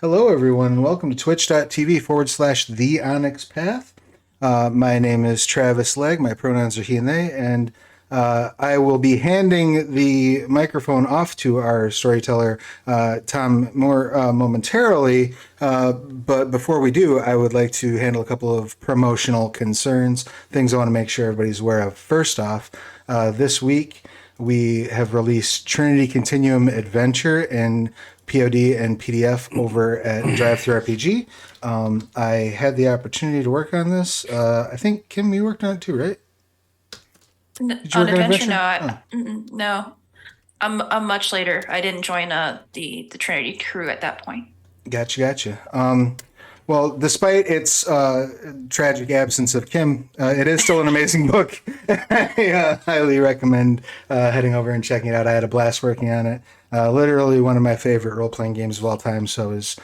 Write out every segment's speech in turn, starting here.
Hello, everyone, and welcome to twitch.tv/the Onyx Path. My name is Travis Legg. My pronouns are he and they, and I will be handing the microphone off to our storyteller, Tom Murr, momentarily. But before we do, I would like to handle a couple of promotional concerns, things I want to make sure everybody's aware of. First off, this week we have released Trinity Continuum Adventure in POD and PDF over at DriveThruRPG. I had the opportunity to work on this. I think, Kim, you worked on it too, right? Did you On work on Adventure, Adventure? no, Oh, no. I'm much later. I didn't join the Trinity crew at that point. gotcha. Well, despite its tragic absence of Kim, it is still an amazing book. I highly recommend heading over and checking it out. I had a blast working on it. Literally one of my favorite role playing games of all time, so I was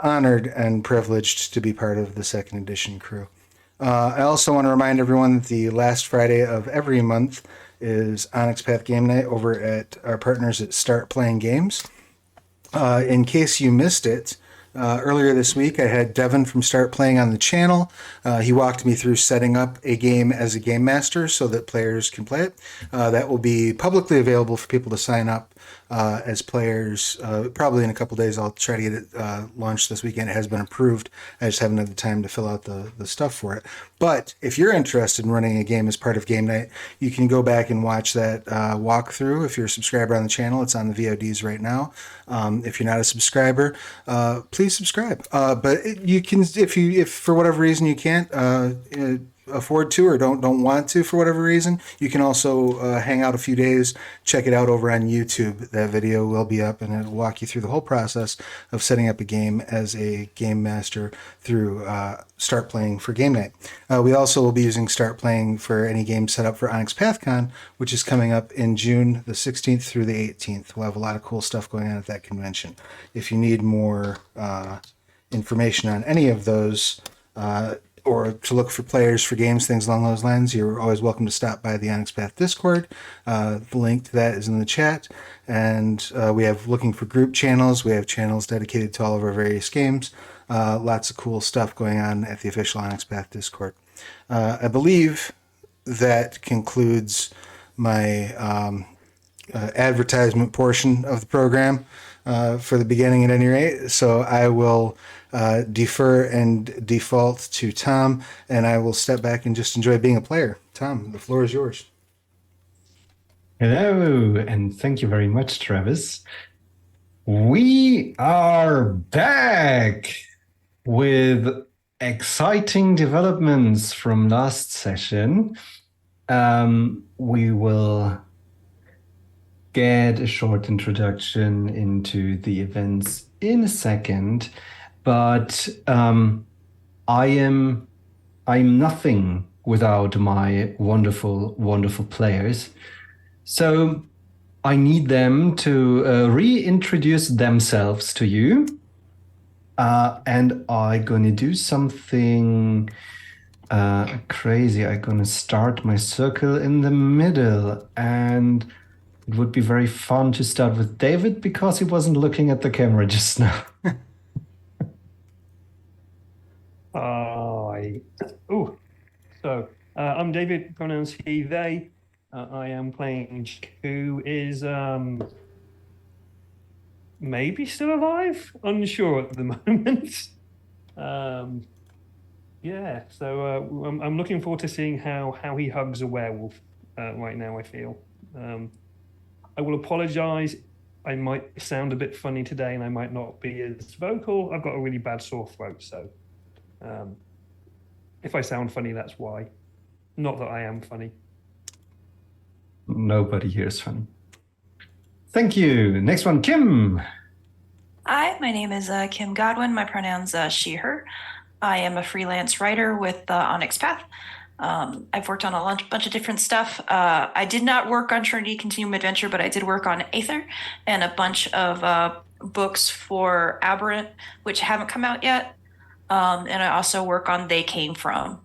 honored and privileged to be part of the second edition crew. I also want to remind everyone that the last Friday of every month is Onyx Path Game Night over at our partners at Start Playing Games. In case you missed it, earlier this week I had Devin from Start Playing on the channel. He walked me through setting up a game as a game master so that players can play it. That will be publicly available for people to sign up as players. Probably in a couple days I'll try to get it launched this weekend. It has been approved. I just haven't had the time to fill out the stuff for it. But if you're interested in running a game as part of game night, you can go back and watch that walkthrough. If you're a subscriber on the channel, it's on the VODs right now. If you're not a subscriber, please subscribe. But you can, if for whatever reason you can't afford to or don't want to for whatever reason, you can also hang out a few days, check it out over on YouTube. That video will be up and it'll walk you through the whole process of setting up a game as a game master through Start Playing for Game Night. We also will be using Start Playing for any game set up for Onyx PathCon, which is coming up in June the 16th through the 18th. We'll have a lot of cool stuff going on at that convention. If you need more information on any of those, or to look for players for games, things along those lines, you're always welcome to stop by the Onyx Path Discord. The link to that is in the chat. And we have looking for group channels. We have channels dedicated to all of our various games. Lots of cool stuff going on at the official Onyx Path Discord. I believe that concludes my advertisement portion of the program for the beginning at any rate. So I will defer and default to Tom, and I will step back and just enjoy being a player. Tom, the floor is yours. Hello, and thank you very much, Travis. We are back with exciting developments from last session. We will get a short introduction into the events in a second, but I'm nothing without my wonderful players. So I need them to reintroduce themselves to you. And I'm going to do something crazy. I'm going to start my circle in the middle. And it would be very fun to start with David because he wasn't looking at the camera just now. I'm David, pronouns he, they. I am playing who is maybe still alive, unsure at the moment. I'm looking forward to seeing how he hugs a werewolf right now, I feel. I will apologize. I might sound a bit funny today and I might not be as vocal. I've got a really bad sore throat, so if I sound funny, that's why. Not that I am funny. Nobody here is funny. Thank you. Next one, Kim. Hi, my name is Kim Godwin. My pronouns she, her. I am a freelance writer with Onyx Path. I've worked on a bunch of different stuff. I did not work on Trinity Continuum Adventure, but I did work on Aether and a bunch of books for Aberrant, which haven't come out yet. And I also work on They Came From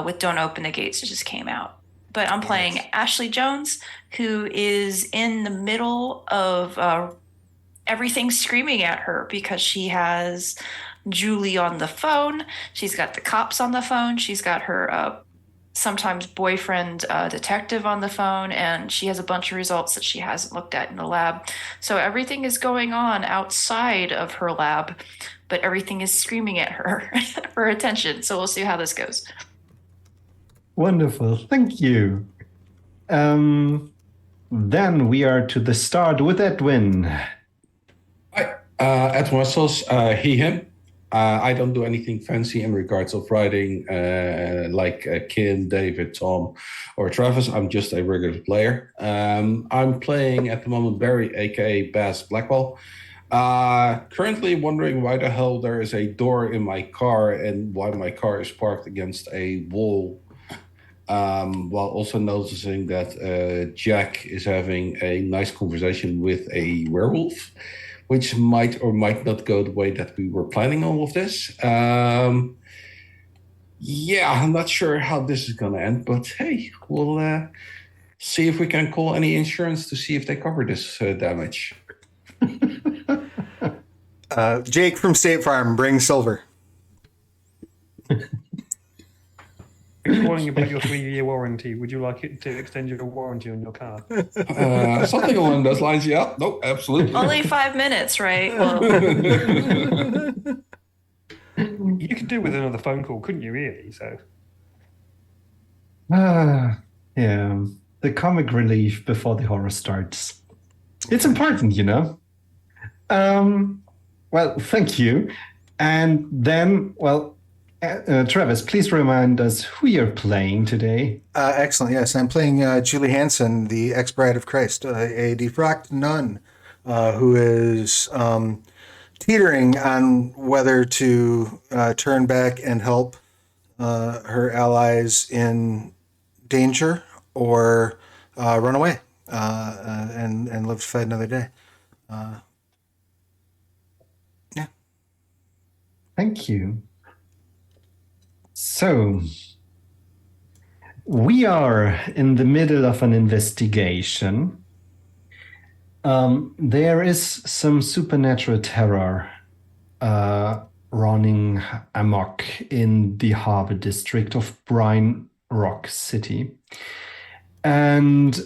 with Don't Open the Gates, it just came out. But I'm playing Ashley Jones, who is in the middle of everything's screaming at her because she has Julie on the phone. She's got the cops on the phone. She's got her sometimes boyfriend detective on the phone, and she has a bunch of results that she hasn't looked at in the lab. So everything is going on outside of her lab, but everything is screaming at her for attention. So we'll see how this goes. Wonderful. Thank you. Then we are to the start with Edwin. Hi, Ed Muscles, he, him. I don't do anything fancy in regards of writing like Kim, David, Tom, or Travis. I'm just a regular player. I'm playing at the moment Barry, aka Bass Blackwell. Currently wondering why the hell there is a door in my car and why my car is parked against a wall. While also noticing that Jack is having a nice conversation with a werewolf, which might or might not go the way that we were planning on with this. Yeah, I'm not sure how this is going to end, but hey, we'll see if we can call any insurance to see if they cover this damage. Jake from State Farm, bring silver. Calling about your 3-year warranty. Would you like it to extend your warranty on your car? Something along those lines, yeah. No, absolutely. Only 5 minutes, right? Well, You could do with another phone call, couldn't you, really? So Yeah, the comic relief before the horror starts. It's important, you know. Well, thank you. And then, well, Travis, please remind us who you're playing today. Excellent. Yes, I'm playing Julie Hansen, the ex-bride of Christ, a defrocked nun who is teetering on whether to turn back and help her allies in danger or run away and live to fight another day. Yeah. Thank you. So, we are in the middle of an investigation. There is some supernatural terror running amok in the harbor district of Brine Rock City. And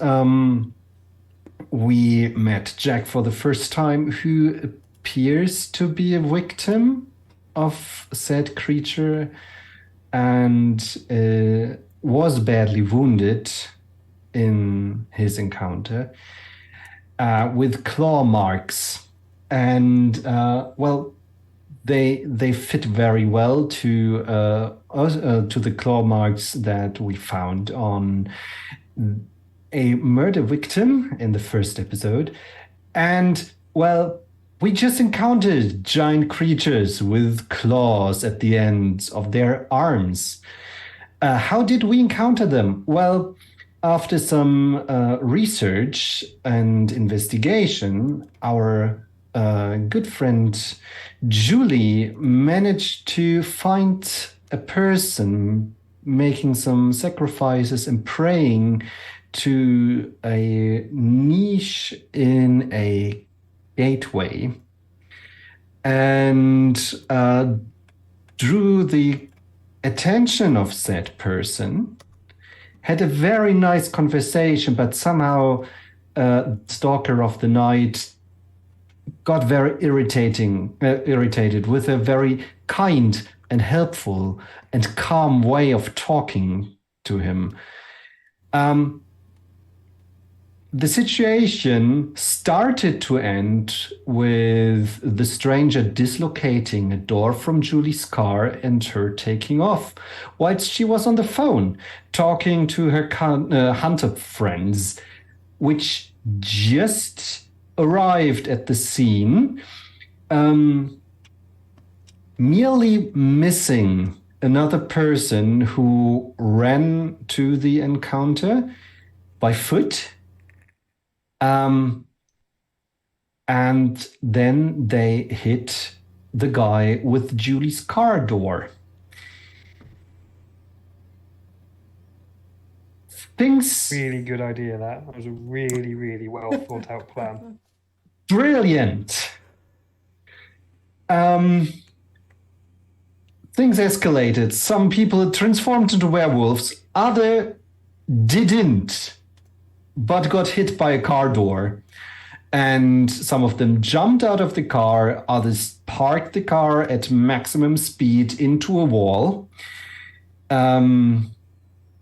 we met Jack for the first time, who appears to be a victim of said creature and was badly wounded in his encounter with claw marks. And, well, they fit very well to the claw marks that we found on a murder victim in the first episode. And, well, we just encountered giant creatures with claws at the ends of their arms. How did we encounter them? Well, after some research and investigation, our good friend Julie managed to find a person making some sacrifices and praying to a niche in a gateway, and drew the attention of said person, had a very nice conversation, but somehow Stalker of the Night got very irritated with a very kind and helpful and calm way of talking to him. The situation started to end with the stranger dislocating a door from Julie's car and her taking off, whilst she was on the phone talking to her hunter friends, which just arrived at the scene, merely missing another person who ran to the encounter by foot. And then they hit the guy with Julie's car door. Things really good idea. That was a really, really well thought out plan. Brilliant. Things escalated. Some people transformed into werewolves. Other didn't, but got hit by a car door. And some of them jumped out of the car. Others parked the car at maximum speed into a wall.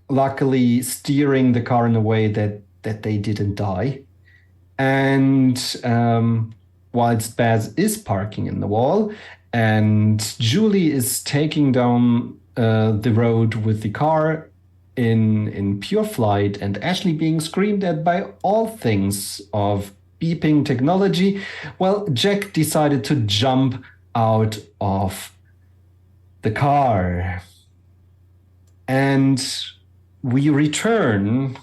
Luckily, steering the car in a way that they didn't die. And whilst Baz is parking in the wall, and Julie is taking down the road with the car in pure flight, and Ashley being screamed at by all things of beeping technology, well, Jack decided to jump out of the car. And we return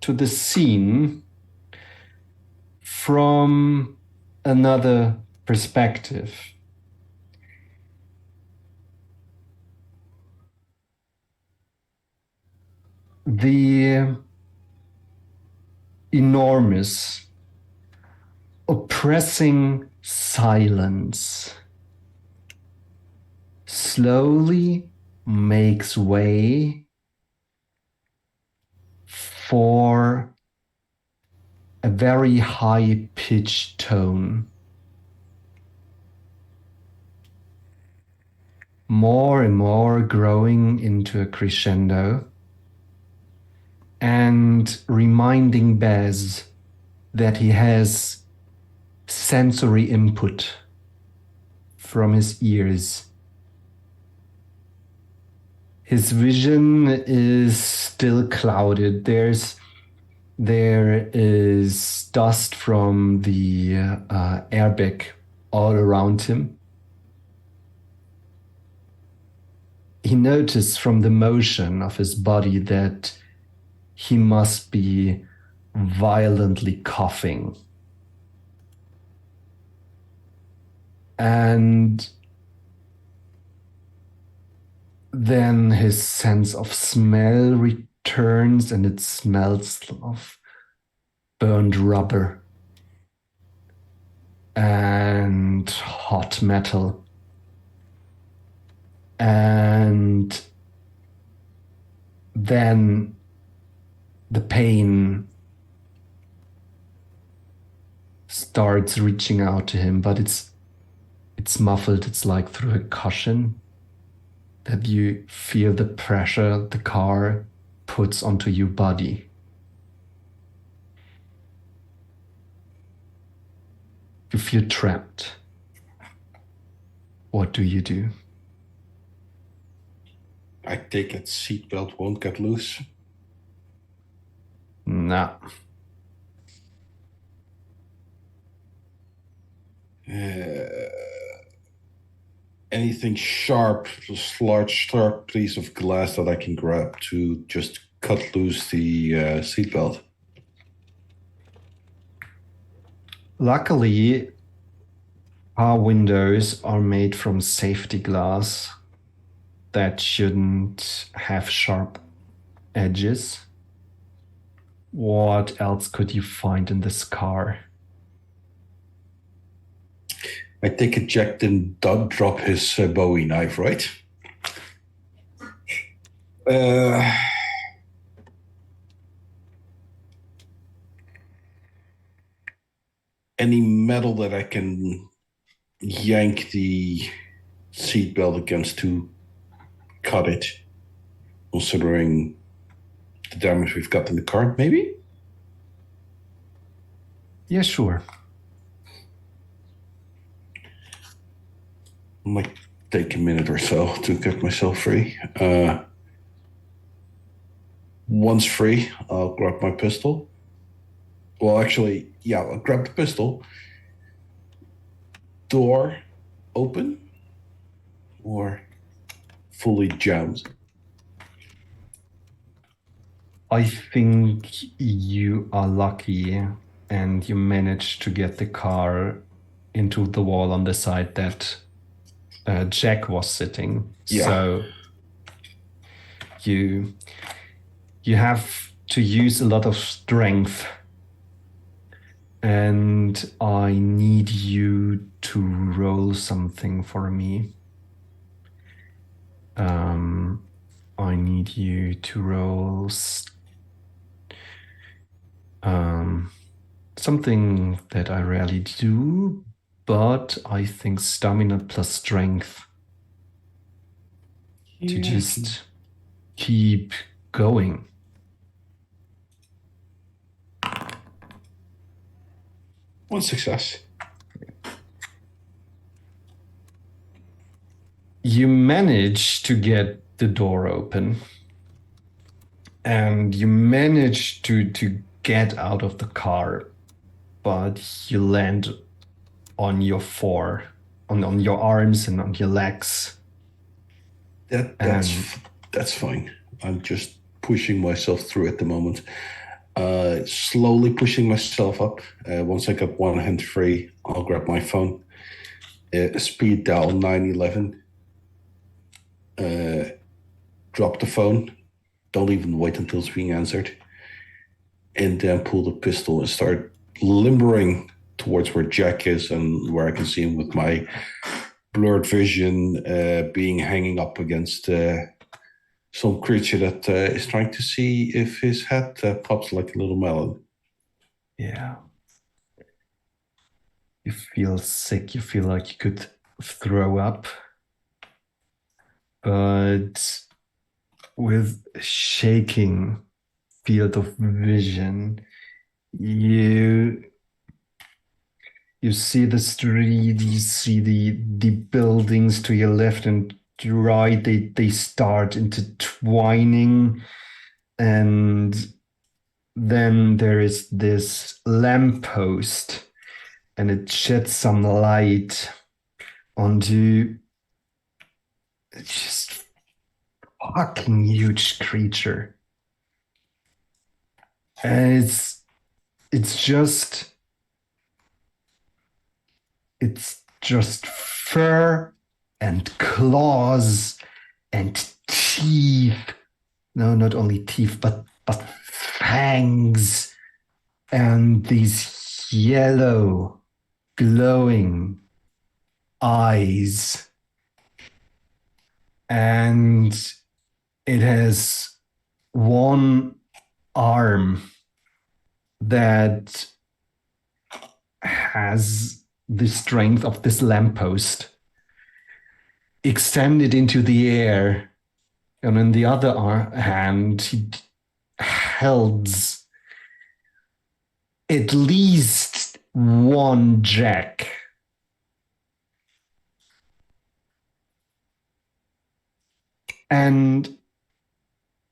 to the scene from another perspective. The enormous, oppressing silence slowly makes way for a very high-pitched tone. More and more growing into a crescendo and reminding Baz that he has sensory input from his ears. His vision is still clouded. There is dust from the airbag all around him. He noticed from the motion of his body that he must be violently coughing. And then his sense of smell returns, and it smells of burned rubber and hot metal. And then the pain starts reaching out to him, but it's muffled. It's like through a cushion that you feel the pressure the car puts onto your body. You feel trapped. What do you do? I take it seatbelt won't get loose. Nah. Anything sharp, just large sharp piece of glass that I can grab to just cut loose the seatbelt. Luckily, our windows are made from safety glass that shouldn't have sharp edges. What else could you find in this car? I take it Jack didn't drop his Bowie knife, right? Any metal that I can yank the seatbelt against to cut it, considering the damage we've got in the car, maybe? Yeah, sure. Might take a minute or so to get myself free. Once free, I'll grab my pistol. Well, actually, yeah, I'll grab the pistol. Door open or fully jammed? I think you are lucky and you managed to get the car into the wall on the side that Jack was sitting. Yeah. So you have to use a lot of strength And I need you to roll something for me. I need you to roll something that I rarely do, but I think stamina plus strength to just keep going. One success. You manage to get the door open, and you manage to get out of the car, but you land on your on your arms and on your legs. That's fine. I'm just pushing myself through at the moment. Slowly pushing myself up. Once I got one hand free, I'll grab my phone. Speed dial 911. Drop the phone. Don't even wait until it's being answered. And then pull the pistol and start limbering towards where Jack is and where I can see him with my blurred vision being hanging up against some creature that is trying to see if his head pops like a little melon. Yeah. You feel sick. You feel like you could throw up. But with shaking field of vision, you see the street, you see the buildings to your left and right. They start intertwining, and then there is this lamppost, and it sheds some light onto just fucking huge creature. And it's just fur and claws and teeth. No, not only teeth, but fangs and these yellow glowing eyes. And it has one arm that has the strength of this lamppost extended into the air, and in the other hand he holds at least one jack. And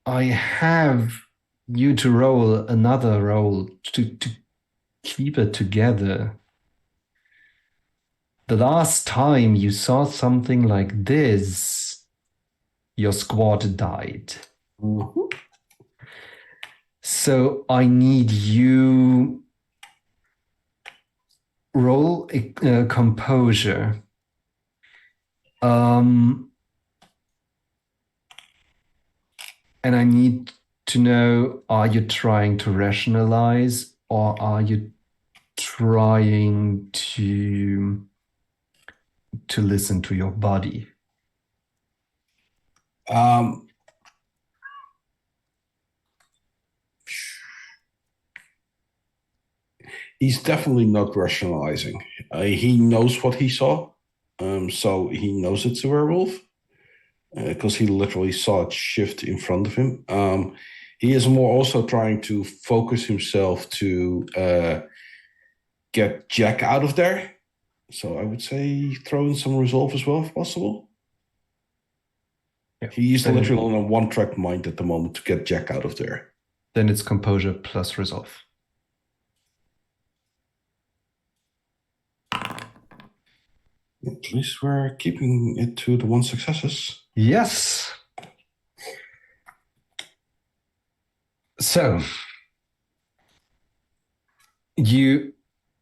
I have you to roll another roll to keep it together. The last time you saw something like this, your squad died. Mm-hmm. So I need you roll a composure. And I need to know, are you trying to rationalize or are you trying to listen to your body? He's definitely not rationalizing. He knows what he saw, so he knows it's a werewolf because he literally saw it shift in front of him. He is more also trying to focus himself to get Jack out of there. So I would say throw in some resolve as well if possible. Yeah. He's literally on a one-track mind at the moment to get Jack out of there. Then it's composure plus resolve. At least we're keeping it to the one successes. Yes. So you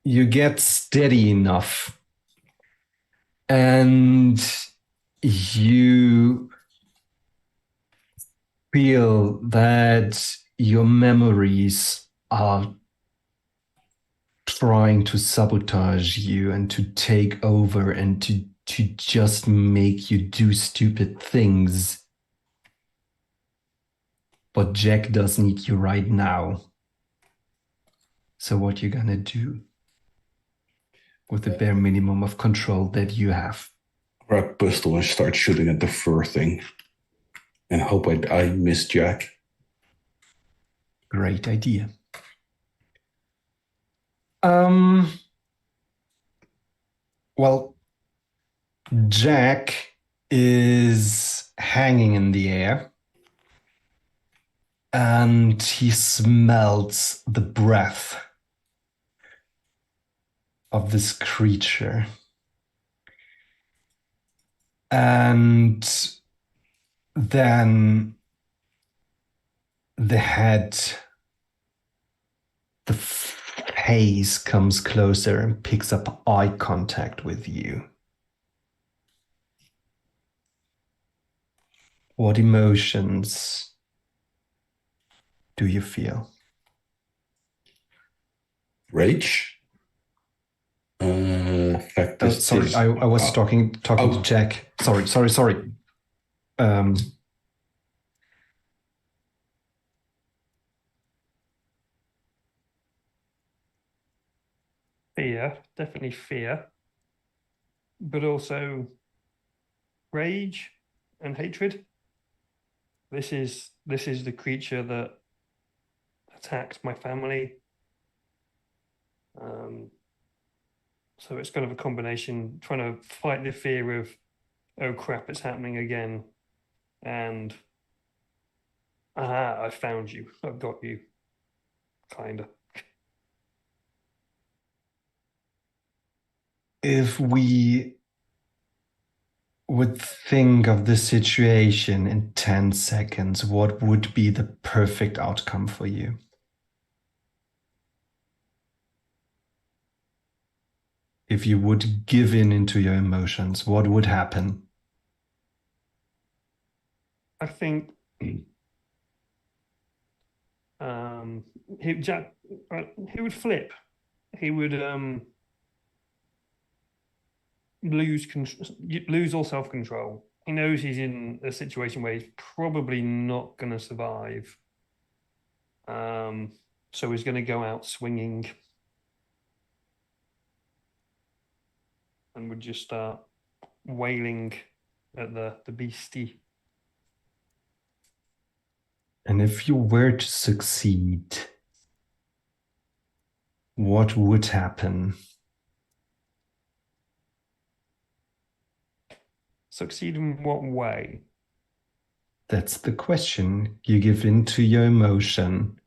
get steady enough and you feel that your memories are trying to sabotage you and to take over and to just make you do stupid things. But Jack does need you right now. So what you gonna do with the bare minimum of control that you have? Grab a pistol and start shooting at the fur thing. And hope I miss Jack. Great idea. Well, Jack is hanging in the air and he smells the breath of this creature. And then the head, the face comes closer and picks up eye contact with you. What emotions do you feel? Rage. Fact Oh, is, sorry, I was talking to Oh. Jack. Sorry. Fear, definitely fear, but also rage and hatred. This is the creature that attacked my family. So it's kind of a combination, trying to fight the fear of, oh crap, it's happening again, and aha, I found you, I've got you, kinda. If we would think of the situation in 10 seconds, what would be the perfect outcome for you? If you would give in into your emotions, what would happen? I think Jack, he would flip. He would lose all self-control. He knows he's in a situation where he's probably not going to survive. So he's going to go out swinging and would just start wailing at the beastie. And if you were to succeed, what would happen? Succeed in what way? That's the question. You give in to your emotion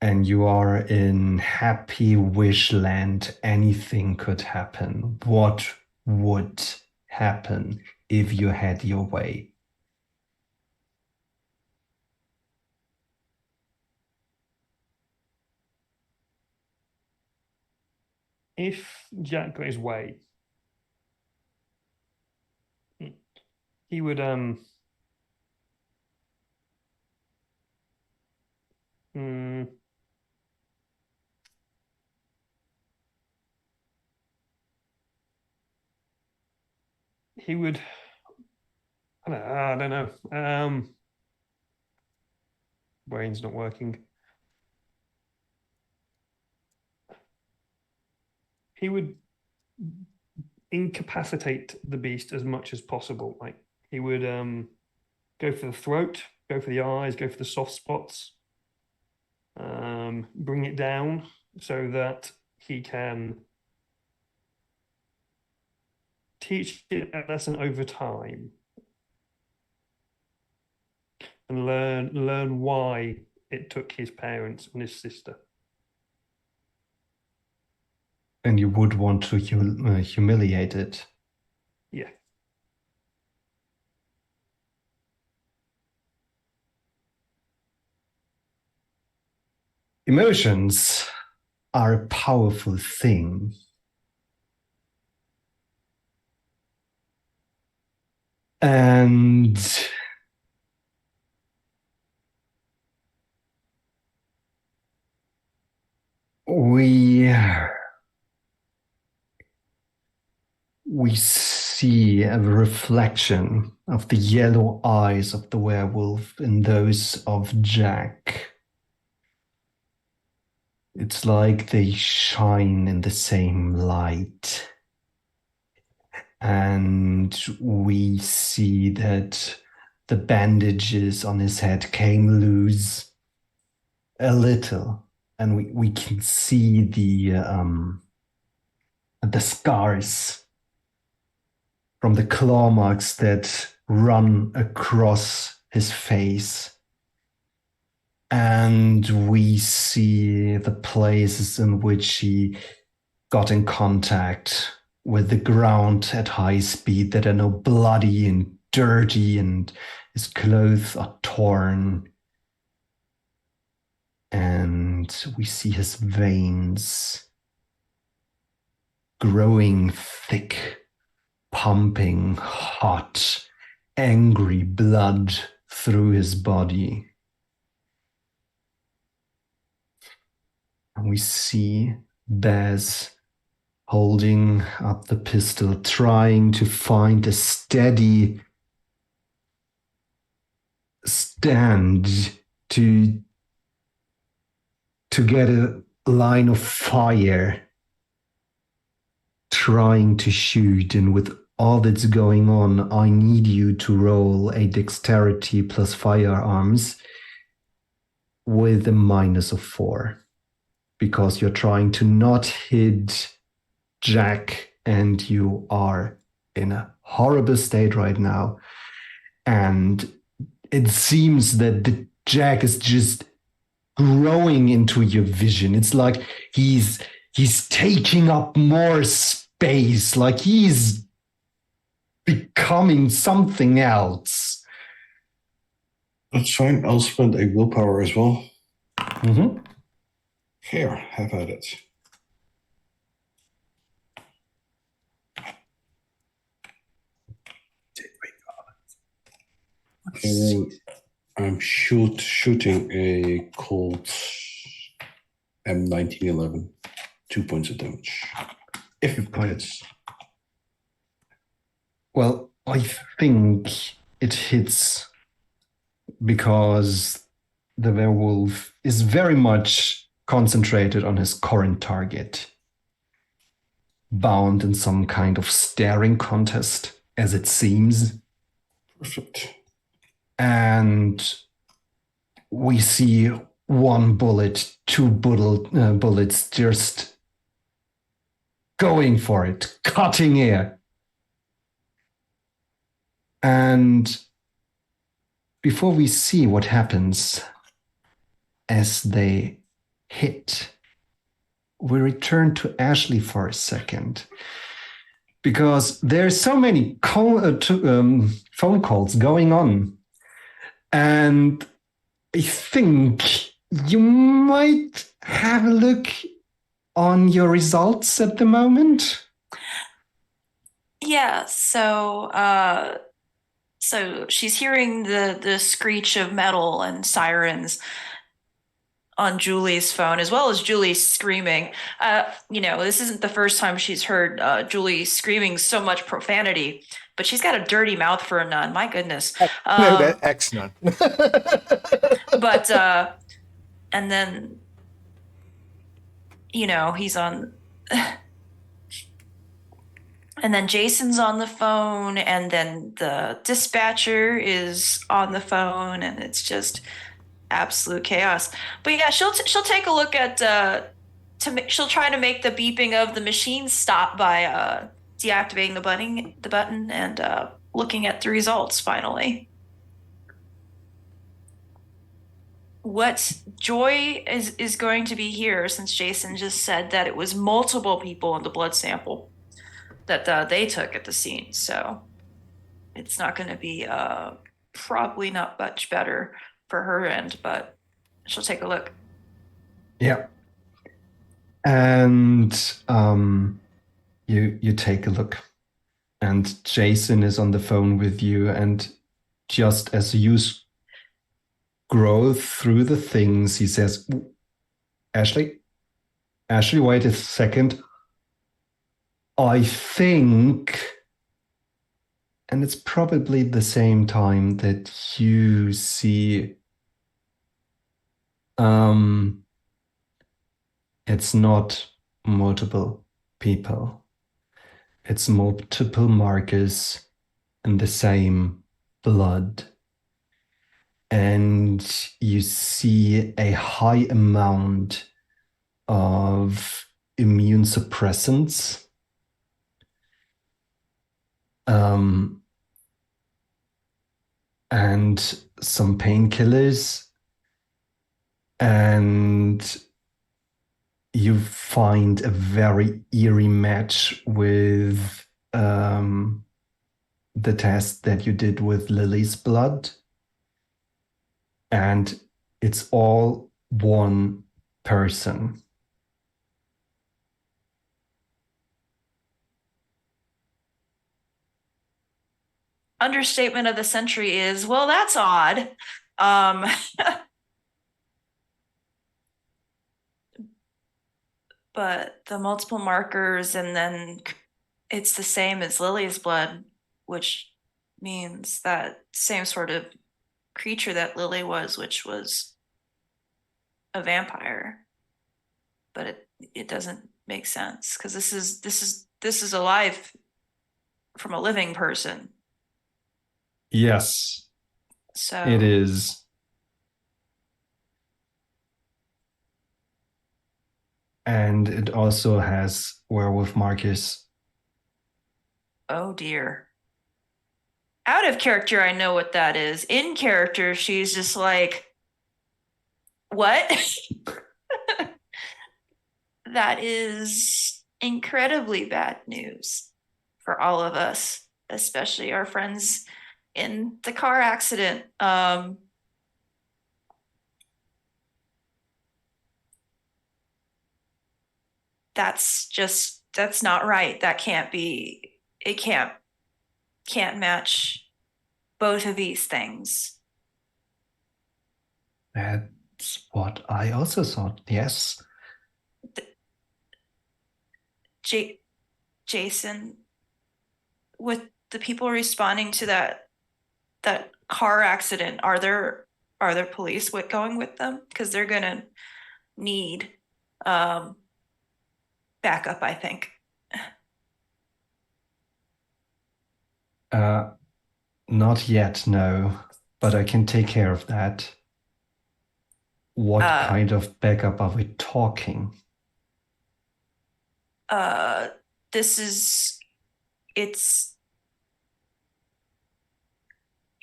and you are in happy wish land. Anything could happen. What would happen if you had your way? If Jack got his way, he would he would I don't know. Brain's not working. He would incapacitate the beast as much as possible. Like he would go for the throat, go for the eyes, go for the soft spots, bring it down so that he can teach it a lesson over time and learn why it took his parents and his sister. And you would want to humiliate it. Yeah. Emotions are a powerful thing. And we we see a reflection of the yellow eyes of the werewolf in those of Jack. It's like they shine in the same light. And we see that the bandages on his head came loose a little. And we can see the scars from the claw marks that run across his face. And we see the places in which he got in contact with the ground at high speed that are now bloody and dirty, and his clothes are torn. And we see his veins growing thick, pumping hot, angry blood through his body. And we see Baz holding up the pistol, trying to find a steady stand to get a line of fire, trying to shoot. And with all that's going on, I need you to roll a dexterity plus firearms with a -4, because you're trying to not hit Jack, and you are in a horrible state right now. And it seems that the Jack is just growing into your vision. It's like he's taking up more space, like he's becoming something else. That's fine. I'll spend a willpower as well. Mm-hmm. Here, have at it. Okay, I'm shooting a Colt M1911. 2 points of damage. If it hits. Well, I think it hits because the werewolf is very much concentrated on his current target, bound in some kind of staring contest, as it seems. Perfect. And we see one bullet, two bullets just going for it, cutting air. And before we see what happens as they hit, we return to Ashley for a second, because there's so many phone calls going on. And I think you might have a look on your results at the moment. Yeah, so she's hearing the screech of metal and sirens on Julie's phone, as well as Julie screaming. This isn't the first time she's heard Julie screaming so much profanity, but she's got a dirty mouth for a nun. My goodness. No, that ex-nun. But and then he's on. And then Jason's on the phone, and then the dispatcher is on the phone, and it's just absolute chaos. But yeah, she'll take a look at she'll try to make the beeping of the machine stop by deactivating the button and looking at the results finally. What Joy is going to be here, since Jason just said that it was multiple people in the blood sample that they took at the scene, so it's not going to be probably not much better for her end, but she'll take a look. Yeah. And you take a look, and Jason is on the phone with you, and just as you scroll through the things, he says, Ashley, wait a second. I think And it's probably the same time that you see it's not multiple people. It's multiple markers in the same blood. And you see a high amount of immune suppressants. And some painkillers. And you find a very eerie match with the test that you did with Lily's blood. And it's all one person. Understatement of the century is, well, that's odd. But the multiple markers, and then it's the same as Lily's blood, which means that same sort of creature that Lily was, which was a vampire. But it doesn't make sense because this is alive from a living person. Yes, So it is. And it also has werewolf markers. Oh dear. Out of character, I know what that is. In character, she's just like, what? That is incredibly bad news for all of us, especially our friends in the car accident. That's not right. That can't be, it can't match both of these things. That's what I also thought, yes. Jason, with the people responding to that car accident, are there police going with them? Because they're gonna need backup, I think. Not yet, no, but I can take care of that. What kind of backup are we talking?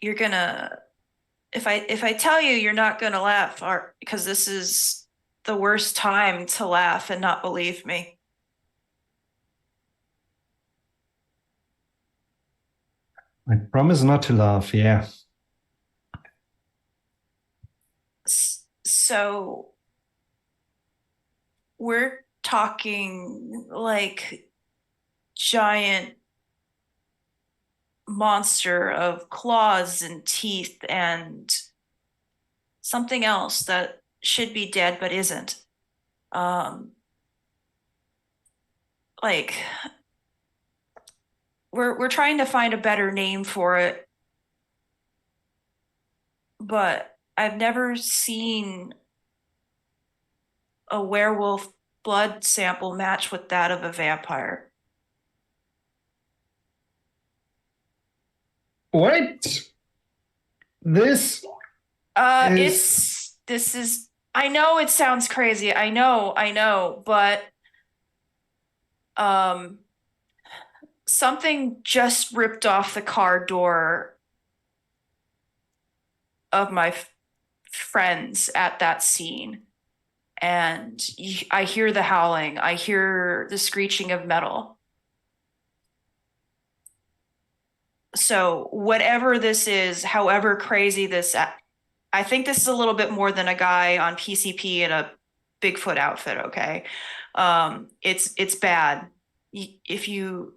You're gonna, if I tell you, you're not gonna laugh, because this is the worst time to laugh and not believe me. I promise not to laugh, yeah. So we're talking like giant monster of claws and teeth and something else that should be dead but isn't. Like we're trying to find a better name for it, but I've never seen a werewolf blood sample match with that of a vampire. What? This I know it sounds crazy. I know, but something just ripped off the car door of my friends at that scene. And I hear the howling. I hear the screeching of metal. So whatever this is, however crazy this, I think this is a little bit more than a guy on PCP in a Bigfoot outfit. Okay. It's bad. If you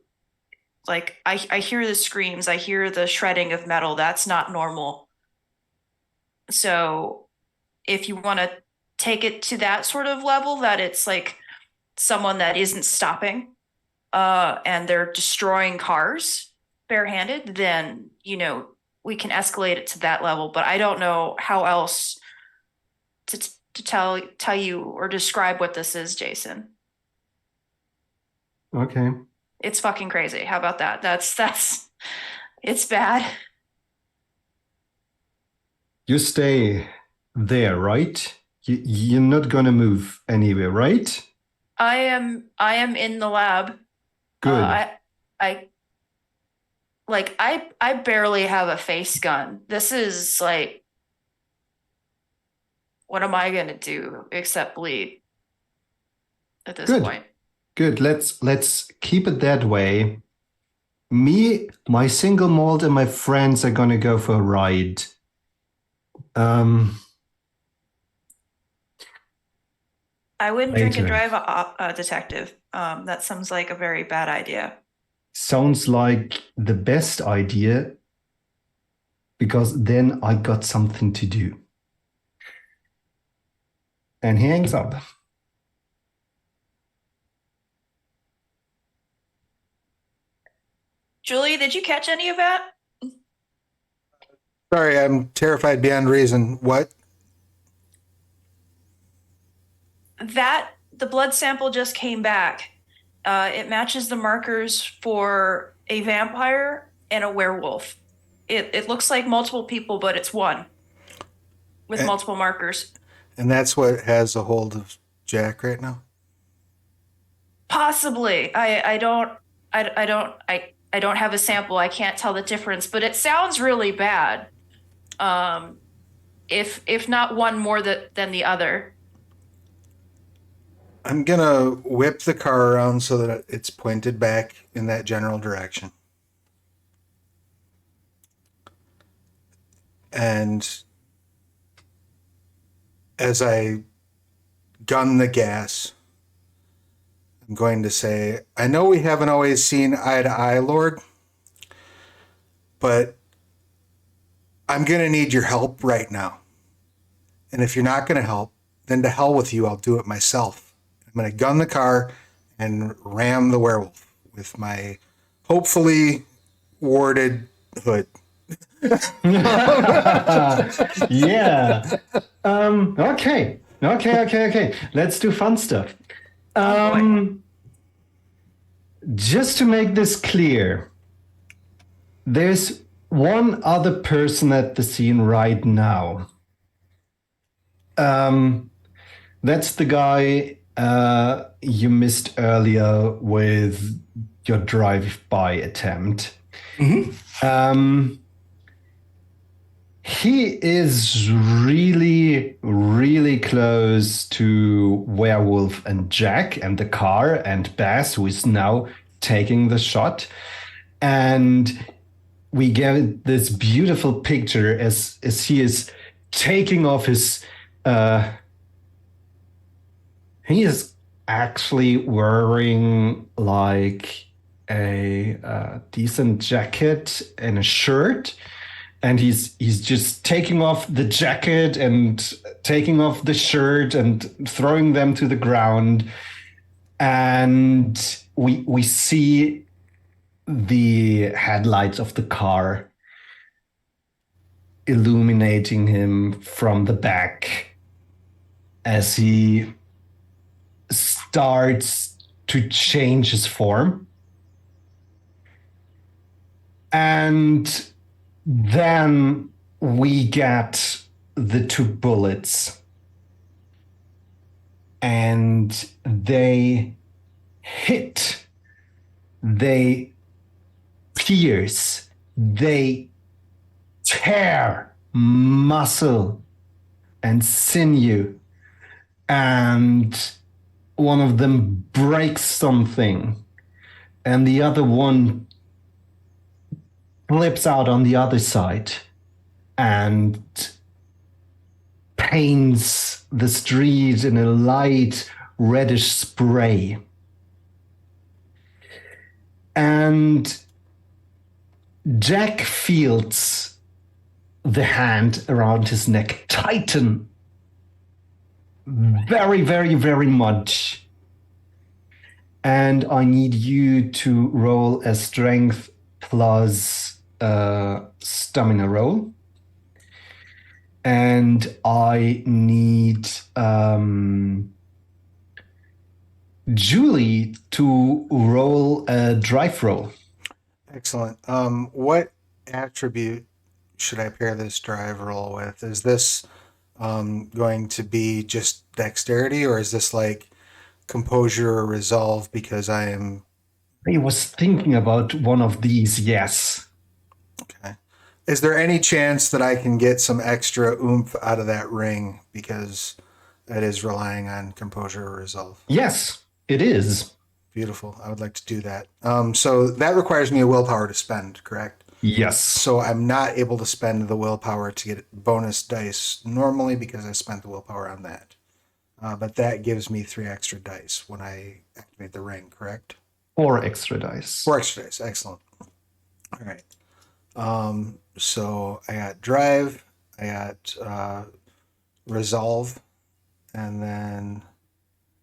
like, I hear the screams, I hear the shredding of metal. That's not normal. So if you want to take it to that sort of level, that it's like someone that isn't stopping, and they're destroying cars, barehanded, then, we can escalate it to that level. But I don't know how else to tell you or describe what this is, Jason. Okay. It's fucking crazy. How about that? That's it's bad. You stay there, right? You're not gonna move anywhere, right? I am in the lab. Good. I barely have a face gun. This is like, what am I gonna do except bleed at this Good. point? Good. Let's keep it that way. Me, my single malt, and my friends are gonna go for a ride. I wouldn't drink and Later. drive a detective. That sounds like a very bad idea. Sounds like the best idea, because then I got something to do. And he hangs up. Julie, did you catch any of that? Sorry, I'm terrified beyond reason. What? The blood sample just came back. It matches the markers for a vampire and a werewolf. It looks like multiple people, but it's one with multiple markers. And that's what has a hold of Jack right now? Possibly. I don't have a sample. I can't tell the difference, but it sounds really bad. If not one more than the other. I'm going to whip the car around so that it's pointed back in that general direction. And as I gun the gas, I'm going to say, I know we haven't always seen eye to eye, Lord, but I'm going to need your help right now. And if you're not going to help, then to hell with you, I'll do it myself. I'm going to gun the car and ram the werewolf with my hopefully warded hood. Yeah. Okay. Let's do fun stuff. Just to make this clear, there's one other person at the scene right now. That's the guy you missed earlier with your drive-by attempt. Mm-hmm. He is really, really close to Werewolf and Jack and the car and Bass, who is now taking the shot. And we get this beautiful picture as he is taking off his... he is actually wearing like a decent jacket and a shirt. And he's just taking off the jacket and taking off the shirt and throwing them to the ground. And we see the headlights of the car illuminating him from the back as he starts to change his form. And then we get the two bullets, and they hit, they pierce, they tear muscle and sinew, and one of them breaks something, and the other one flips out on the other side and paints the street in a light reddish spray. And Jack feels the hand around his neck tighten very, very, very much. And I need you to roll a strength plus stamina roll. And I need Julie to roll a drive roll. Excellent. What attribute should I pair this drive roll with? Is this going to be just dexterity, or is this like composure or resolve because I am... I was thinking about one of these, yes. Okay. Is there any chance that I can get some extra oomph out of that ring because it is relying on composure or resolve? Yes, it is. Beautiful. I would like to do that. So that requires me a willpower to spend, correct? Yes. So I'm not able to spend the willpower to get bonus dice normally because I spent the willpower on that. But that gives me 3 extra dice when I activate the ring, correct? 4 extra dice. 4 extra dice. Excellent. All right. So I got drive, I got resolve, and then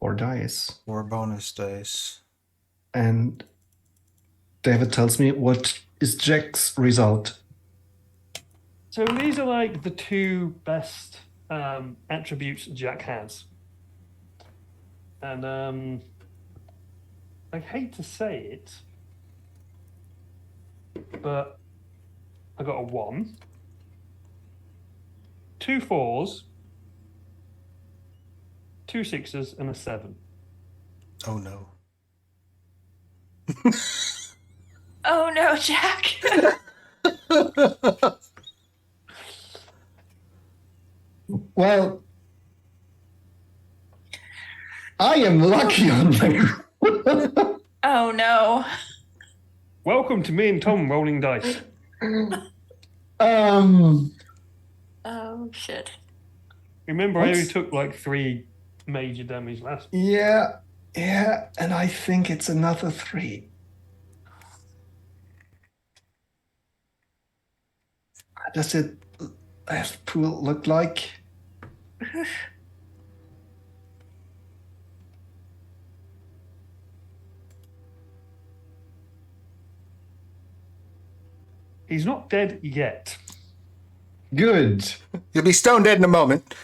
4 dice. 4 bonus dice. And David tells me what is Jack's result. So these are like the 2 best attributes Jack has. And I hate to say it, but I got a 1, 2 4s, 2 6s, and a 7. Oh no. Oh no, Jack. Well, I am lucky on that. Oh no. Welcome to me and Tom rolling dice. um, Oh shit. Remember, I only What's- took like 3 major damage last. yeah, and I think it's another 3. What does it pool look like? He's not dead yet. Good. You'll be stone dead in a moment.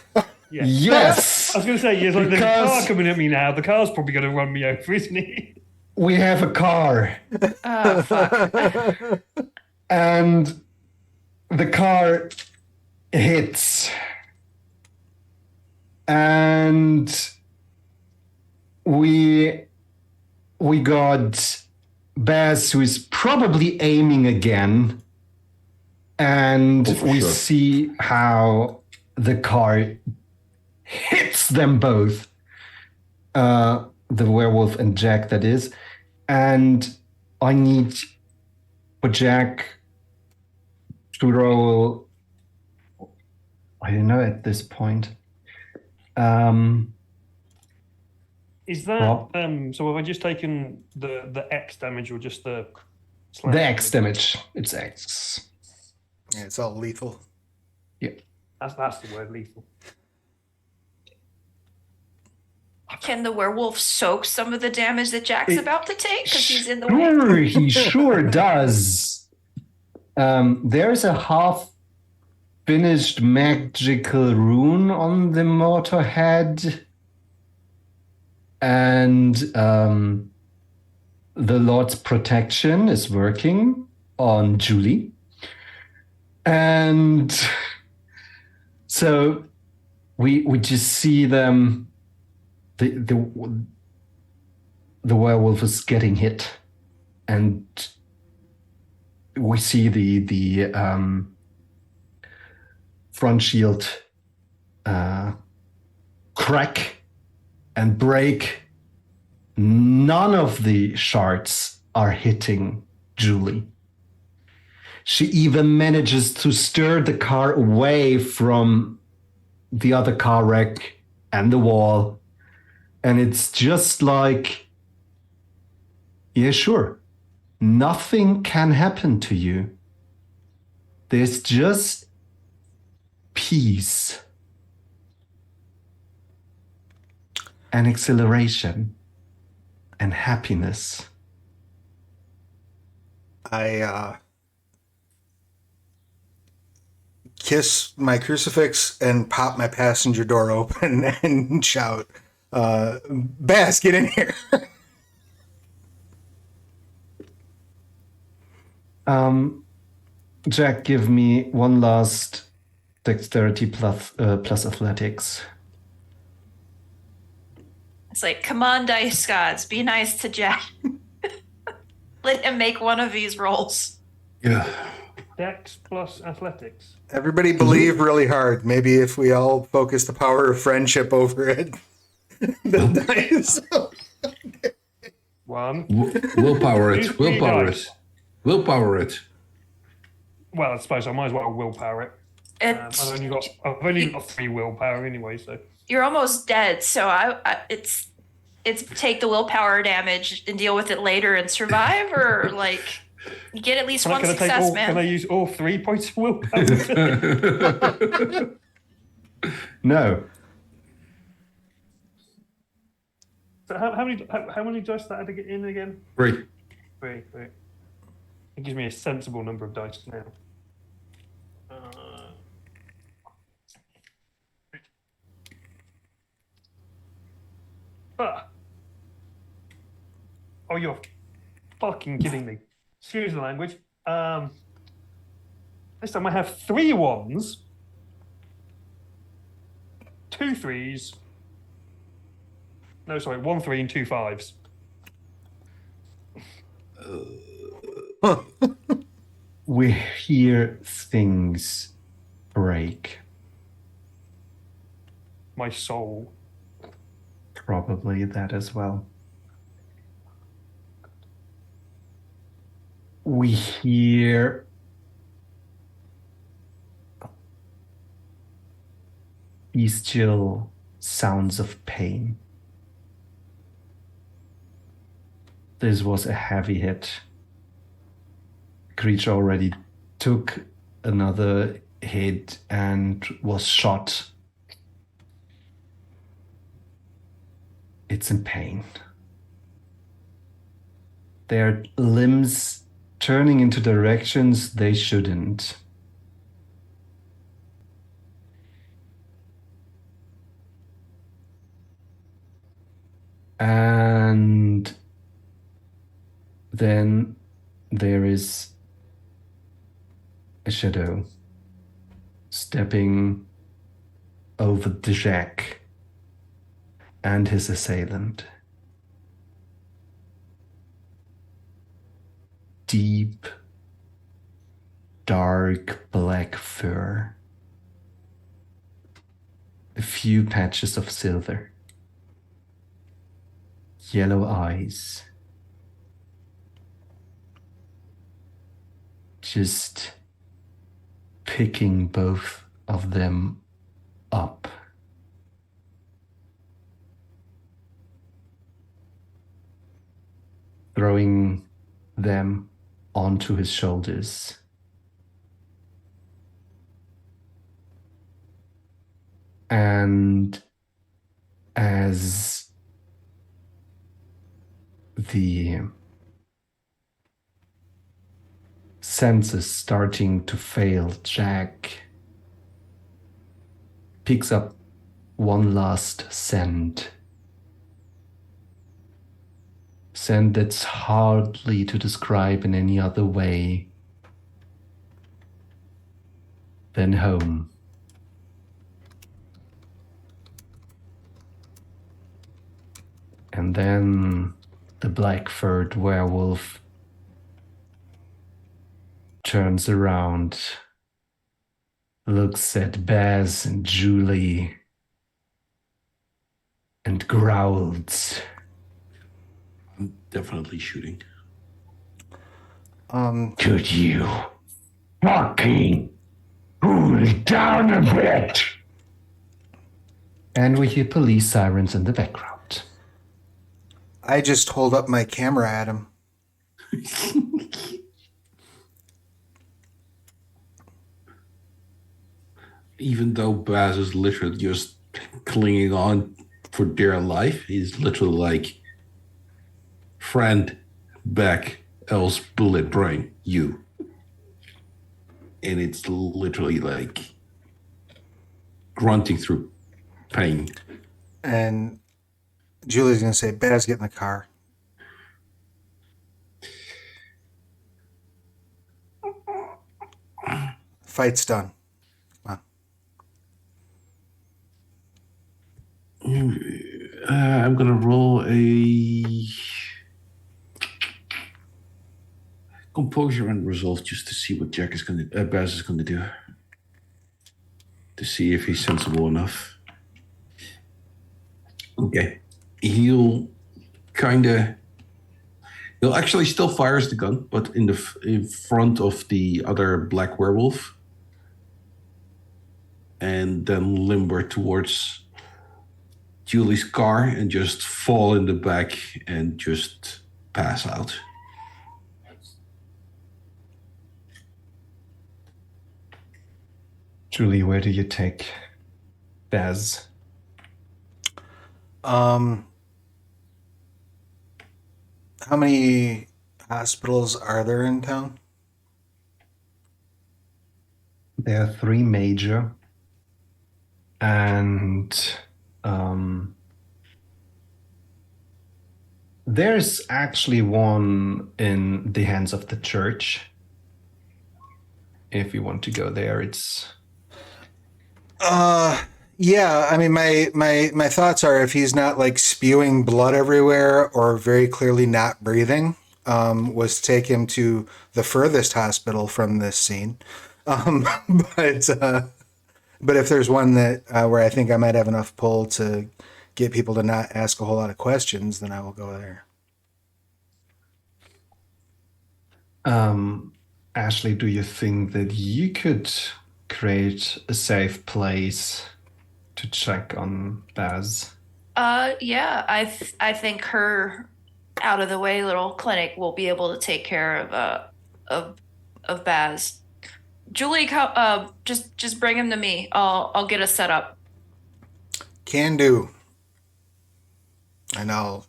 Yeah. Yes. I was going to say, there's a Because- car coming at me now. The car's probably going to run me over, isn't he? We have a car. Oh fuck. And the car hits. And we got Baz, who is probably aiming again. And Oh, for we sure. see how the car hits them both. The werewolf and Jack, that is. And I need for Jack to roll. I don't know at this point. Is that Well- so? Have I just taken the X damage or just the slash The X damage. It's X. Yeah, it's all lethal. That's the word, lethal. Can the werewolf soak some of the damage that Jack's about to take because he's in the way? Sure, he sure does. There's a half-finished magical rune on the motorhead. And the Lord's protection is working on Julie. And so we just see them. The werewolf is getting hit, and we see the front shield crack and break. None of the shards are hitting Julie. She even manages to stir the car away from the other car wreck and the wall. And it's just like, yeah, sure. Nothing can happen to you. There's just peace and exhilaration and happiness. I kiss my crucifix and pop my passenger door open and shout, Bass, get in here. Jack, give me one last dexterity plus athletics. It's like, come on, dice gods, be nice to Jack. Let him make one of these rolls. Yeah. Dex plus athletics. Everybody believe really hard. Maybe if we all focus the power of friendship over it, the dice. One. Willpower it. Three Willpower dice. it. Willpower it. Well, I suppose I might as well willpower it. It's, I've only got 3 willpower anyway, so. you're almost dead, so it's take the willpower damage and deal with it later and survive, or like you get at least one success, man. Can I use all 3 points of willpower? No. So how many dice did I have to get in again? 3. 3. It gives me a sensible number of dice now. Oh, you're fucking kidding me. Excuse the language. This time I have 3 ones, 2 3s. No, sorry, 1 3 and 2 5s. We hear things break. My soul. Probably that as well. We hear bestial sounds of pain. This was a heavy hit. Creature already took another hit and was shot. It's in pain. Their limbs turning into directions they shouldn't. And then there is a shadow stepping over the Jack and his assailant. Deep, dark black fur. A few patches of silver. Yellow eyes. Just picking both of them up. Throwing them onto his shoulders. And as the senses starting to fail, Jack picks up one last scent. Scent that's hardly to describe in any other way than home. And then the black-furred werewolf turns around, looks at Baz and Julie, and growls. I'm definitely shooting. Could you fucking cool down a bit? And we hear police sirens in the background. I just hold up my camera at him. Even though Baz is literally just clinging on for dear life, he's literally like, friend, back else bullet brain, you. And it's literally like grunting through pain. And Julie's going to say, Baz, get in the car. Fight's done. Come on. I'm going to roll a composure and resolve just to see what Baz is going to do. To see if he's sensible enough. Okay. He'll actually still fires the gun, but in front of the other black werewolf. And then limber towards Julie's car and just fall in the back and just pass out. Julie, where do you take Baz? How many hospitals are there in town? There are 3 major, and there's actually one in the hands of the church. If you want to go there, it's... Yeah, I mean, my thoughts are if he's not like spewing blood everywhere or very clearly not breathing, was to take him to the furthest hospital from this scene. But if there's one that where I think I might have enough pull to get people to not ask a whole lot of questions, then I will go there. Ashley, do you think that you could create a safe place to check on Baz? Yeah, I think her out of the way little clinic will be able to take care of Baz. Julie, just bring him to me. I'll get us set up. Can do. And I'll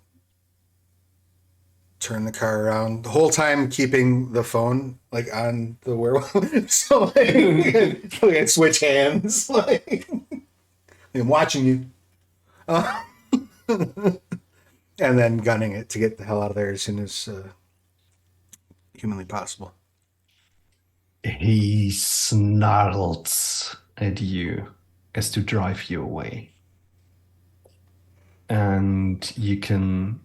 turn the car around the whole time, keeping the phone like on the werewolf. So like, I switch hands. Like I'm watching you, and then gunning it to get the hell out of there as soon as humanly possible. He snarls at you as to drive you away. And you can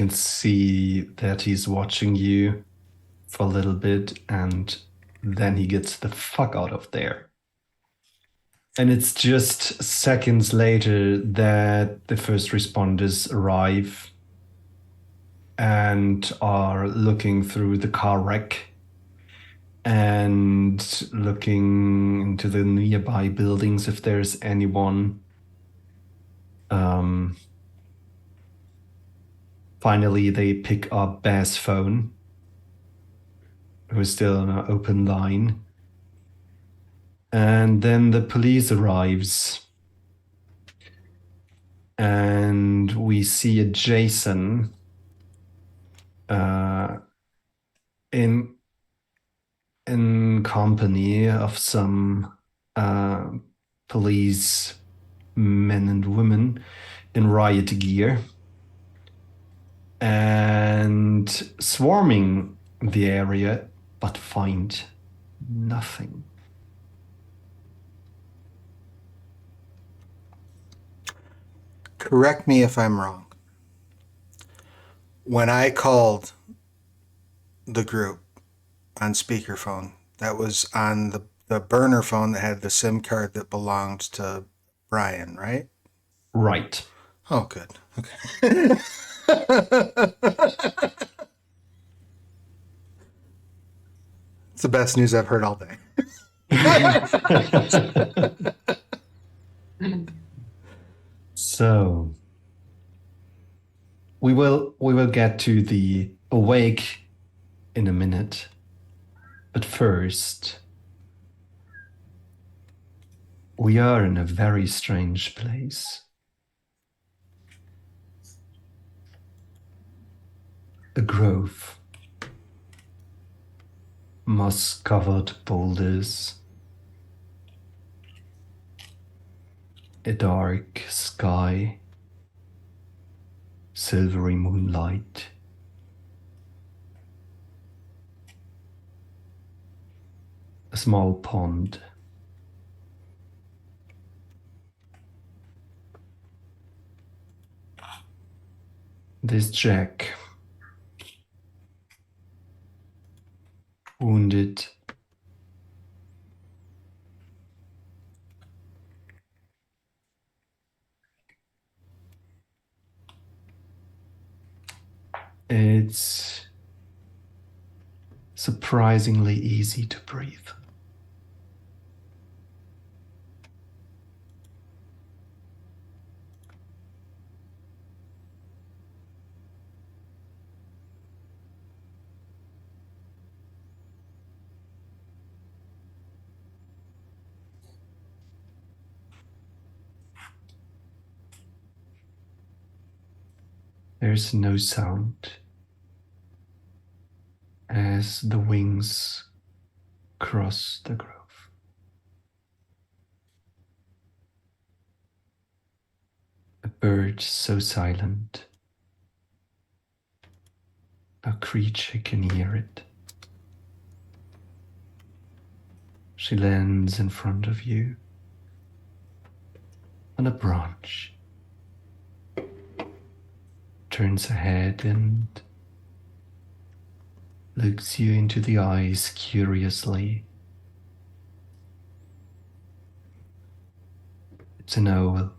see that he's watching you for a little bit, and then he gets the fuck out of there. And it's just seconds later that the first responders arrive and are looking through the car wreck and looking into the nearby buildings if there's anyone. Finally, they pick up Baz's phone, who's still on an open line. And then the police arrives. And we see a Jason in company of some police men and women in riot gear and swarming the area, but find nothing. Correct me if I'm wrong. When I called the group on speakerphone, that was on the burner phone that had the SIM card that belonged to Brian, right? Right. Oh, good. Okay. It's the best news I've heard all day. So we will get to the awake in a minute. But first, we are in a very strange place. A grove moss-covered boulders, a dark sky, silvery moonlight. A small pond. This Jack, wounded, it's surprisingly easy to breathe. There's no sound as the wings cross the grove. A bird so silent, no creature can hear it. She lands in front of you on a branch, turns her head and looks you into the eyes curiously. It's an owl.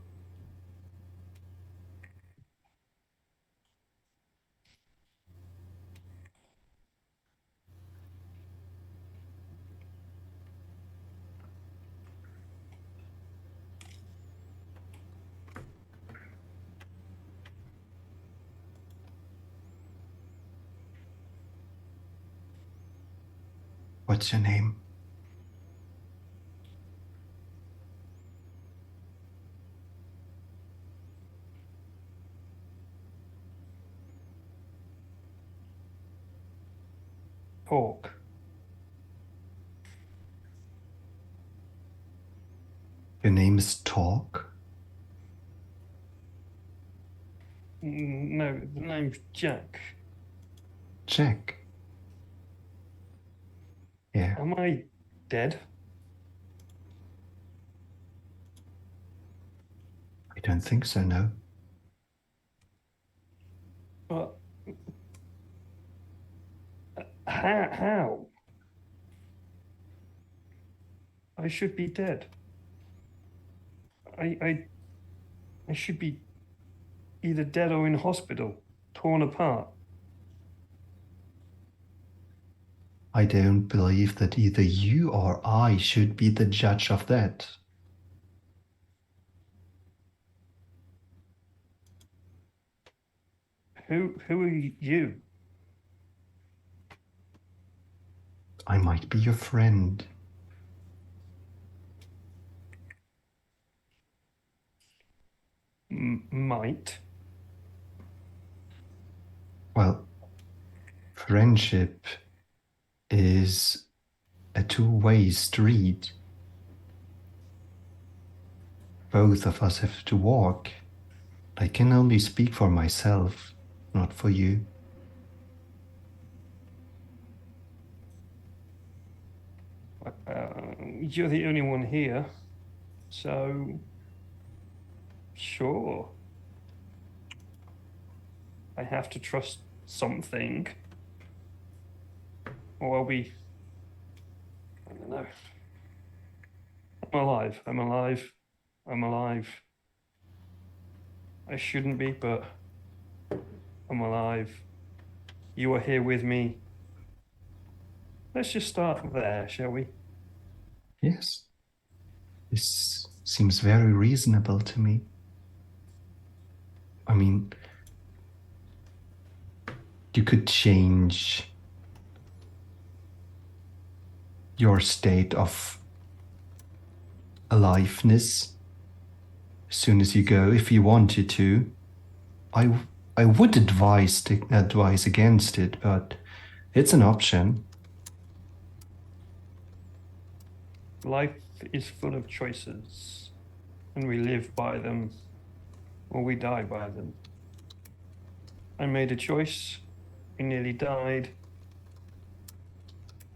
What's your name? Hawk. Your name is Talk? No, the name's Jack. Jack. Yeah, Am I dead? I don't think so, no. But how? I should be dead. I should be either dead or in hospital, torn apart. I don't believe that either you or I should be the judge of that. Who are you? I might be your friend. Might. Well, friendship is a two-way street. Both of us have to walk. I can only speak for myself, not for you. You're the only one here, so sure. I have to trust something, or I'll be. I don't know. I'm alive. I'm alive. I'm alive. I shouldn't be, but I'm alive. You are here with me. Let's just start there, shall we? Yes. This seems very reasonable to me. I mean, you could change your state of aliveness as soon as you go if you wanted to. I would advise against it, but it's an option. Life is full of choices, and we live by them, or we die by them. I made a choice. I nearly died.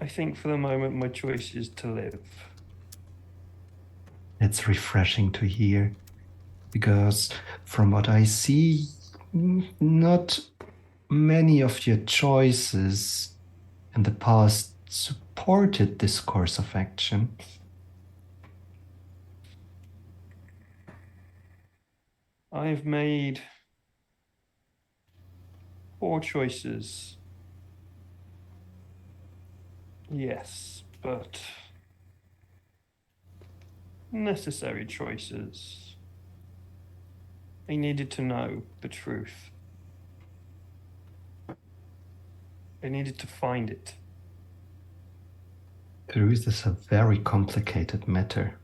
I think for the moment my choice is to live. It's refreshing to hear, because from what I see, not many of your choices in the past supported this course of action. I've made poor choices. Yes, but necessary choices. I needed to know the truth. I needed to find it. Truth is a very complicated matter.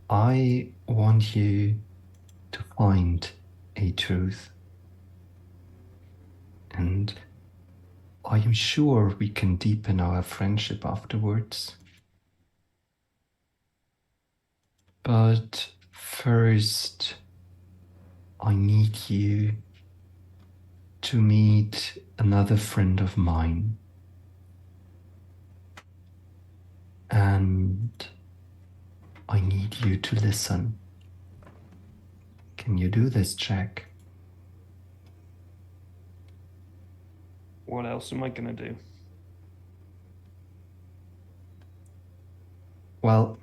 I want you to find a truth. And I am sure we can deepen our friendship afterwards. But first, I need you to meet another friend of mine. And I need you to listen. Can you do this, Jack? What else am I gonna do? Well,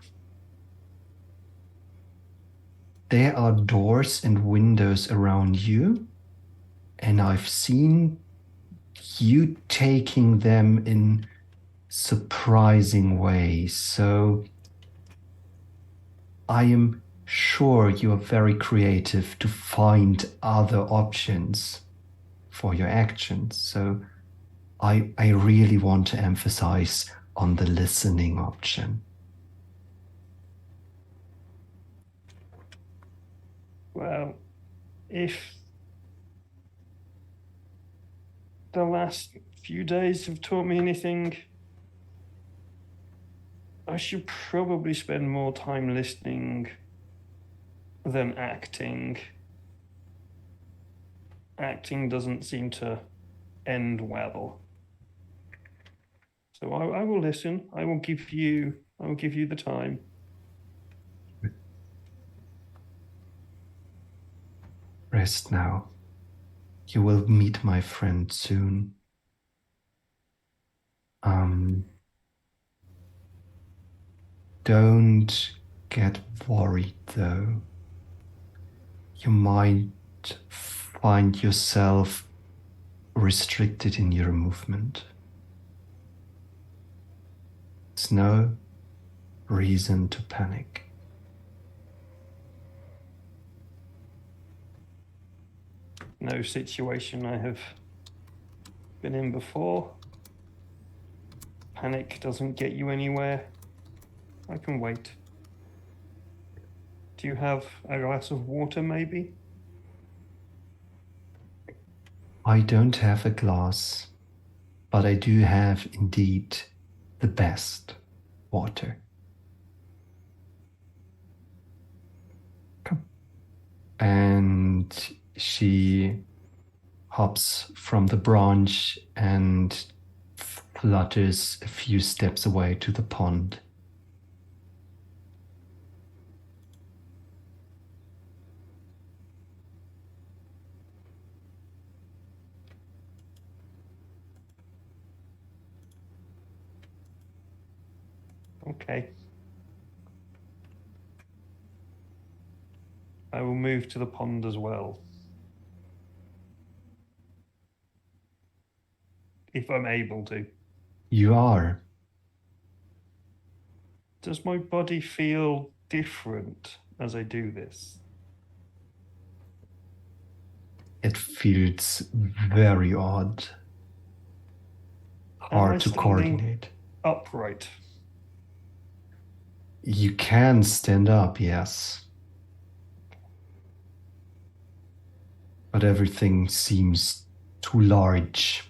there are doors and windows around you, and I've seen you taking them in surprising ways. So I am sure you are very creative to find other options for your actions. So I really want to emphasize on the listening option. Well, if the last few days have taught me anything, I should probably spend more time listening than acting. Acting doesn't seem to end well. So I will listen. I will give you the time. Rest now. You will meet my friend soon. Don't get worried though. You might find yourself restricted in your movement. There's no reason to panic. No situation I have been in before. Panic doesn't get you anywhere. I can wait. Do you have a glass of water, maybe? I don't have a glass, but I do have indeed the best water. Come. And she hops from the branch and flutters a few steps away to the pond. Okay. I will move to the pond as well. If I'm able to. You are. Does my body feel different as I do this? It feels very odd. Hard to coordinate. Upright. You can stand up, yes. But everything seems too large.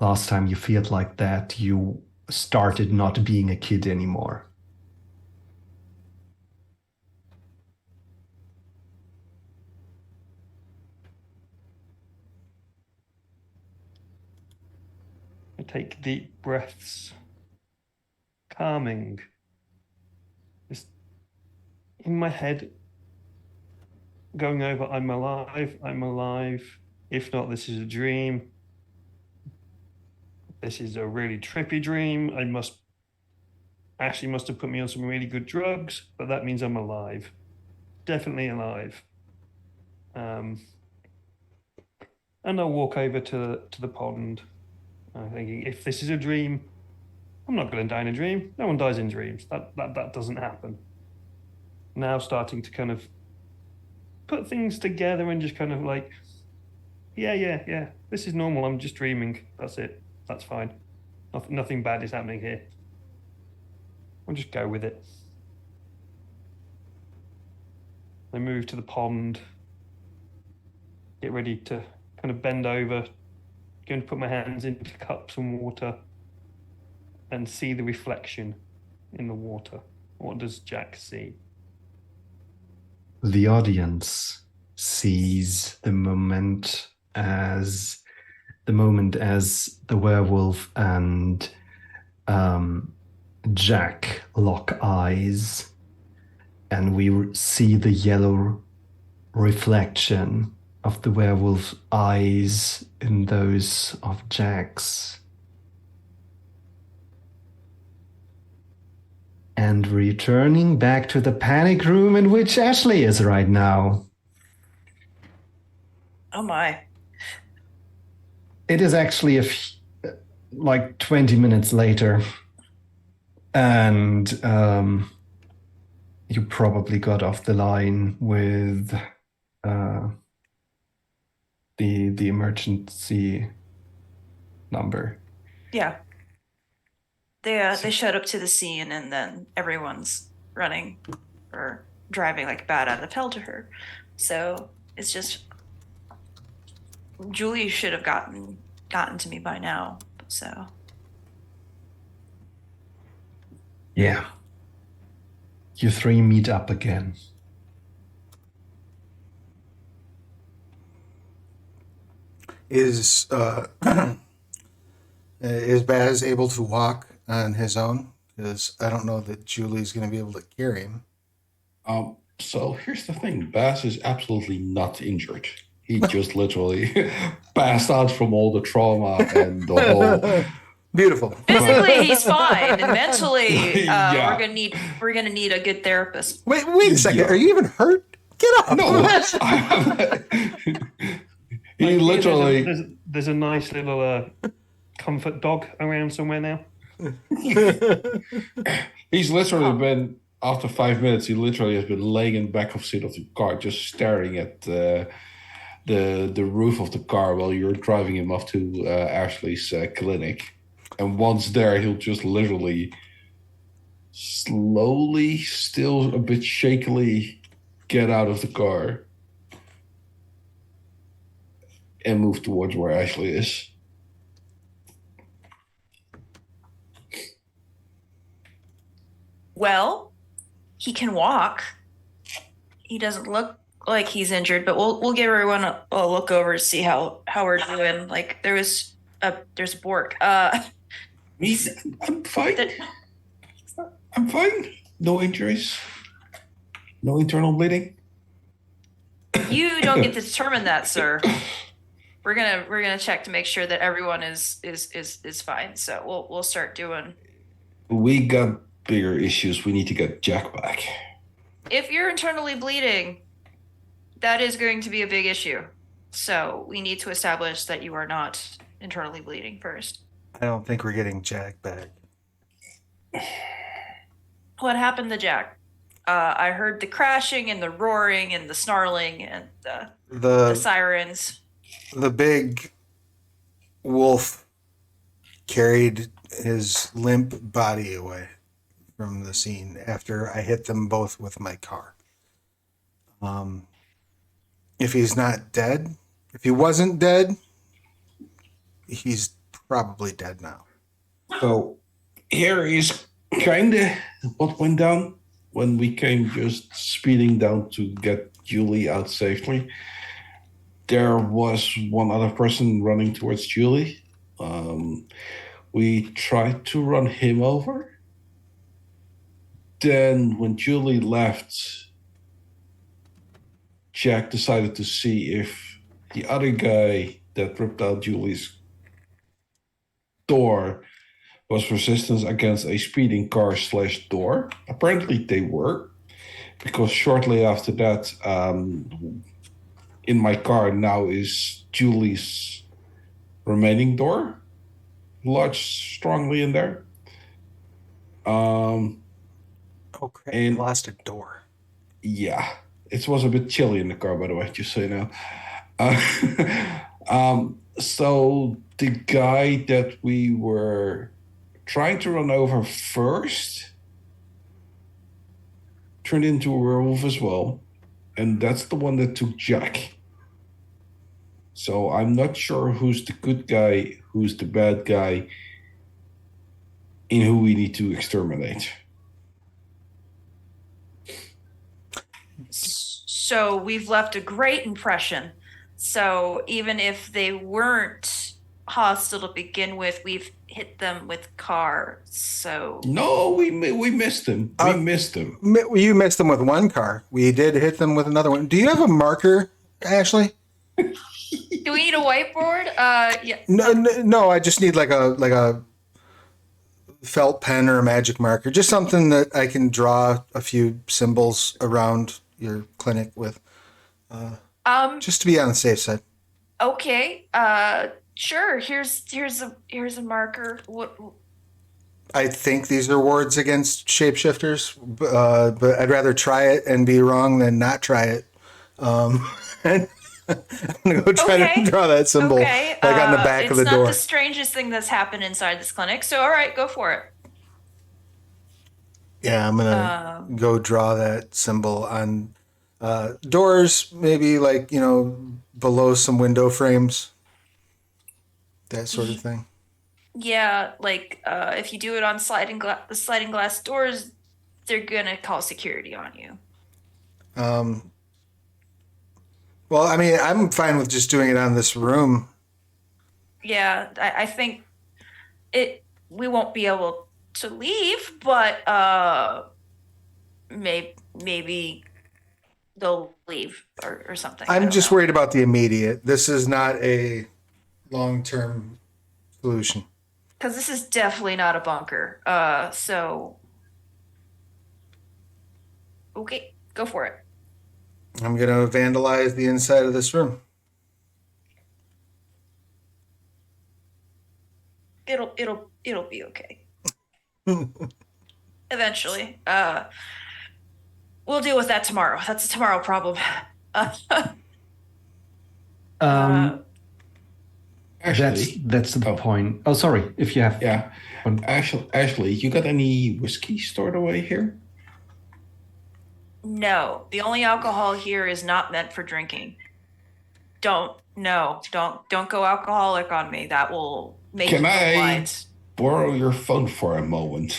last time you felt like that, you started not being a kid anymore? I take deep breaths. Calming. Just in my head, going over, I'm alive, I'm alive. If not, this is a dream. This is a really trippy dream. Ashley must have put me on some really good drugs, but that means I'm alive. Definitely alive. And I'll walk over to the pond. I'm thinking, if this is a dream, I'm not going to die in a dream. No one dies in dreams. That doesn't happen. Now starting to kind of put things together and just kind of like, yeah. This is normal. I'm just dreaming. That's it. That's fine. Nothing bad is happening here. I'll just go with it. I move to the pond. Get ready to kind of bend over. Going to put my hands into cups and water and see the reflection in the water. What does Jack see? The audience sees the moment as the werewolf and Jack lock eyes, and we see the yellow reflection of the werewolf's eyes in those of Jack's. And returning back to the panic room in which Ashley is right now. Oh my. It is actually like 20 minutes later. And you probably got off the line with the emergency number. Yeah. They showed up to the scene, and then everyone's running or driving like bat out of hell to her. So it's just Julie should have gotten to me by now. So Yeah. You three meet up again. Is Baz able to walk on his own? Because I don't know that Julie's going to be able to carry him. So here's the thing. Baz is absolutely not injured. He just literally passed out from all the trauma and the whole... Beautiful. physically he's fine, and mentally Yeah. we're gonna need a good therapist. Wait a second. Yeah. Are you even hurt? Get up. No. He literally... There's a nice little comfort dog around somewhere now. He's literally been, after 5 minutes, he literally has been laying in the back of seat of the car, just staring at the roof of the car while you're driving him off to Ashley's clinic. And once there, he'll just literally slowly, still a bit shakily, get out of the car and move towards where Ashley is. Well, he can walk. He doesn't look like he's injured, but we'll give everyone a look over to see how we're doing. Like there's Bork. I'm fine. I'm fine. No injuries. No internal bleeding. You don't get to determine that, sir. We're gonna check to make sure that everyone is fine. So we'll start doing. We got bigger issues. We need to get Jack back. If you're internally bleeding, that is going to be a big issue. So we need to establish that you are not internally bleeding first. I don't think we're getting Jack back. What happened to Jack? I heard the crashing and the roaring and the snarling and the sirens. The big wolf carried his limp body away from the scene after I hit them both with my car. If he's not dead, if he wasn't dead, he's probably dead now. So here is kind of what went down when we came just speeding down to get Julie out safely. There was one other person running towards Julie. We tried to run him over. Then when Julie left, Jack decided to see if the other guy that ripped out Julie's door was resistance against a speeding car / door. Apparently they were, because shortly after that, in my car now is Julie's remaining door, lodged strongly in there. Oh crap! And- Lost a door. Yeah, it was a bit chilly in the car, by the way, just so you know. So the guy that we were trying to run over first turned into a werewolf as well, and that's the one that took Jack. So I'm not sure who's the good guy, who's the bad guy, and who we need to exterminate. So we've left a great impression. So even if they weren't hostile to begin with, we've hit them with car. So No, we missed him. We missed him. You missed them with one car. We did hit them with another one. Do you have a marker, Ashley? do we need a whiteboard? Yeah. No. I just need like a felt pen or a magic marker, just something that I can draw a few symbols around your clinic with, just to be on the safe side. Okay. Sure. Here's a marker. What? I think these are wards against shapeshifters, but I'd rather try it and be wrong than not try it. And I'm gonna go try to draw that symbol Okay. like on the back of the It's door. not the strangest thing that's happened inside this clinic. So all right, go for it. Yeah, I'm gonna go draw that symbol on doors, maybe like below some window frames, that sort of thing. Yeah, like if you do it on the sliding glass doors, they're gonna call security on you. Well, I mean, I'm fine with just doing it on this room. Yeah, I think we won't be able to leave, but maybe they'll leave or something. I'm just worried about the immediate. This is not a long-term solution. because this is definitely not a bunker. So okay, go for it. I'm gonna vandalize the inside of this room. It'll be okay. Eventually. We'll deal with that tomorrow. That's a tomorrow problem. Ashley, That's the point. Oh, sorry. If you have, yeah. Ashley, you got any whiskey stored away here? No, the only alcohol here is not meant for drinking. Don't go alcoholic on me. That will make Can you go I blind. borrow your phone for a moment?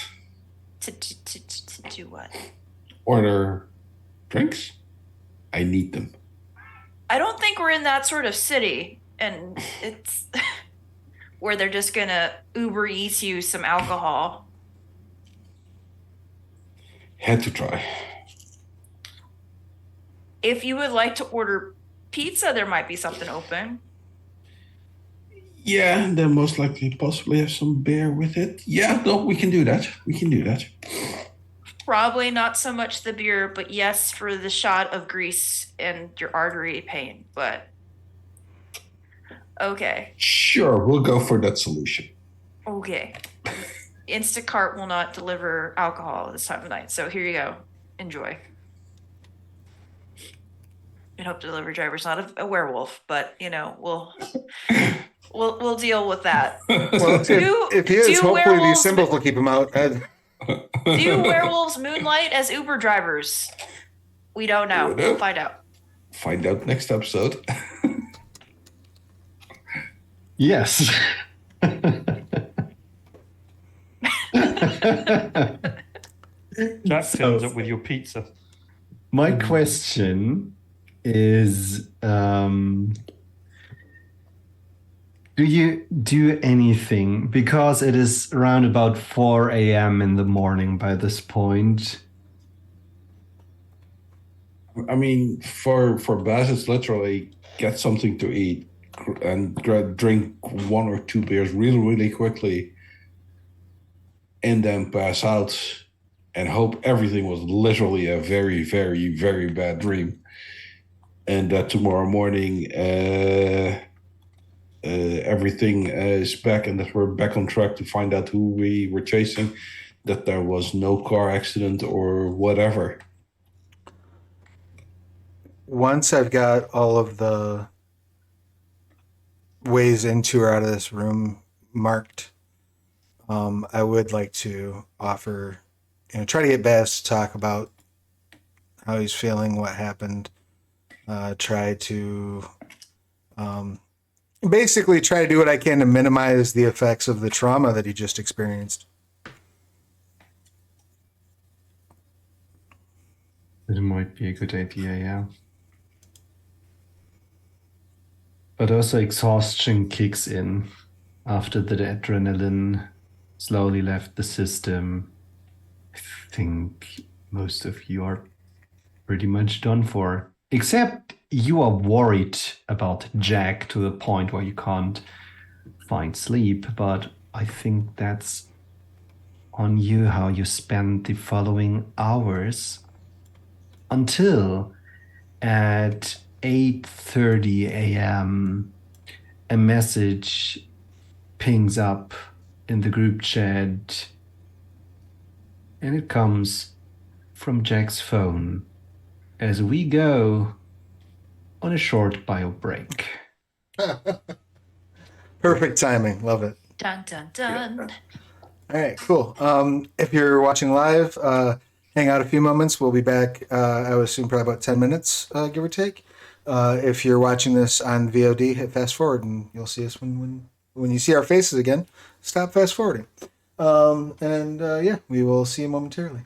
To do what? Order drinks? I need them. I don't think we're in that sort of city, and it's where they're just gonna Uber Eats you some alcohol. Had to try. If you would like to order pizza, there might be something open. Yeah, then most likely possibly have some beer with it. Yeah, no, we can do that. We can do that. Probably not so much the beer, but yes, for the shot of grease and your artery pain. But okay. Sure, we'll go for that solution. Okay. Instacart will not deliver alcohol this time of night, so here you go. Enjoy. And hope the delivery driver's not a werewolf, but we'll deal with that. Well, if he is, do hopefully these werewolves- symbols will keep him out. Do werewolves moonlight as Uber drivers? We don't know. Don't know. We'll find out. Find out next episode. yes. Jack So- turns up with your pizza. My question is, do you do anything? Because it is around about 4 a.m. in the morning by this point. I mean, for Baz, it's literally get something to eat and drink 1 or 2 beers really, really quickly, and then pass out and hope everything was literally a very, very, very bad dream, and that tomorrow morning everything is back and that we're back on track to find out who we were chasing, that there was no car accident or whatever. Once I've got all of the ways into or out of this room marked, I would like to offer, try to get Baz to talk about how he's feeling, what happened. Try to basically try to do what I can to minimize the effects of the trauma that he just experienced. It might be a good idea, yeah. But also exhaustion kicks in after the adrenaline slowly left the system. I think most of you are pretty much done for. Except you are worried about Jack to the point where you can't find sleep. But I think that's on you how you spend the following hours until at 8:30 a.m. a message pings up in the group chat, and it comes from Jack's phone as we go on a short bio break. Perfect timing. Love it. Dun dun dun. All right, cool. If you're watching live, hang out a few moments. We'll be back, I would assume, probably about 10 minutes, give or take. If you're watching this on VOD, hit fast forward and you'll see us when you see our faces again. Stop fast forwarding. Yeah, we will see you momentarily.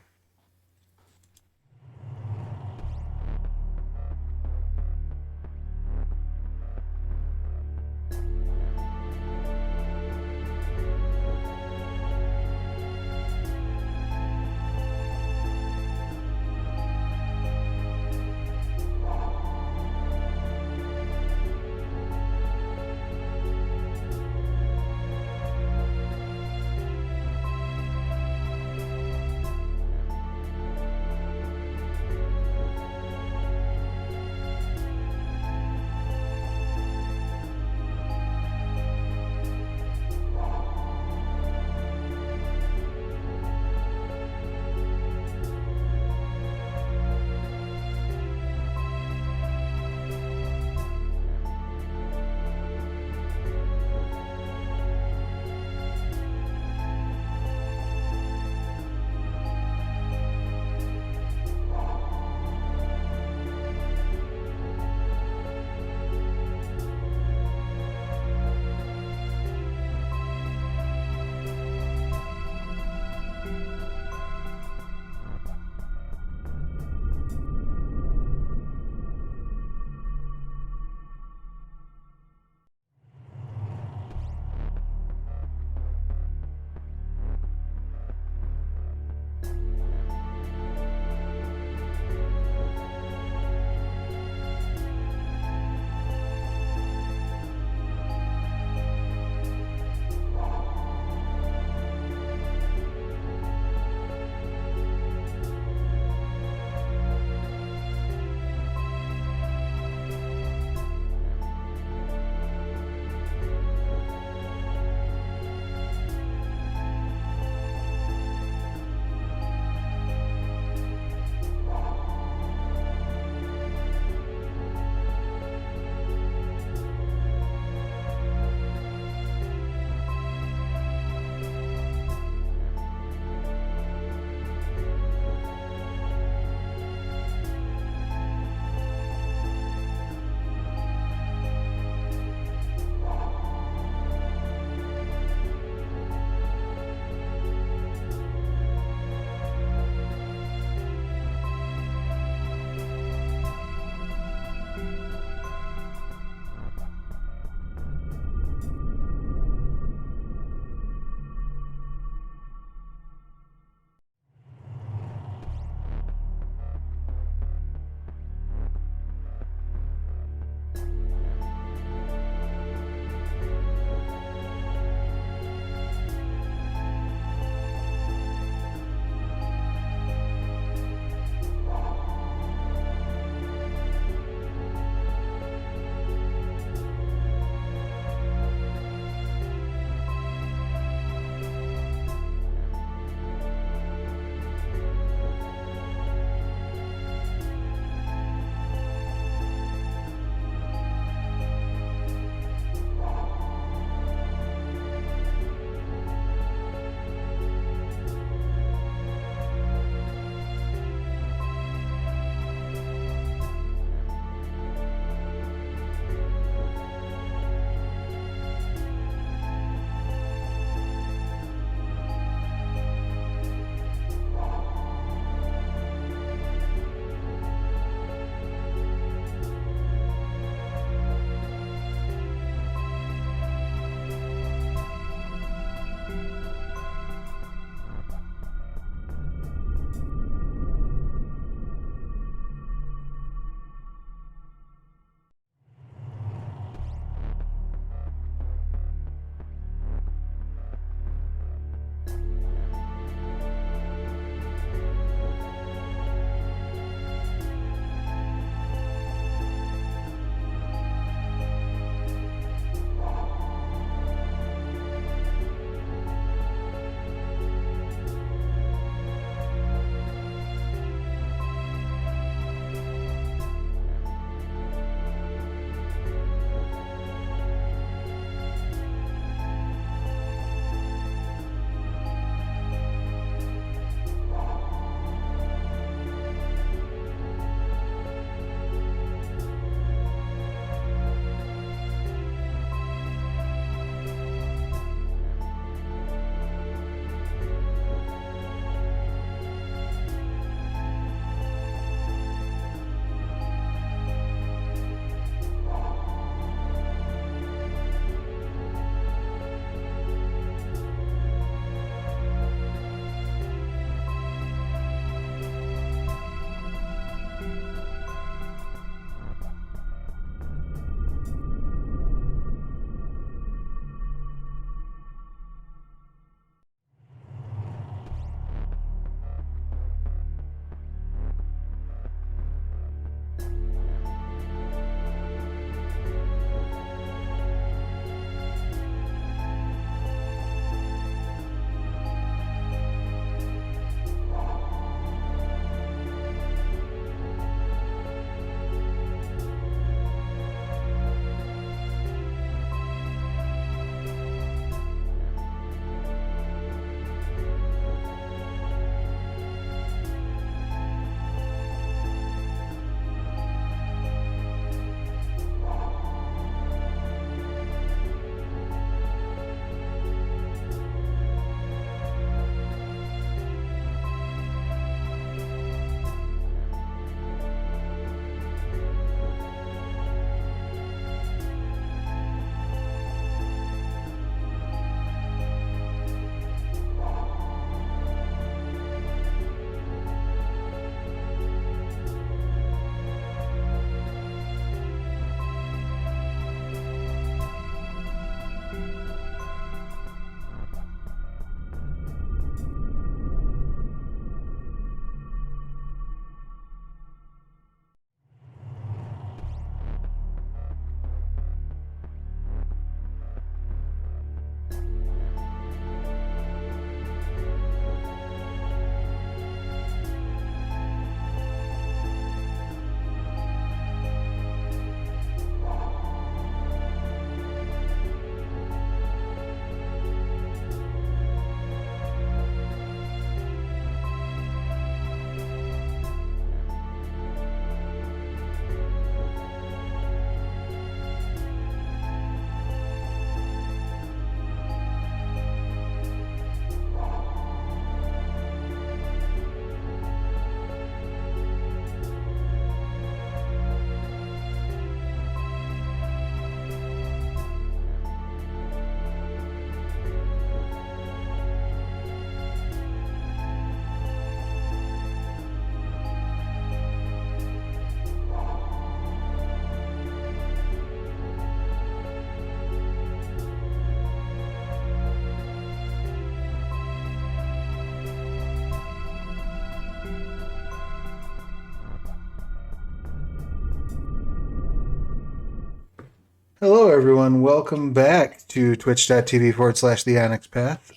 Hello, everyone. Welcome back to twitch.tv/the Onyx Path.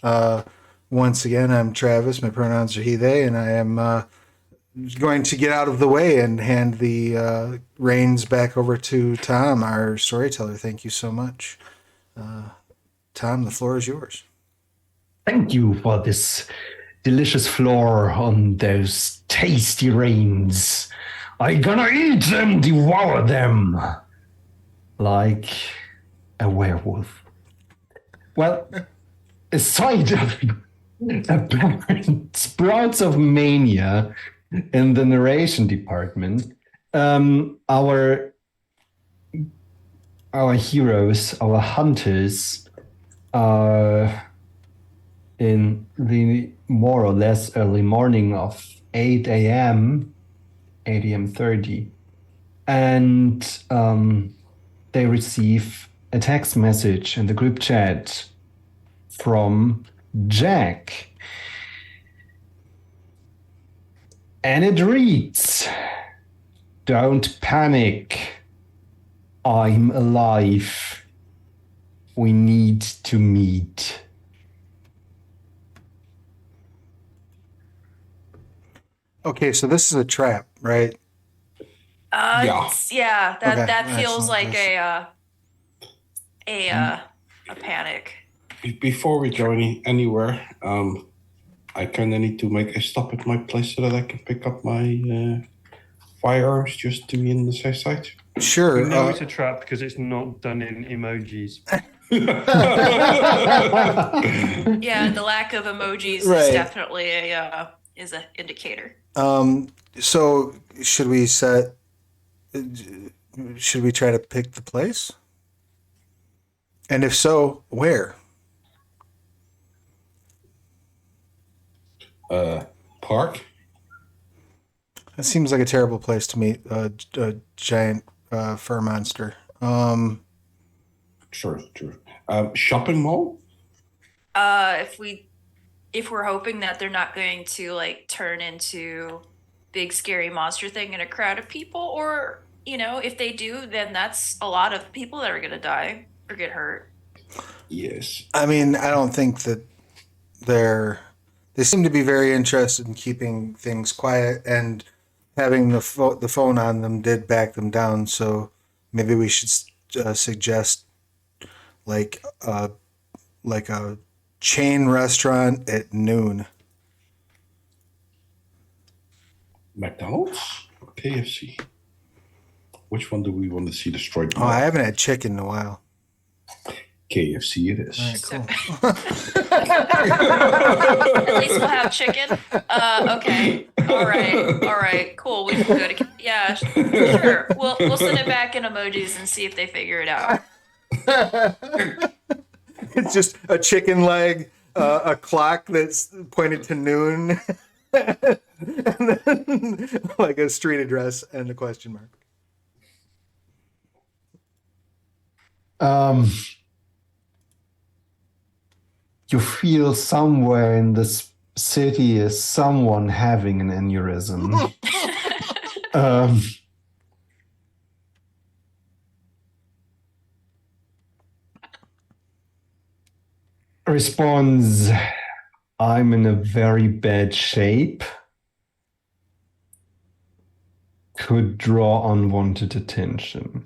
Once again, I'm Travis. My pronouns are he, they, and I am going to get out of the way and hand the reins back over to Tom, our storyteller. Thank you so much. Tom, the floor is yours. Thank you for this delicious floor on those tasty reins. I gonna eat them, devour them, like a werewolf. Well, aside of apparent sprouts of mania in the narration department, our heroes, our hunters, are in the more or less early morning of 8 a.m., 8 a.m. 30, and they receive a text message in the group chat from Jack. And it reads, "Don't panic. I'm alive. We need to meet." Okay, so this is a trap, right? Yeah. Yeah, Okay, that feels excellent. like a panic. Before we go anywhere, I kind of need to make a stop at my place so that I can pick up my firearms just to be in the safe side. Sure. You know it's a trap because it's not done in emojis. Yeah, the lack of emojis Right. is definitely is an indicator. So should we try to pick the place? And if so, where? Park? That seems like a terrible place to meet a giant fur monster. Sure. Shopping mall? If we're hoping that they're not going to like turn into big scary monster thing in a crowd of people, or if they do, then that's a lot of people that are gonna die or get hurt. Yes. I mean, I don't think that they seem to be very interested in keeping things quiet, and having the phone on them did back them down. So maybe we should suggest like a chain restaurant at noon. McDonald's or KFC? Which one do we want to see destroyed? Oh, I haven't had chicken in a while. KFC it is. All right, cool. At least we'll have chicken. Okay. All right. Cool. We can go to sure. We'll send it back in emojis and see if they figure it out. It's just a chicken leg, a clock that's pointed to noon, and then like a street address and a question mark. You feel somewhere in this city is someone having an aneurysm. Responds, "I'm in a very bad shape. Could draw unwanted attention."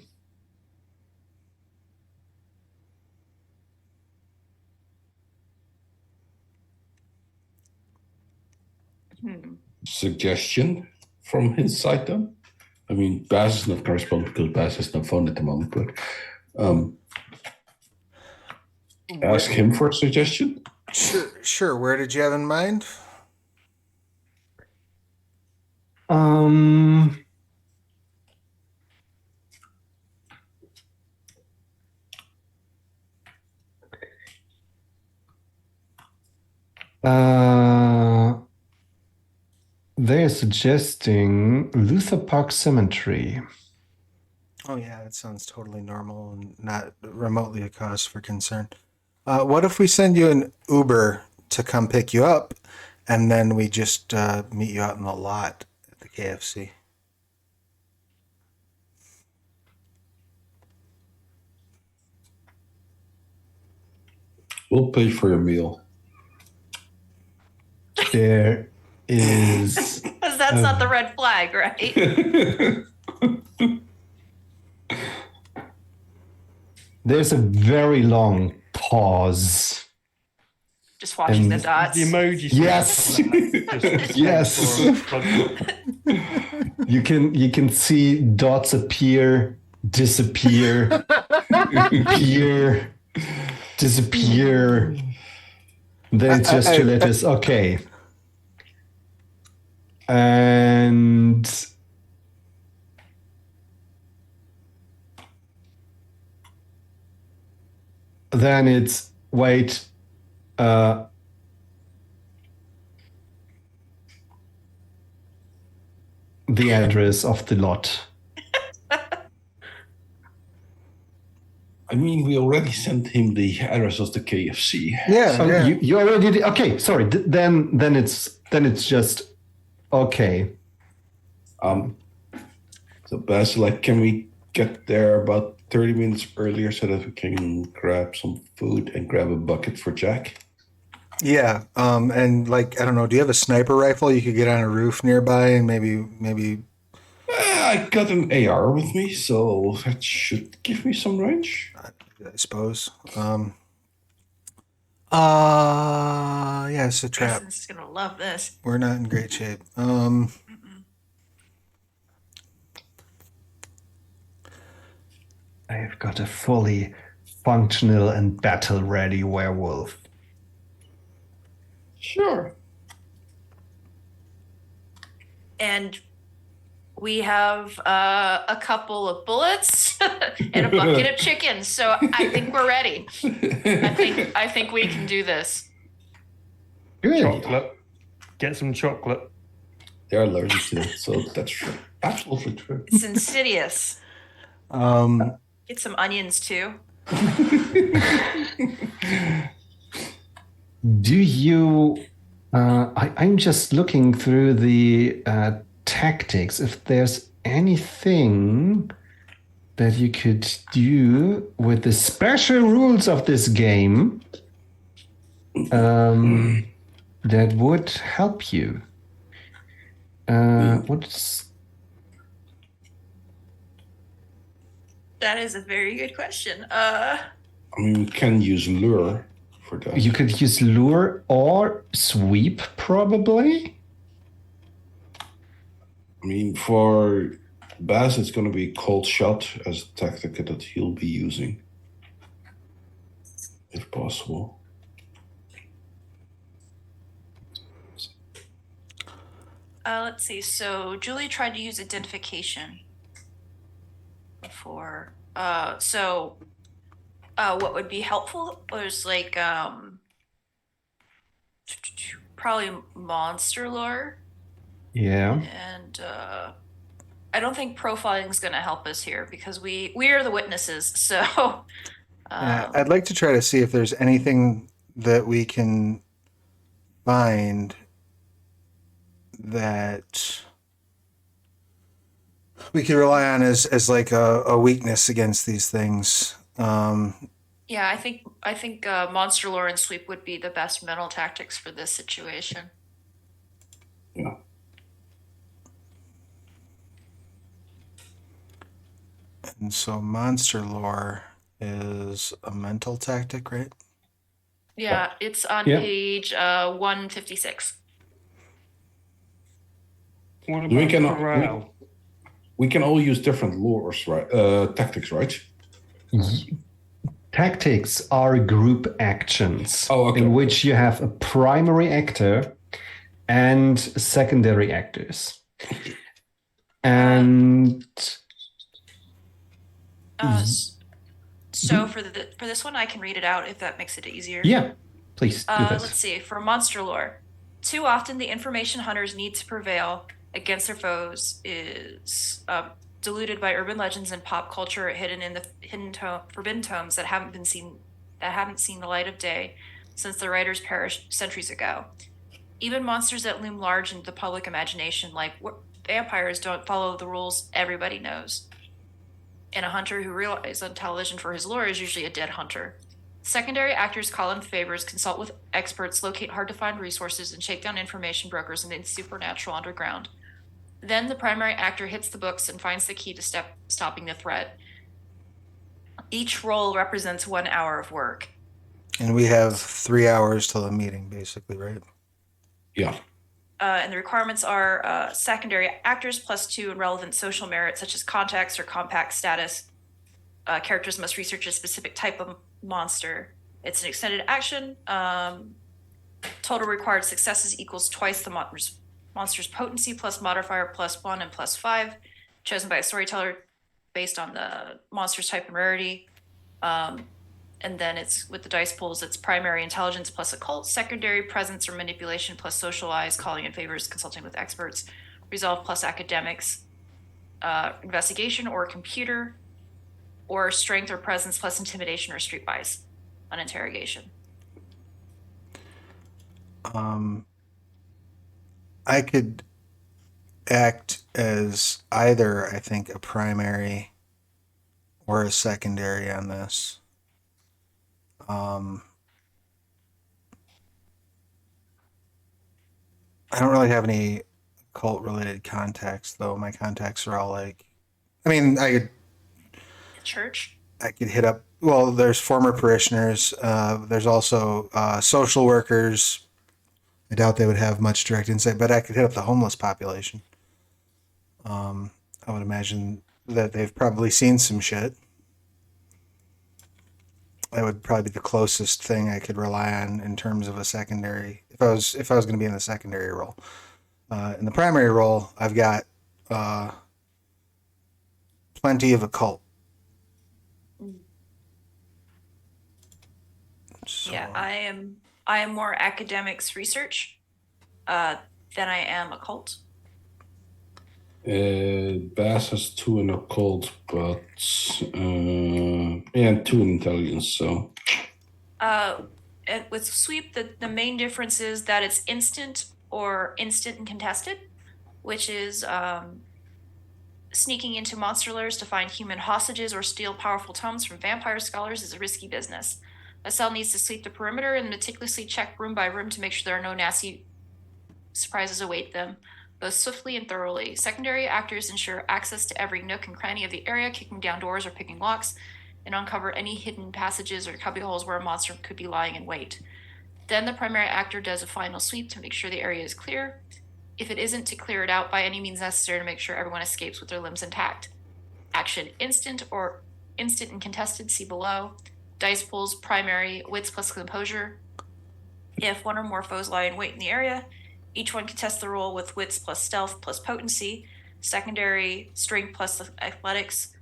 Suggestion from his side then? I mean, Baz is not going to respond because Baz has no phone at the moment, but ask him for a suggestion. Sure. Where did you have in mind? They're suggesting Luther Park Cemetery. Oh yeah, that sounds totally normal and not remotely a cause for concern. What if we send you an Uber to come pick you up, and then we just meet you out in the lot at the KFC? We'll pay for your meal. There is. Because that's not the red flag, right? There's a very long pause. Just watching the And dots. The emoji. Yes. Yes. You can see dots appear, disappear, appear, disappear. Then it's just two letters. Okay. And then it's wait. The address of the lot. I mean, we already sent him the address of the KFC. Yeah, Oh, yeah. you already did. Okay, sorry. Then it's just okay. So Baz, like, can we get there about 30 minutes earlier so that we can grab some food and grab a bucket for Jack? Yeah, and like, I don't know, do you have a sniper rifle you could get on a roof nearby and maybe I got an AR with me, so that should give me some range. I suppose. Yeah, it's a trap. Preston's gonna love this. We're not in great shape. I've got a fully functional and battle-ready werewolf. Sure. And we have a couple of bullets and a bucket of chicken. So I think we're ready. I think we can do this. Good. Chocolate. Get some chocolate. They're allergic to it, so that's true. Absolutely true. It's insidious. Get some onions too. Do you? I'm just looking through the tactics. If there's anything that you could do with the special rules of this game, that would help you. What's? That is a very good question. I mean, we can use lure for that. You could use lure or sweep, probably. I mean, for Baz, it's going to be cold shot as a tactic that he'll be using, if possible. Let's see. So Julie tried to use identification before. What would be helpful was like probably monster lore. Yeah. And I don't think profiling is going to help us here because we are the witnesses. So I'd like to try to see if there's anything that we can find that we could rely on as like a weakness against these things. yeah, I think monster lore and sweep would be the best mental tactics for this situation. Yeah. And so monster lore is a mental tactic, right? Yeah, it's on Yeah. page 156. What We about can- corral? We can all use different lures, right? Tactics, right? Tactics are group actions Oh, okay. in which you have a primary actor and secondary actors. And So for this one, I can read it out if that makes it easier. yeah, please do Let's this. see. For monster lore, too often the information hunters need to prevail against their foes is diluted by urban legends and pop culture hidden in the forbidden tomes that haven't seen the light of day since the writers perished centuries ago. Even monsters that loom large in the public imagination, like vampires, don't follow the rules everybody knows. And a hunter who relies on television for his lore is usually a dead hunter. Secondary actors call in favors, consult with experts, locate hard-to-find resources, and shake down information brokers in the supernatural underground. Then the primary actor hits the books and finds the key to stopping the threat. Each role represents 1 hour of work. And we have 3 hours till the meeting, basically, right? Yeah. And the requirements are secondary actors +2 in relevant social merit, such as contacts or compact status. Characters must research a specific type of monster. It's an extended action. Total required successes equals twice the monster's potency plus modifier +1 and +5, chosen by a storyteller based on the monster's type and rarity. And then it's with the dice pools, it's primary intelligence plus occult, secondary presence or manipulation plus socialize, calling in favors, consulting with experts, resolve plus academics, investigation or computer, or strength or presence plus intimidation or streetwise on interrogation. I could act as either, I think, a primary or a secondary on this. I don't really have any cult related contacts, though. My contacts are all like, I mean, Church? I could hit up. Well, there's former parishioners. There's also social workers. I doubt they would have much direct insight, but I could hit up the homeless population. I would imagine that they've probably seen some shit. That would probably be the closest thing I could rely on in terms of a secondary. If I was going to be in the secondary role, in the primary role, I've got plenty of occult. So, Yeah, I am more academics research than I am occult. Bass has 2 in occult, but and 2 in intelligence. So With sweep, the main difference is that it's instant and contested, which is sneaking into monster lairs to find human hostages or steal powerful tomes from vampire scholars is a risky business. A cell needs to sweep the perimeter and meticulously check room by room to make sure there are no nasty surprises await them, both swiftly and thoroughly. Secondary actors ensure access to every nook and cranny of the area, kicking down doors or picking locks, and uncover any hidden passages or cubbyholes where a monster could be lying in wait. Then the primary actor does a final sweep to make sure the area is clear. If it isn't, to clear it out by any means necessary to make sure everyone escapes with their limbs intact. Action instant and contested, see below. Dice pools, primary, wits plus composure. If one or more foes lie in wait in the area, each one contests the roll with wits plus stealth plus potency, secondary, strength plus athletics,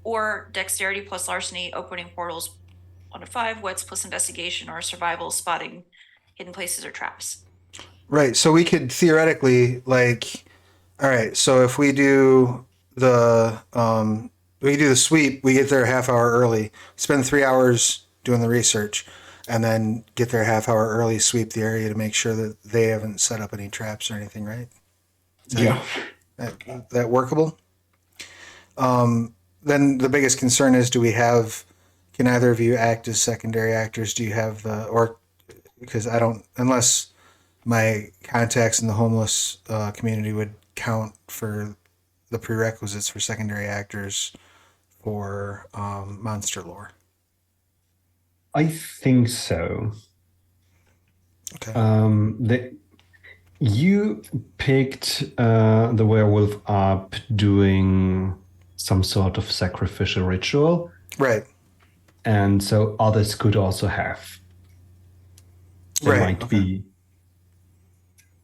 or dexterity plus larceny, opening portals 1 to 5, wits plus investigation, or survival, spotting hidden places or traps. right. So we could theoretically, like, all right. So if we do the sweep, we get there a half hour early, spend 3 hours doing the research, and then get there a half hour early, sweep the area to make sure that they haven't set up any traps or anything, right? yeah. That workable? Then the biggest concern is, can either of you act as secondary actors? Do you have because I don't, unless my contacts in the homeless community would count for the prerequisites for secondary actors for monster lore. I think so. Okay. You picked the werewolf up doing some sort of sacrificial ritual, Right. and so others could also have. There Right. might be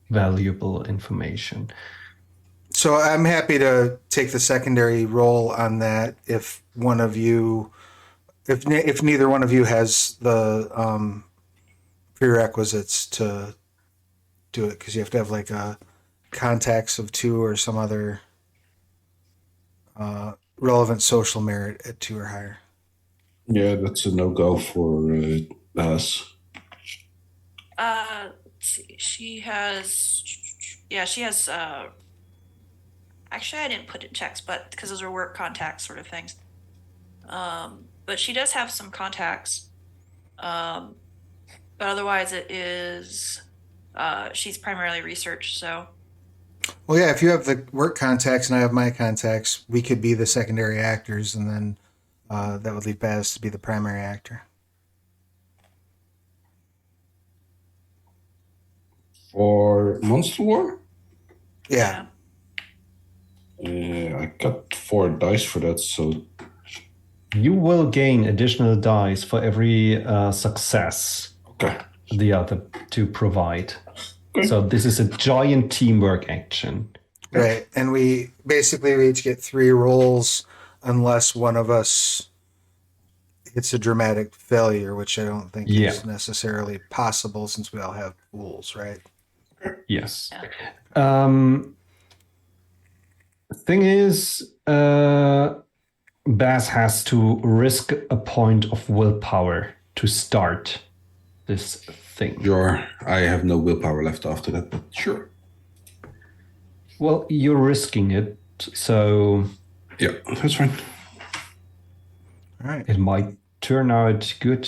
valuable information. So I'm happy to take the secondary role on that if one of you, if neither one of you has the prerequisites to do it, because you have to have like a contacts of 2 or some other relevant social merit at 2 or higher. Yeah, that's a no-go for Bass. Let's see. She has. Actually, I didn't put in checks, but because those are work contacts sort of things. But she does have some contacts. But otherwise it is, she's primarily research, so. Well, yeah, if you have the work contacts and I have my contacts, we could be the secondary actors, and then that would leave Baz to be the primary actor. For Monster War, Yeah. I got 4 dice for that, so You will gain additional dice for every success okay. the other two provide. Okay. So this is a giant teamwork action. Right. And we each get 3 rolls unless one of us hits a dramatic failure, which I don't think is necessarily possible since we all have rules, right? Yes. Thing is, Baz has to risk a point of willpower to start this thing. Sure, I have no willpower left after that, but sure. Well, you're risking it, so Yeah, that's fine. All right. it might turn out good.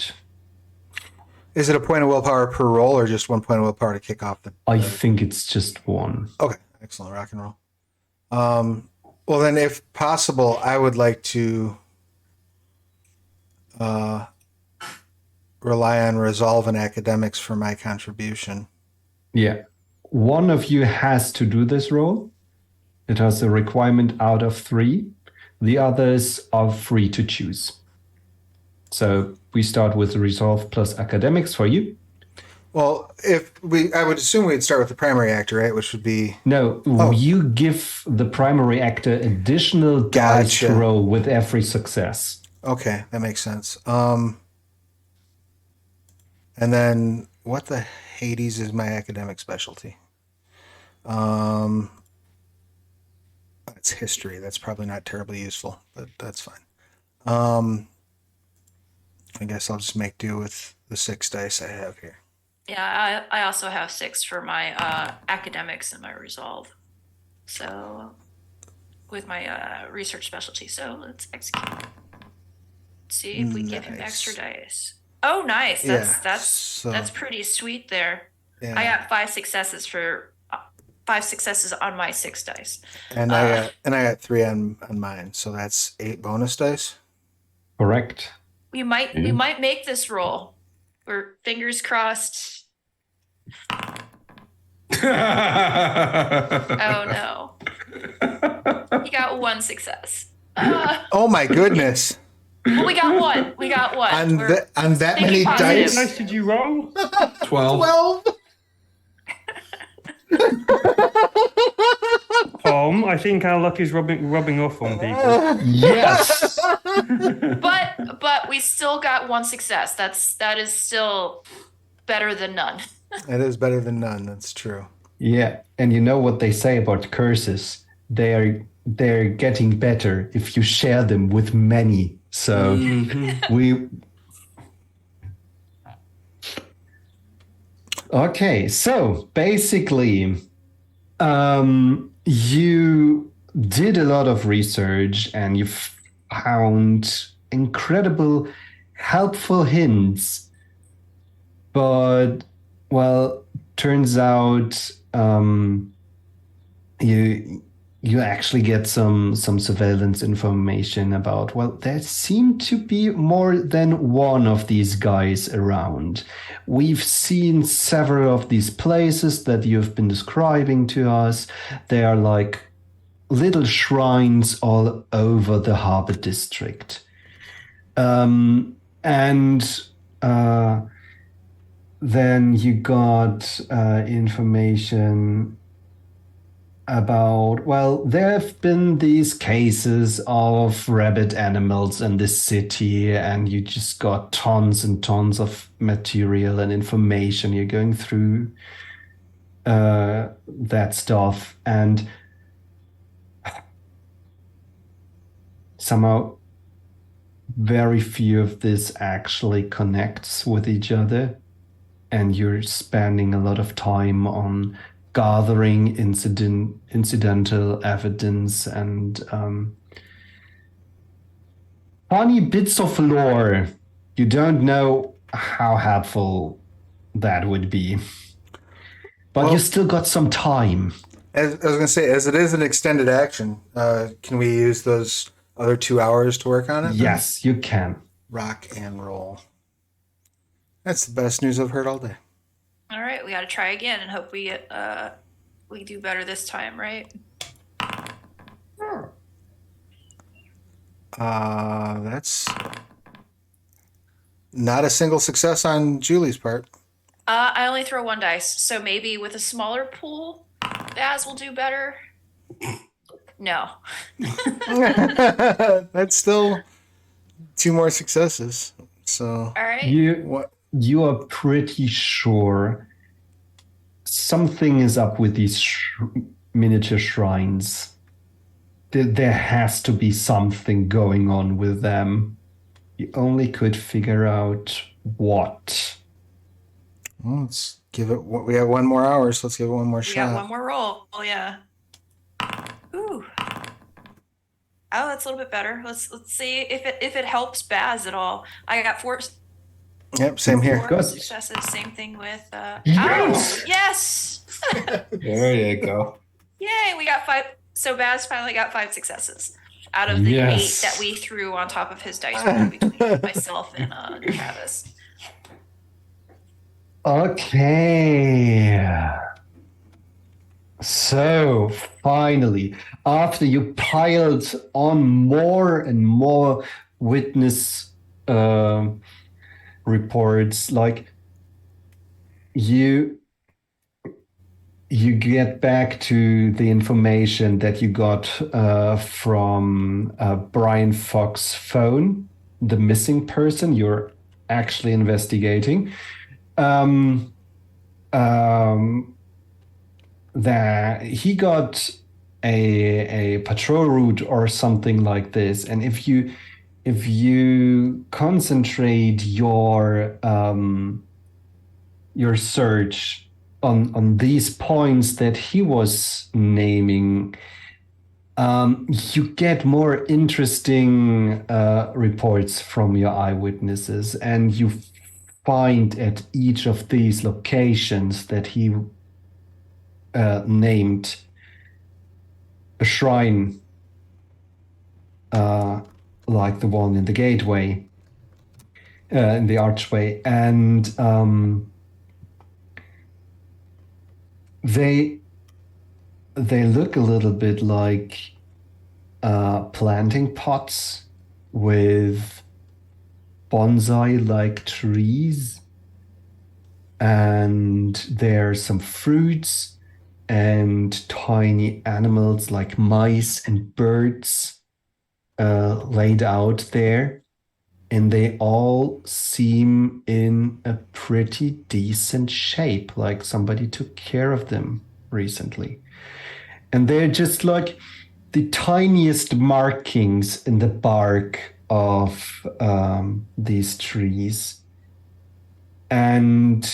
Is it a point of willpower per roll or just 1 point of willpower to kick off the... I think it's just one. Okay. Excellent. Rock and roll. Well, then, if possible, I would like to rely on resolve and academics for my contribution. Yeah. One of you has to do this roll. It has a requirement out of 3. The others are free to choose. So we start with resolve plus academics for you. Well, I would assume we'd start with the primary actor, right? Which would be... No, you give the primary actor additional dice to roll with every success. Okay, that makes sense. And then what the Hades is my academic specialty? It's history. That's probably not terribly useful, but that's fine. I guess I'll just make do with the 6 dice I have here. Yeah, I also have 6 for my academics and my resolve. So with my research specialty. So let's execute. Let's see if we give him extra dice. Oh, nice. That's pretty sweet there. Yeah. I got 5 successes for 5 successes on my 6 dice. And I got 3 on mine. So that's 8 bonus dice. Correct. We might make this roll. We're fingers crossed. Oh no. You got 1 success. Oh my goodness. Well, we got one. On that many positive. How many dice? dice did you roll? 12. 12? Tom, I think our luck is rubbing off on people. Yes. But we still got 1 success. That is still better than none. It is better than none. That's true. Yeah, and you know what they say about curses? They're getting better if you share them with many. So we... Okay, so basically, you did a lot of research and you found incredible, helpful hints. But, well, turns out you actually get some surveillance information about, well, there seem to be more than one of these guys around. We've seen several of these places that you've been describing to us. They are like little shrines all over the harbor district. Then you got information about, well, there have been these cases of rabid animals in this city, and you just got tons and tons of material and information. You're going through that stuff, and somehow very few of this actually connects with each other, and you're spending a lot of time on gathering incidental evidence and funny bits of lore. You don't know how helpful that would be. But Well- you still got some time. As I was going to say, as it is an extended action, can we use those other 2 hours to work on it? then? Yes, you can. Rock and roll. That's the best news I've heard all day. All right, we got to try again and hope we do better this time, right? That's not a single success on Julie's part. I only throw 1 dice, so maybe with a smaller pool, Baz will do better. No. That's still 2 more successes. So All right. You are pretty sure something is up with these miniature shrines. There has to be something going on with them. You only could figure out what. well, let's give it. We have 1 more hour, so let's give it 1 more We shot. got 1 more roll. Oh yeah. Ooh. Oh, that's a little bit better. Let's see if it helps Baz at all. I got 4 Yep, same here. Four Good. successes. Same thing with. Yes! Ow! Yes! There you go. Yay! We got 5. So Baz finally got 5 successes out of the Yes. 8 that we threw on top of his dice pool between myself and Travis. Okay. So finally, after you piled on more and more witness reports, like you get back to the information that you got from Brian Fox's phone, the missing person you're actually investigating. That he got a patrol route or something like this, and if you concentrate your search on these points that he was naming, you get more interesting reports from your eyewitnesses, and you find at each of these locations that he named a shrine like the one in the gateway, in the archway, and they look a little bit like planting pots with bonsai-like trees, and there are some fruits and tiny animals like mice and birds laid out there, and they all seem in a pretty decent shape, like somebody took care of them recently. And they're just like the tiniest markings in the bark of these trees. And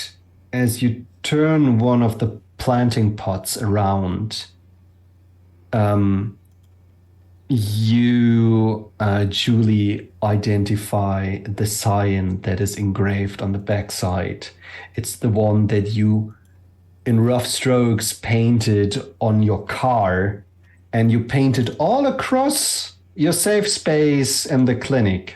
as you turn one of the planting pots around, you, Julie, identify the sign that is engraved on the backside. It's the one that you, in rough strokes, painted on your car, and you painted all across your safe space and the clinic.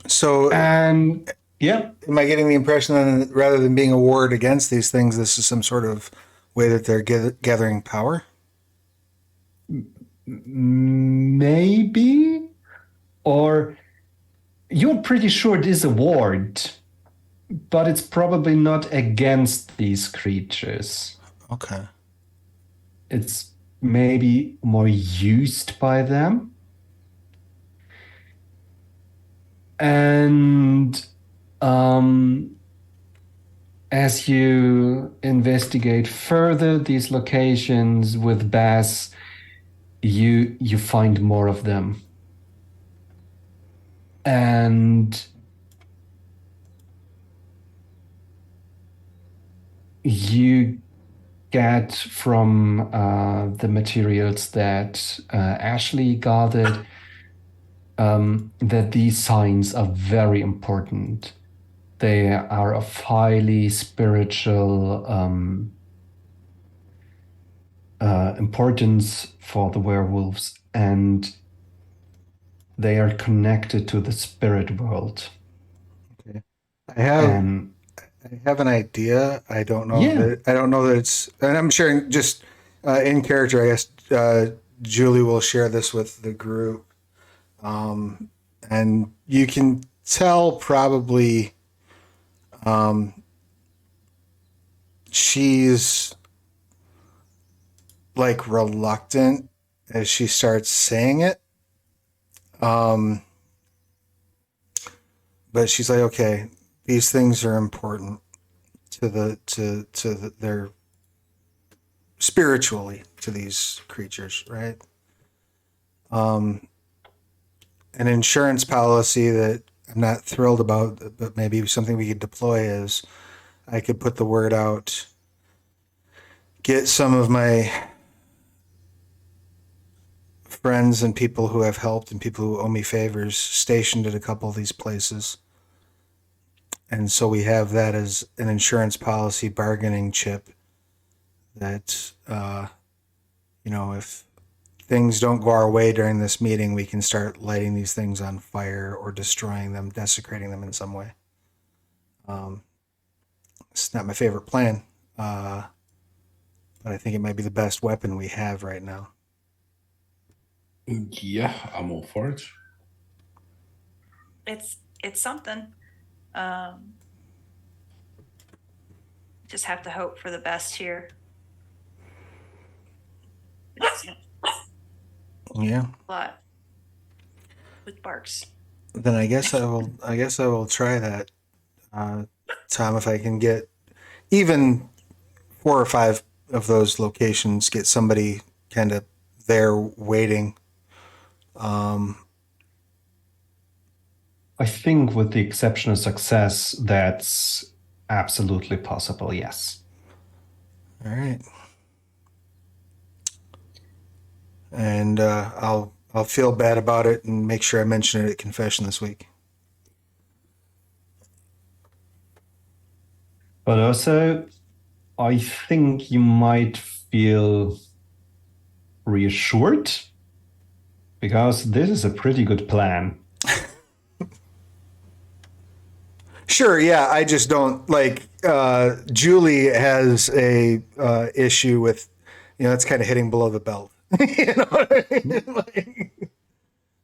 So, And yeah, am I getting the impression that rather than being a ward against these things, this is some sort of way that they're gathering power? maybe, or you're pretty sure it is a ward, but it's probably not against these creatures. Okay. It's maybe more used by them. And as you investigate further these locations with Bass, you find more of them. And you get from the materials that Ashley gathered that these signs are very important. They are of highly spiritual importance for the werewolves, and they are connected to the spirit world. Okay. I have an idea. I don't know Yeah. that it's, and I'm sharing just in character. I guess Julie will share this with the group, and you can tell probably she's like reluctant as she starts saying it. But she's like, okay, these things are important to their spiritually to these creatures, right? An insurance policy that I'm not thrilled about, but maybe something we could deploy is I could put the word out, get some of my friends and people who have helped and people who owe me favors stationed at a couple of these places. And so we have that as an insurance policy bargaining chip that, if things don't go our way during this meeting, we can start lighting these things on fire or destroying them, desecrating them in some way. It's not my favorite plan, but I think it might be the best weapon we have right now. Yeah, I'm all for it. It's something. Just have to hope for the best here. It's Yeah. a lot with barks. Then I guess I will try that, Tom. If I can get even 4 or 5 of those locations, get somebody kind of there waiting. I think with the exception of success, that's absolutely possible, yes. All right. And I'll feel bad about it and make sure I mention it at confession this week. But also, I think you might feel reassured because this is a pretty good plan. Sure, yeah. I just don't like. Julie has a issue with, it's kind of hitting below the belt. You know what I mean?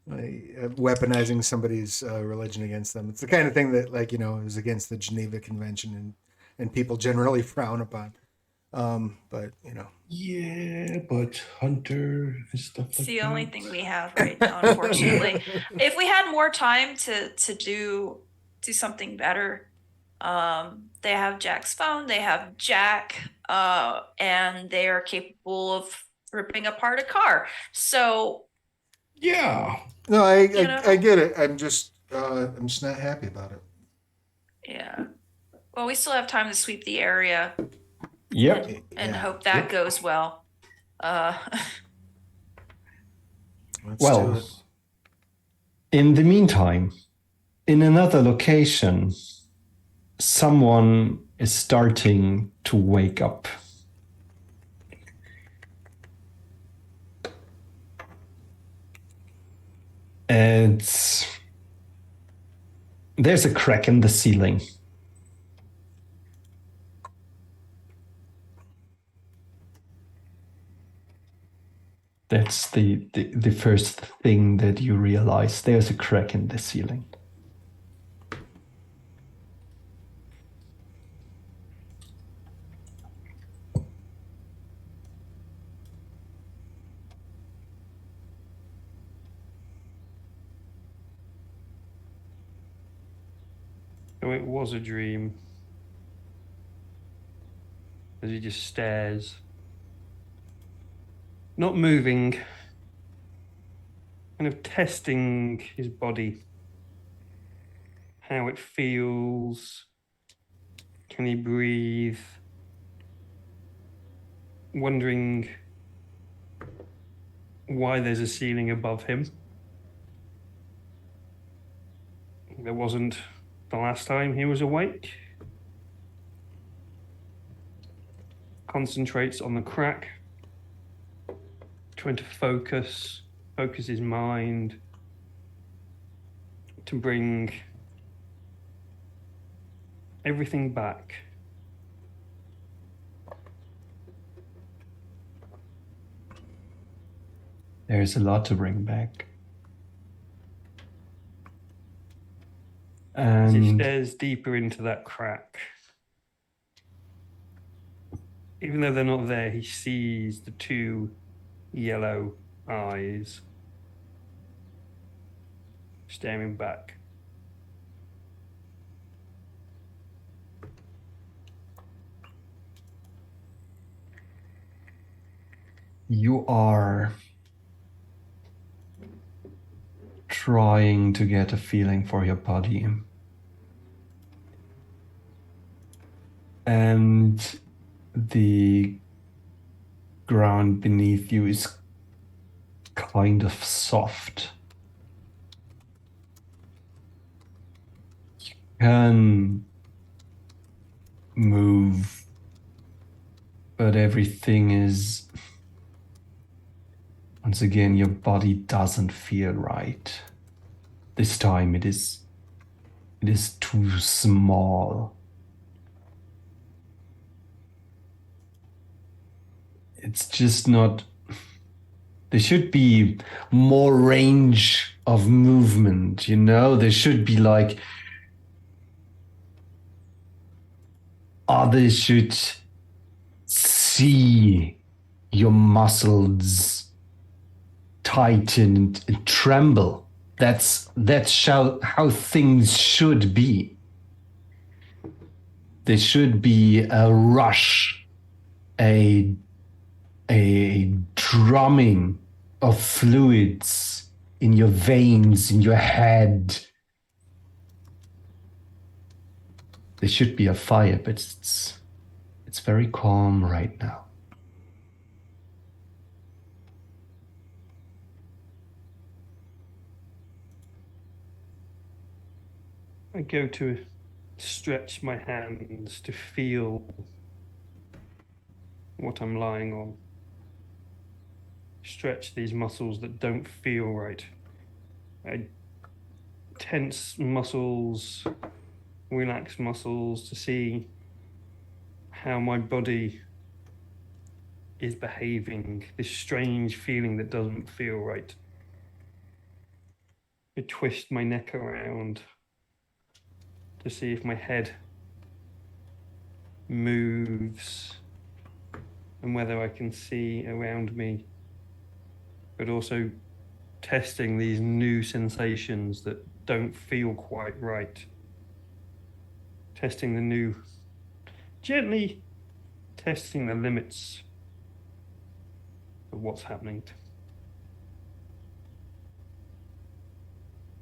Like weaponizing somebody's religion against them. It's the kind of thing that, is against the Geneva Convention and people generally frown upon. But Yeah, but Hunter and stuff It's like the that. only thing we have right now, unfortunately. If we had more time to do something better, they have Jack's phone, they have Jack, and they are capable of ripping apart a car. So Yeah. no, I know. get it. I'm just not happy about it. Yeah. Well, we still have time to sweep the area Yep. and Yeah. hope that goes well. Let's do it. In the meantime, in another location, someone is starting to wake up. There's a crack in the ceiling. That's the first thing that you realize. There's a crack in the ceiling. So it was a dream. As he just stares. Not moving. Kind of testing his body. How it feels. Can he breathe? Wondering why there's a ceiling above him. There wasn't the last time he was awake. Concentrates on the crack, trying to focus his mind to bring everything back. There's a lot to bring back. As he And stares deeper into that crack, even though they're not there, he sees the two yellow eyes staring back. you are trying to get a feeling for your body. And the ground beneath you is kind of soft. You can move, but everything is, once again, your body doesn't feel right. This time it is too small. It's just not. There should be more range of movement, you know? There should be like. Others should see your muscles tighten and tremble. That's how things should be. There should be a rush, a drumming of fluids in your veins, in your head. There should be a fire, but it's very calm right now. I go to stretch my hands to feel what I'm lying on. Stretch these muscles that don't feel right. I tense muscles, relax muscles to see how my body is behaving, this strange feeling that doesn't feel right. I twist my neck around to see if my head moves and whether I can see around me, but also testing these new sensations that don't feel quite right. Testing the new, gently testing the limits of what's happening.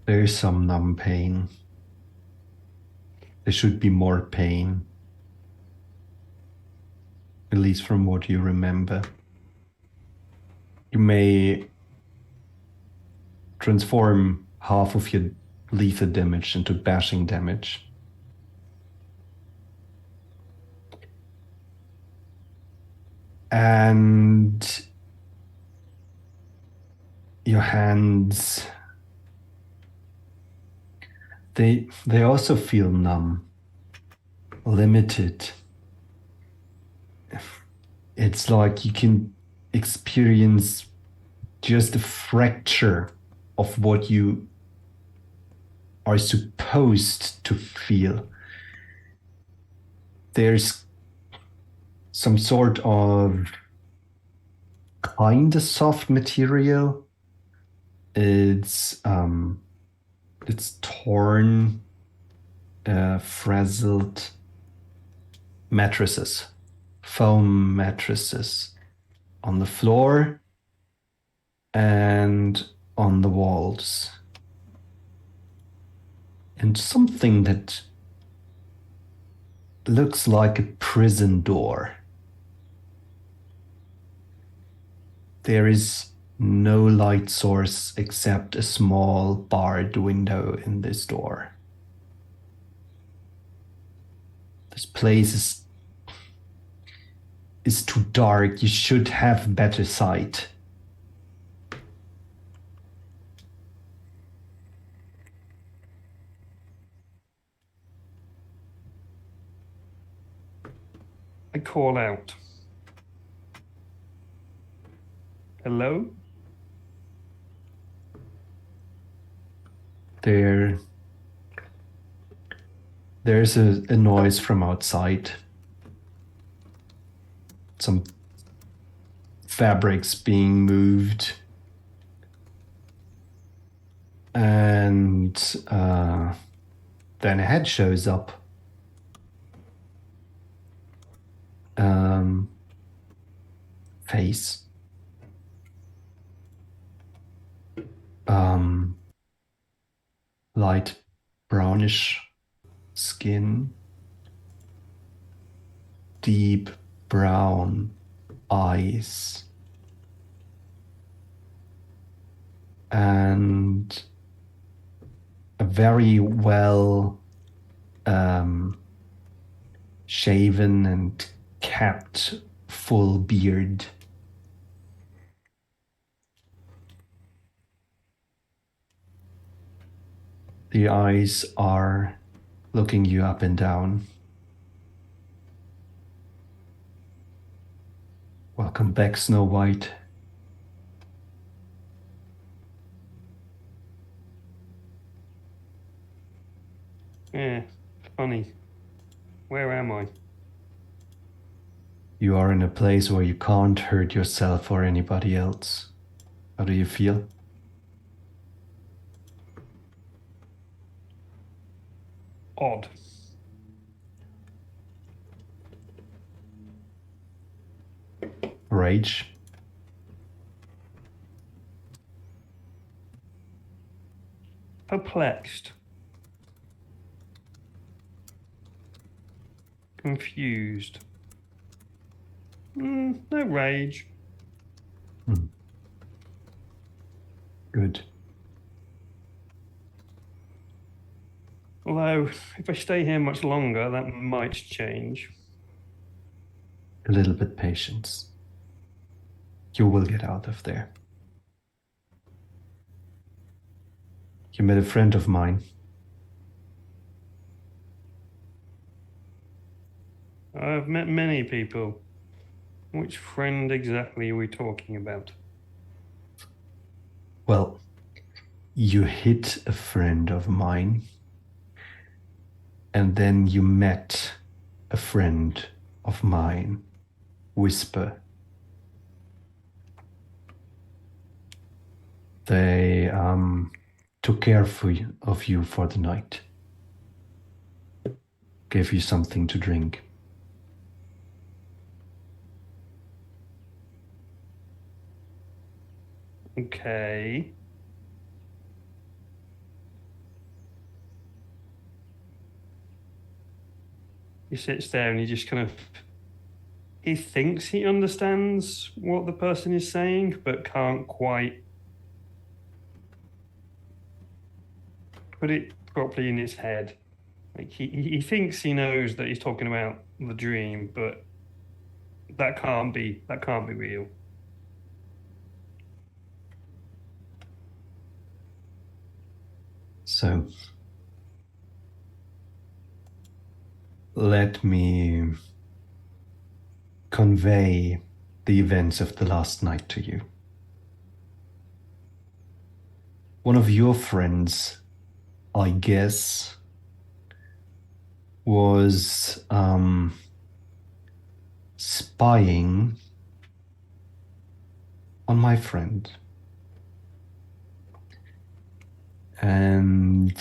There's some numb pain. There should be more pain. At least from what you remember. You may transform half of your lethal damage into bashing damage. And your hands, they also feel numb, limited. It's like you can experience just a fracture of what you are supposed to feel. There's some sort of kind of soft material. It's torn, frazzled mattresses, foam mattresses on the floor and on the walls. And something that looks like a prison door. There is no light source except a small barred window in this door. This place is too dark. You should have better sight. I call out. Hello? There's a noise from outside. Some fabrics being moved. And then a head shows up. Face. Light brownish skin. Deep brown eyes. And a very well shaven and kept full beard. The eyes are looking you up and down. Welcome back, Snow White. Yeah, funny. Where am I? You are in a place where you can't hurt yourself or anybody else. How do you feel? Odd. Rage? Perplexed. Confused. No rage. Good. Although, if I stay here much longer, that might change. A little bit patience. You will get out of there. You met a friend of mine. I've met many people. Which friend exactly are we talking about? Well, you hit a friend of mine, and then you met a friend of mine, Whisper. They took care of you for the night. Gave you something to drink. Okay. He sits there and he just kind of, he thinks he understands what the person is saying, but can't quite put it properly in his head. Like he thinks he knows that he's talking about the dream, but that can't be real. So, let me convey the events of the last night to you. One of your friends, I guess, was spying on my friend. And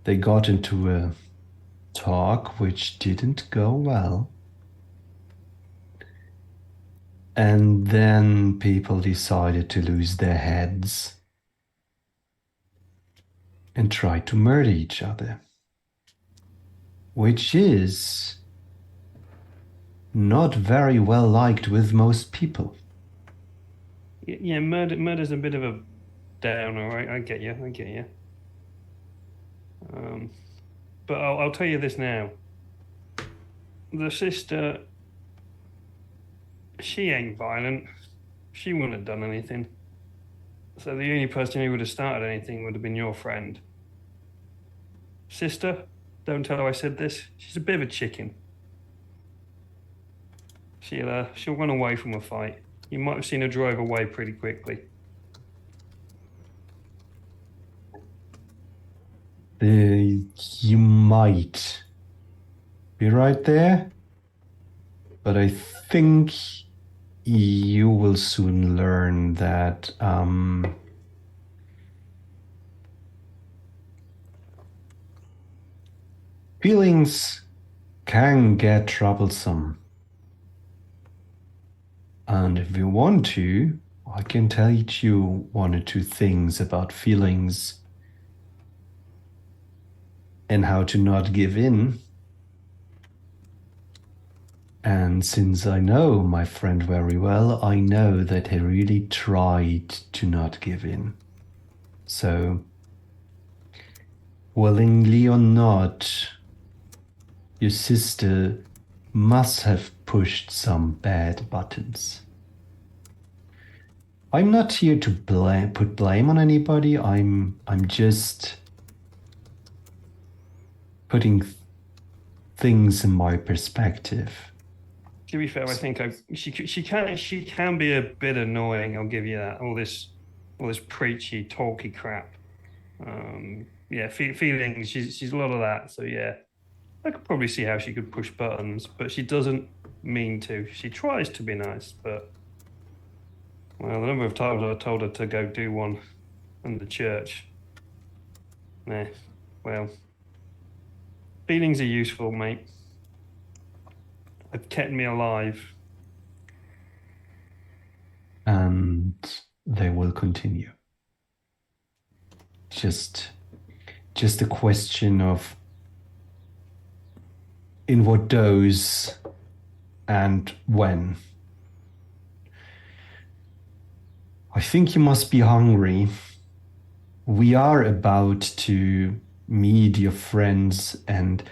they got into a talk which didn't go well. And then people decided to lose their heads and try to murder each other, which is not very well liked with most people. Yeah, murder's a bit of a downer, right? I get you. But I'll tell you this now. The sister, she ain't violent. She wouldn't have done anything. So the only person who would have started anything would have been your friend. Sister, don't tell her I said this. She's a bit of a chicken. She'll run away from a fight. You might have seen her drive away pretty quickly. You might be right there, but I think you will soon learn that feelings can get troublesome. And if you want to, I can teach you one or two things about feelings and how to not give in. And since I know my friend very well, I know that he really tried to not give in. So, willingly or not, your sister must have pushed some bad buttons. I'm not here to put blame on anybody. I'm just putting things in my perspective. To be fair, I think she can be a bit annoying. I'll give you that. All this preachy, talky crap. Feelings. She's a lot of that. So yeah, I could probably see how she could push buttons, but she doesn't mean to. She tries to be nice, but well, the number of times I told her to go do one in the church. Well, feelings are useful, mate. They've kept me alive. And they will continue. Just a question of in what dose and when. I think you must be hungry. We are about to meet your friends and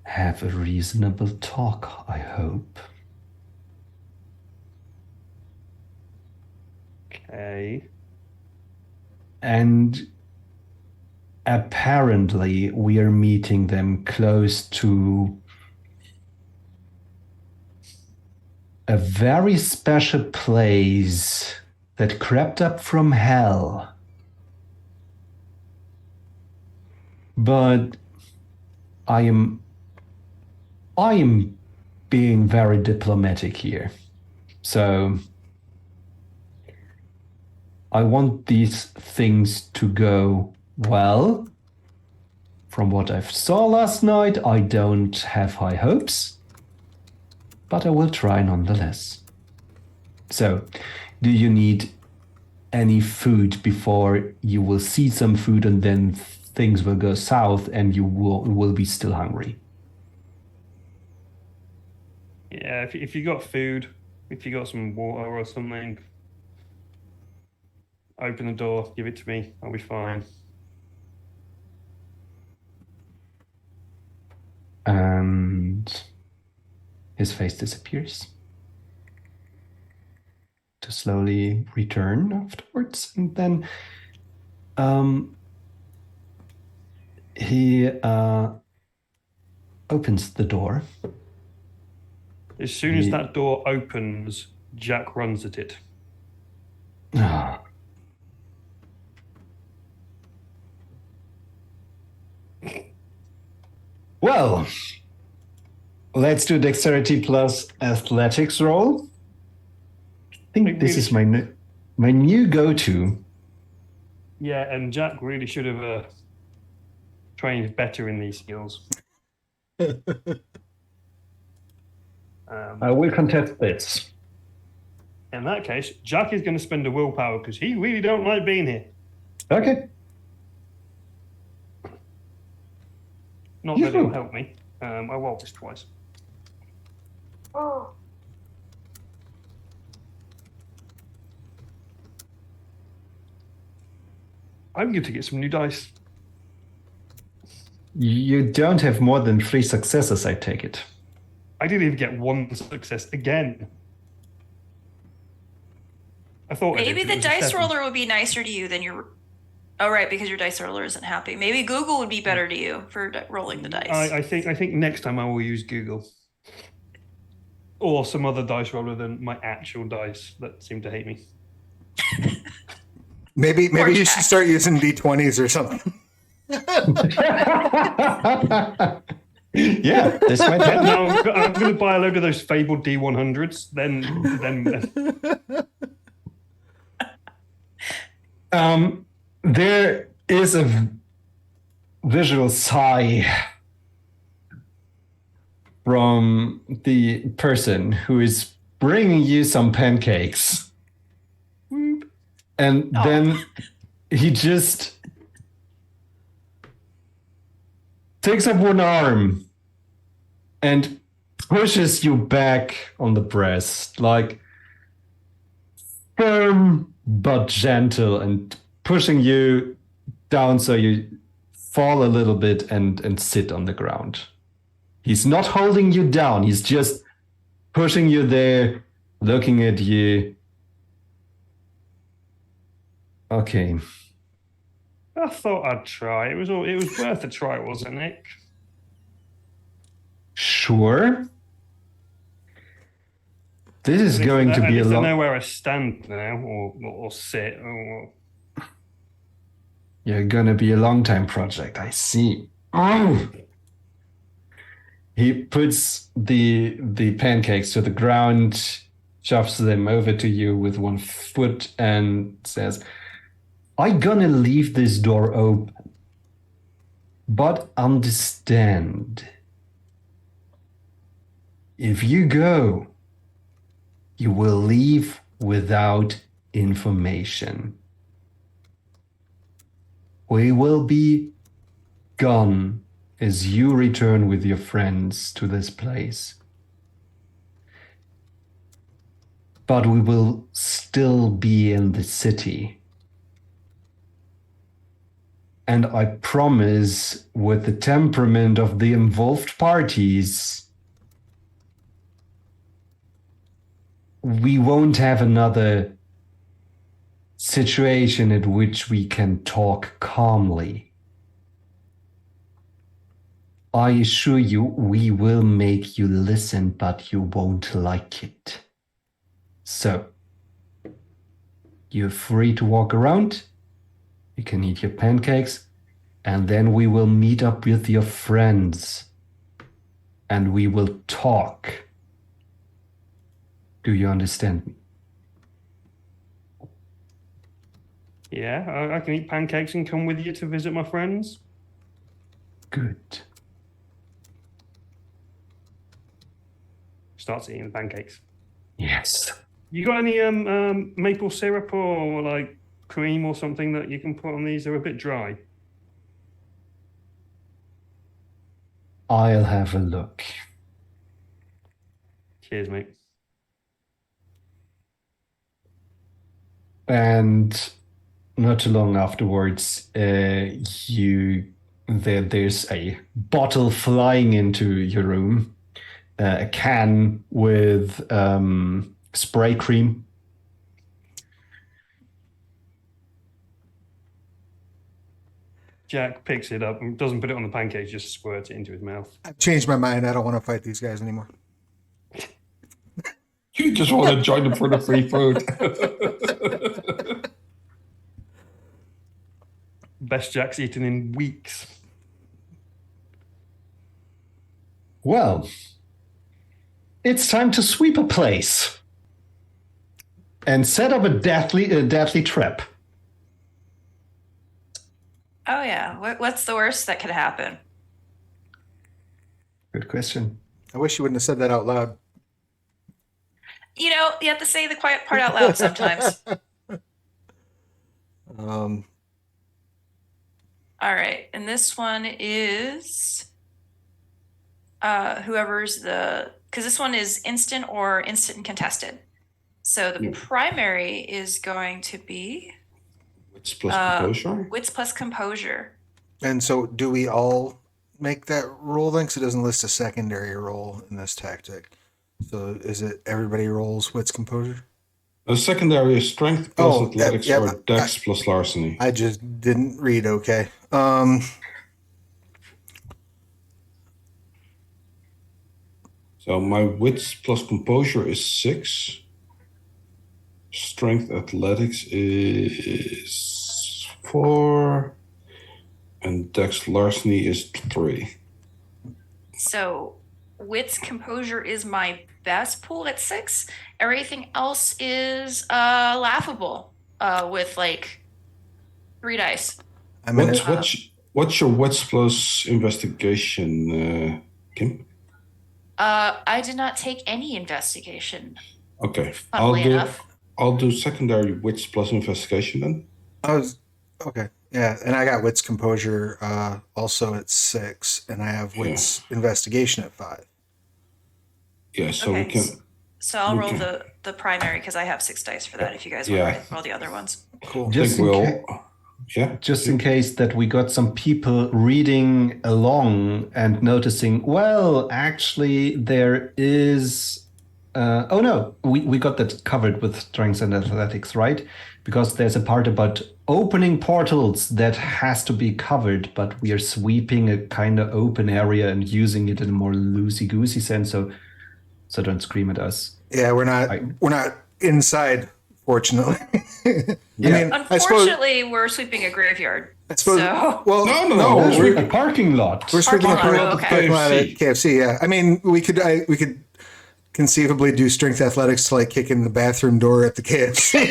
have a reasonable talk, I hope. Okay. And apparently we are meeting them close to a very special place that crept up from hell. But I am being very diplomatic here. So I want these things to go well. From what I saw last night, I don't have high hopes, but I will try nonetheless. So, do you need any food before you will see some food and then things will go south and you will be still hungry? Yeah, if you got food, if you got some water or something, open the door, give it to me, I'll be fine. And his face disappears to slowly return afterwards. And then he opens the door. As soon as that door opens, Jack runs at it. Well, let's do dexterity plus athletics roll. I think this is my new go-to. Yeah, and Jack really should have trained better in these skills. I will contest this. In that case, Jack is going to spend a willpower because he really don't like being here. Okay. Not that it'll help me. I rolled this twice. Oh. I'm going to get some new dice. You don't have more than 3 successes, I take it. I didn't even get one success again. I thought Maybe it the was a dice 7. roller would be nicer to you than your. Oh, right, because your dice roller isn't happy. Maybe Google would be better to you for rolling the dice. I think next time I will use Google. Or some other dice roller than my actual dice that seem to hate me. Maybe Or you Jack. should start using D20s or something. Yeah, this might help. No, I'm going to buy a load of those fabled D100s. Then There is a visual sigh from the person who is bringing you some pancakes. And then he just takes up one arm and pushes you back on the breast, like firm but gentle, and pushing you down so you fall a little bit and sit on the ground. He's not holding you down. He's just pushing you there, looking at you. Okay. I thought I'd try. It was worth a try, wasn't it? Sure. This is going to be a I long... know where I stand now, or sit. Or... You're gonna be a long time project, I see. Oh! He puts the pancakes to the ground, shoves them over to you with one foot, and says, I'm gonna leave this door open. But understand, if you go, you will leave without information. We will be gone as you return with your friends to this place. But we will still be in the city. And I promise, with the temperament of the involved parties, we won't have another situation in which we can talk calmly. I assure you, we will make you listen, but you won't like it. So, you're free to walk around. You can eat your pancakes, and then we will meet up with your friends, and we will talk. Do you understand me? Yeah, I can eat pancakes and come with you to visit my friends. Good. Starts eating the pancakes. Yes. You got any maple syrup or like cream or something that you can put on these? They're a bit dry. I'll have a look. Cheers, mate. And not too long afterwards, there's a bottle flying into your room, a can with spray cream. Jack picks it up and doesn't put it on the pancakes, just squirts it into his mouth. I've changed my mind. I don't want to fight these guys anymore. You just want to join them for the free food. Best Jack's eaten in weeks. Well, it's time to sweep a place and set up a deathly trap. Oh yeah. What's the worst that could happen? Good question. I wish you wouldn't have said that out loud. You know, you have to say the quiet part out loud sometimes. All right, and this one is whoever's because this one is instant or instant and contested. So the primary is going to be Wits plus composure. wits plus composure. And so do we all make that roll then? Because it doesn't list a secondary roll in this tactic. So is it everybody rolls wits composure? The secondary is strength plus Oh, athletics yep, or dex plus larceny. I just didn't read. Okay. So my wits plus composure is 6. Strength athletics is 4. And dex larceny is 3. So wits composure is my best pool at 6. Everything else is laughable with like 3 dice. I'm in What's your wits plus investigation, Kim? I did not take any investigation. Okay, Funnily enough. I'll do secondary wits plus investigation then. Okay. Yeah, and I got wits composure also at 6, and I have wits investigation at 5. Yeah, so Okay, we can. So I'll we roll can- the primary because I have 6 dice for that. If you guys want Yeah. to roll the other ones. Cool. Just Just in case that we got some people reading along and noticing, well, actually, there is. Oh no, we got that covered with strengths and athletics, right? Because there's a part about opening portals that has to be covered, but we are sweeping a kind of open area and using it in a more loosey-goosey sense. So don't scream at us. Yeah, we're not inside, fortunately. Unfortunately, we're sweeping a graveyard. I suppose. So. Well, No, We're a parking lot. We're sweeping the Parking lot, parking lot at KFC. Yeah, I mean, we could conceivably do strength athletics to like kick in the bathroom door at the KFC.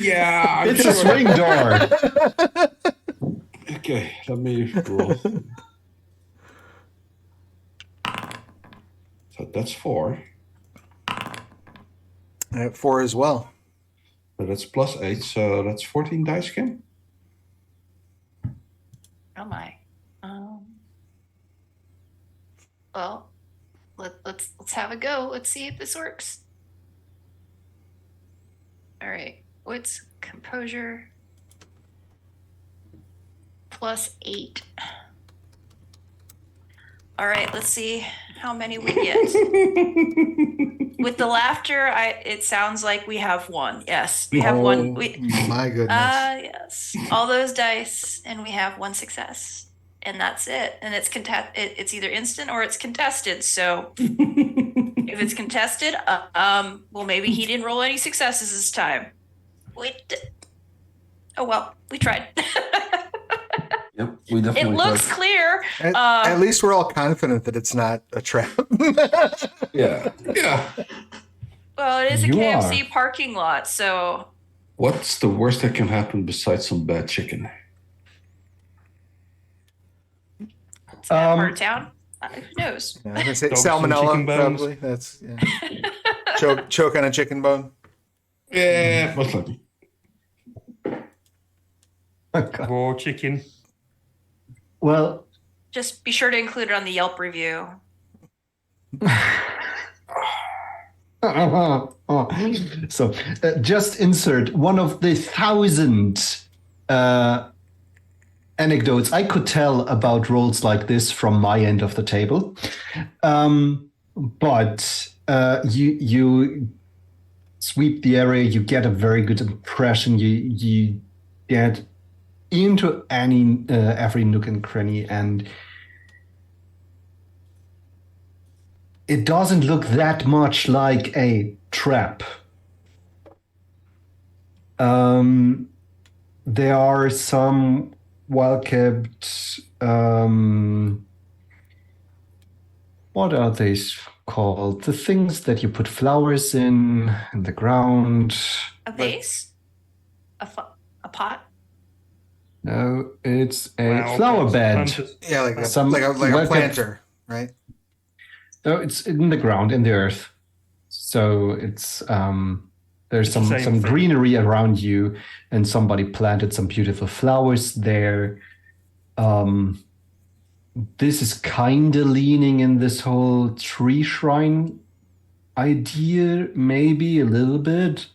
yeah, It's a swing door. Okay, let me roll. So that's 4. I have 4 as well. So that's plus 8, so that's 14 dice, Kim. Oh my. Well, let's have a go. Let's see if this works. All right. What's composure? Plus 8. All right. Let's see how many we get. With the laughter, it sounds like we have 1. Yes, we have 1. My goodness. Yes, all those dice, and we have 1 success, and that's it. And it's it's either instant or it's contested. So if it's contested, well, maybe he didn't roll any successes this time. Oh well, we tried. Yep, we definitely. It looks clear. At least we're all confident that it's not a trap. Yeah. Well, it is a You KFC parking lot, so. What's the worst that can happen besides some bad chicken? It's that part of town. Who knows? Yeah, I was gonna say Dogs and salmonella, chicken bones. probably. That's choke on a chicken bone. Yeah, most likely. Raw chicken. Well, Just be sure to include it on the Yelp review. so just insert one of the 1,000 anecdotes I could tell about roles like this from my end of the table. But you sweep the area, you get a very good impression. You get into every nook and cranny, and it doesn't look that much like a trap. There are some well-kept, what are these called? The things that you put flowers in the ground. A vase? A pot? No, it's a Wow, flower okay. bed. Planters. Yeah, like a well-kept- planter, right? No, it's in the ground, in the earth. So it's there's It's the same some thing. greenery around you, and somebody planted some beautiful flowers there. This is kind of leaning in this whole tree shrine idea, maybe a little bit.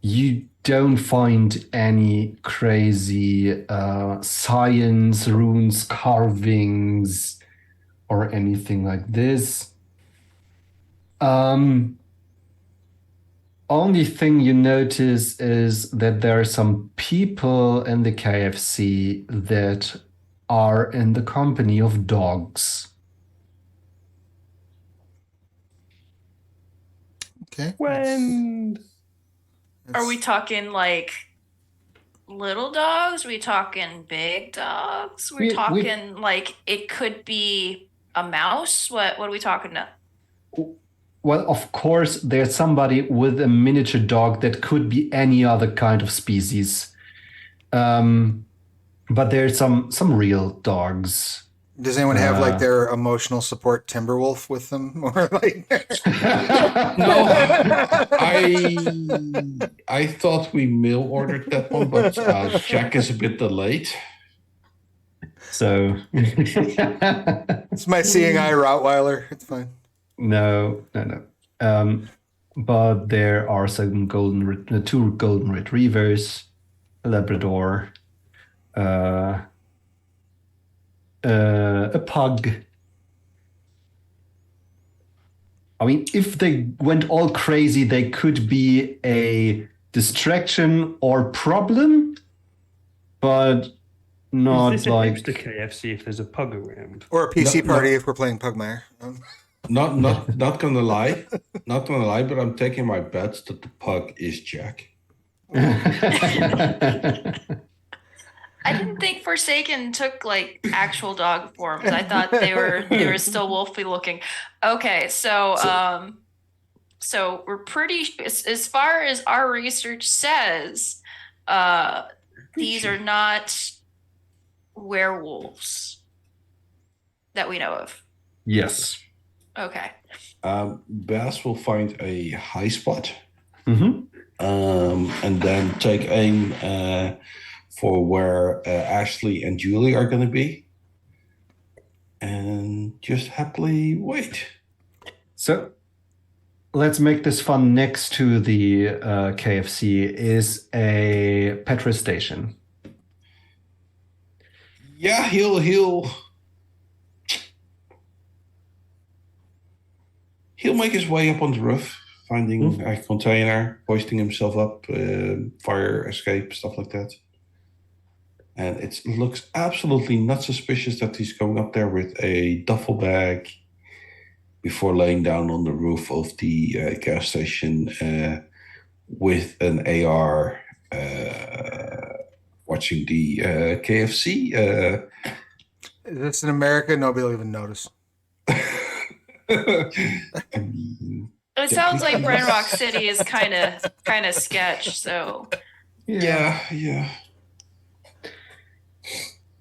You don't find any crazy science, runes, carvings, or anything like this. Only thing you notice is that there are some people in the KFC that are in the company of dogs. Okay. When Are we talking like little dogs? Are we talking big dogs? We're We- talking like it could be a mouse? What are we talking now? Well, of course, there's somebody with a miniature dog that could be any other kind of species. But there's some real dogs. Does anyone have like their emotional support Timberwolf with them, or like? No, I thought we mail ordered that one, but Jack is a bit delayed. So It's my seeing eye Rottweiler. It's fine. no. But there are some two golden retrievers, a Labrador, a pug. I mean, if they went all crazy, they could be a distraction or problem, but not is this a like. hipster KFC if there's a pug around? Or a PC No, party no. if we're playing Pugmire. Not gonna lie, but I'm taking my bets that the pug is Jack. I didn't think Forsaken took like actual dog forms. I thought they were still wolfy looking. Okay, so we're pretty as far as our research says, these are not werewolves that we know of. Yes. Okay. Baz will find a high spot, Mm-hmm. and then take aim for where Ashley and Julie are going to be, and just happily wait. So let's make this fun. Next to the KFC is a petrol station. Yeah, he'll make his way up on the roof, finding a container, hoisting himself up, fire escape, stuff like that. And it looks absolutely not suspicious that he's going up there with a duffel bag before laying down on the roof of the gas station with an AR, watching the KFC. Is this in America? Nobody will even notice. It sounds like Brand Rock City is kind of sketch. So Yeah.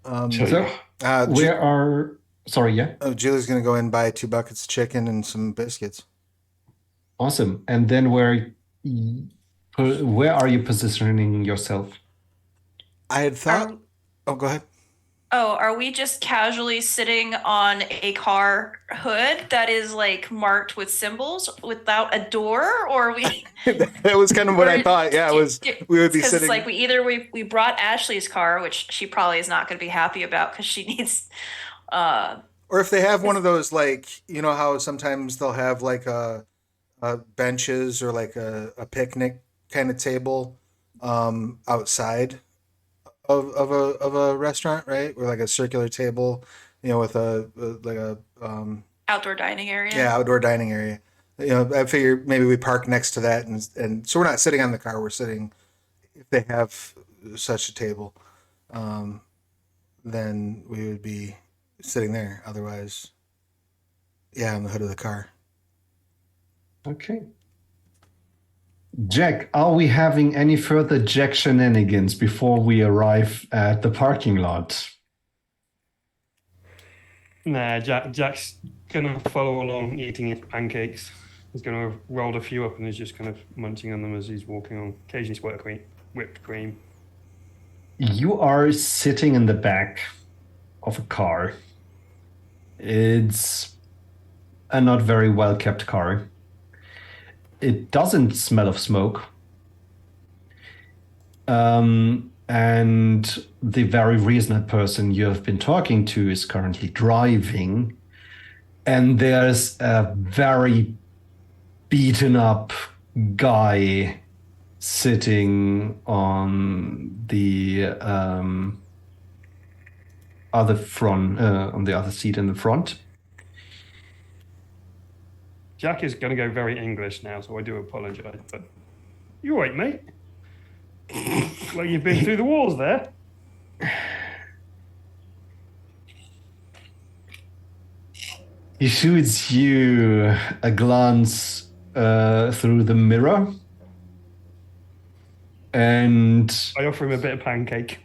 Where are? Sorry, yeah. Oh, Julie's gonna go in and buy 2 buckets of chicken and some biscuits. Awesome. And then where are you positioning yourself? I had thought. Oh, go ahead. Oh, are we just casually sitting on a car hood that is like marked with symbols without a door, or are we? That was kind of what I thought. Yeah, it was. We would be Because sitting. it's like we brought Ashley's car, which she probably is not going to be happy about because she needs. Or if they have one of those, like, you know how sometimes they'll have like a benches or like a picnic kind of table outside of a restaurant, right? Or like a circular table, you know, with a Outdoor dining area. yeah, outdoor dining area. You know, I figure maybe we park next to that, and so we're not sitting on the car. We're sitting, if they have such a table, then we would be sitting there. Otherwise, yeah, on the hood of the car. Okay. Jack, are we having any further Jack shenanigans before we arrive at the parking lot? Nah, Jack's gonna follow along eating his pancakes. He's gonna have rolled a few up and he's just kind of munching on them as he's walking on. Occasionally whipped cream. You are sitting in the back of a car. It's a not very well kept car. It doesn't smell of smoke. and the very reasonable person you have been talking to is currently driving. And there's a very beaten up guy sitting on the other front, on the other seat in the front. Jack is going to go very English now, so I do apologize. But you all right, mate? Like you've been through the wars there. He shoots you a glance through the mirror, and I offer him a bit of pancake.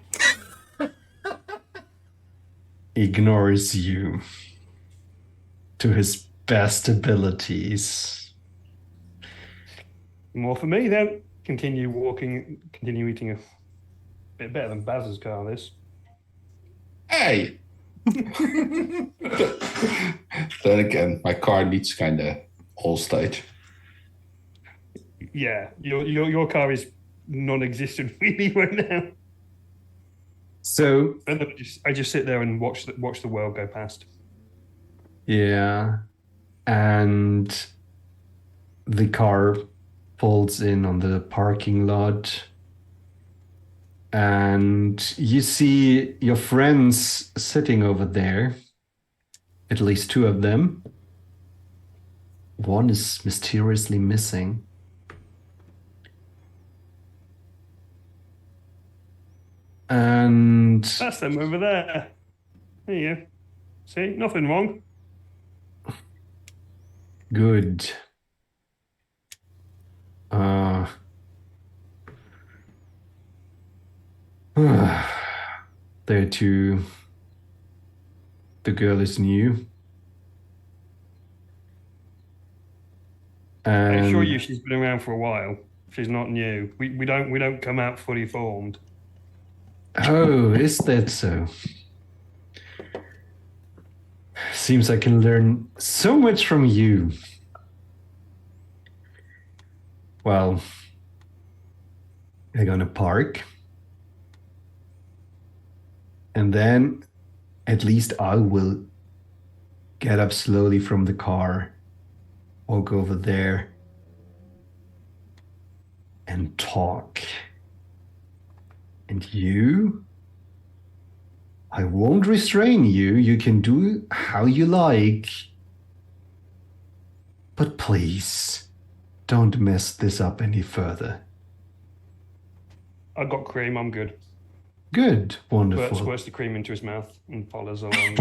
ignores you to his best abilities. More for me then. Continue walking, continue eating a bit better than Baz's car, this. Hey! Then again, my car needs kind of all stage. Yeah, your car is non-existent really right now. So And then I just sit there and watch the world go past. yeah, and the car pulls in on the parking lot, and you see your friends sitting over there, at least two of them. One is mysteriously missing. And That's them over there. There you go. See, nothing wrong. good. There too. The girl is new. I And assure you, she's been around for a while. She's not new. We don't come out fully formed. oh, is that so? Seems I can learn so much from you. Well, we're gonna park. And then at least I will get up slowly from the car, walk over there, and talk. And you? I won't restrain you. You can do how you like. But please, don't mess this up any further. I got cream. I'm good. Good, wonderful. Squirts the cream into his mouth and follows along.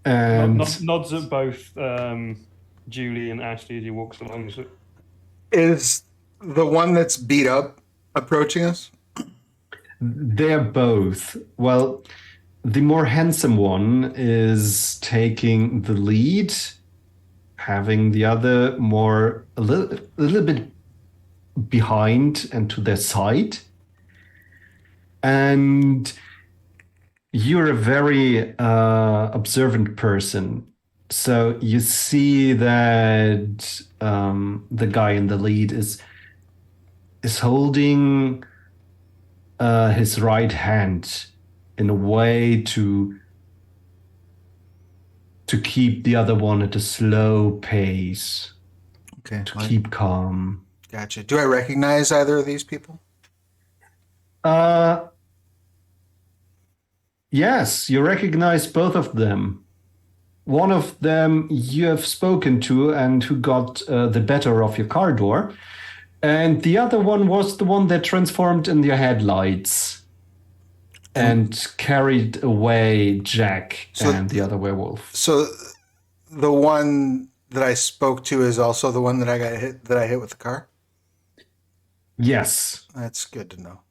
And Nods at both Julie and Ashley as he walks along. So Is the one that's beat up approaching us? they're both. Well, the more handsome one is taking the lead, having the other a little bit behind and to their side. And you're a very observant person. So you see that the guy in the lead is holding his right hand in a way to keep the other one at a slow pace, Okay. to keep calm. Gotcha. Do I recognize either of these people? Yes, you recognize both of them. One of them you have spoken to and who got the better of your car door. And the other one was the one that transformed in your headlights and carried away Jack and the other werewolf. So the one that I spoke to is also the one that I hit with the car? Yes. That's good to know.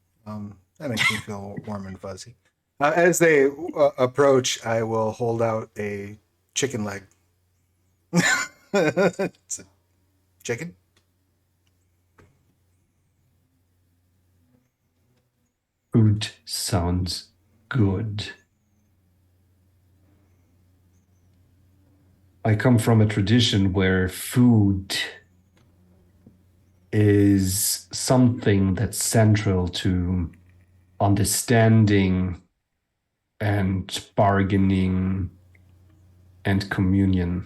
That makes me feel warm and fuzzy. As they approach, I will hold out a chicken leg. It's a chicken? Food sounds good. I come from a tradition where food is something that's central to understanding and bargaining and communion.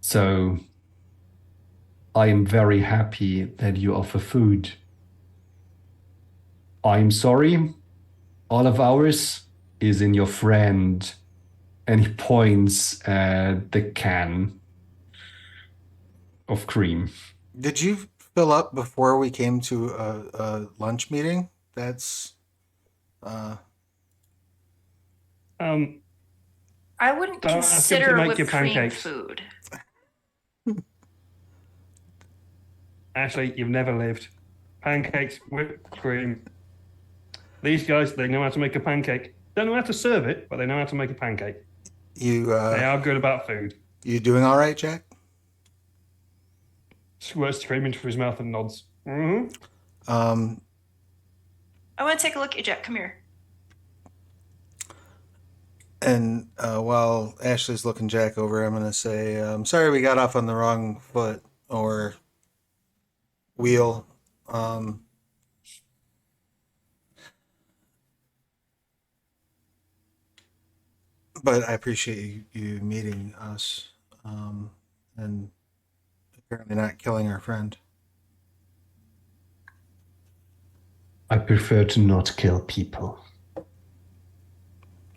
So I am very happy that you offer food. I'm sorry, all of ours is in your friend. And he points at the can of cream. Did you fill up before we came to a lunch meeting? That's Um, I wouldn't Don't ask him to consider make whipped your cream pancakes. food. Ashley, you've never lived. Pancakes, whipped cream. These guys, they know how to make a pancake. Don't know how to serve it, but they know how to make a pancake. you. They are good about food. You doing all right, Jack? Squirts the cream into his mouth and nods. Mm-hmm. I want to take a look at you, Jack. Come here. And while Ashley's looking Jack over, I'm gonna say, "I'm sorry we got off on the wrong foot or wheel." But I appreciate you meeting us, and apparently not killing our friend. I prefer to not kill people.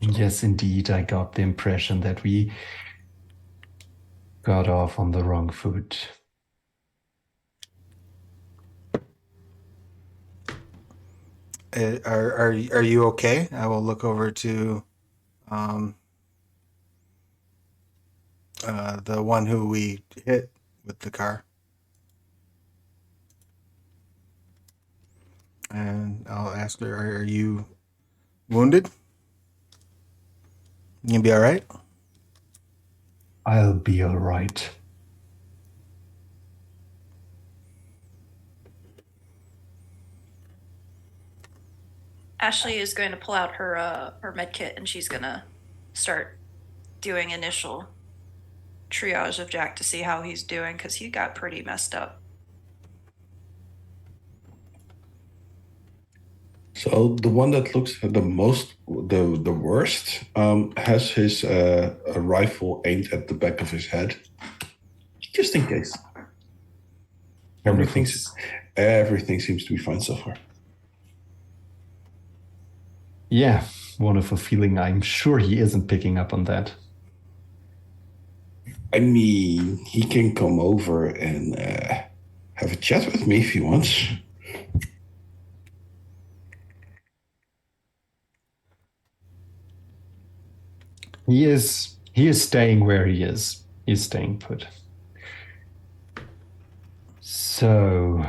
Yes, indeed, I got the impression that we got off on the wrong foot. Are you okay? I will look over to the one who we hit with the car, and I'll ask her, "Are you wounded? You gonna be all right?" I'll be all right. Ashley is going to pull out her med kit and she's gonna start doing initial triage of Jack to see how he's doing because he got pretty messed up. So the one that looks the the worst, has his a rifle aimed at the back of his head, just in case. Everything seems to be fine so far. Yeah, wonderful feeling. I'm sure he isn't picking up on that. I mean, he can come over and have a chat with me if he wants. He is staying where he is. He's staying put. So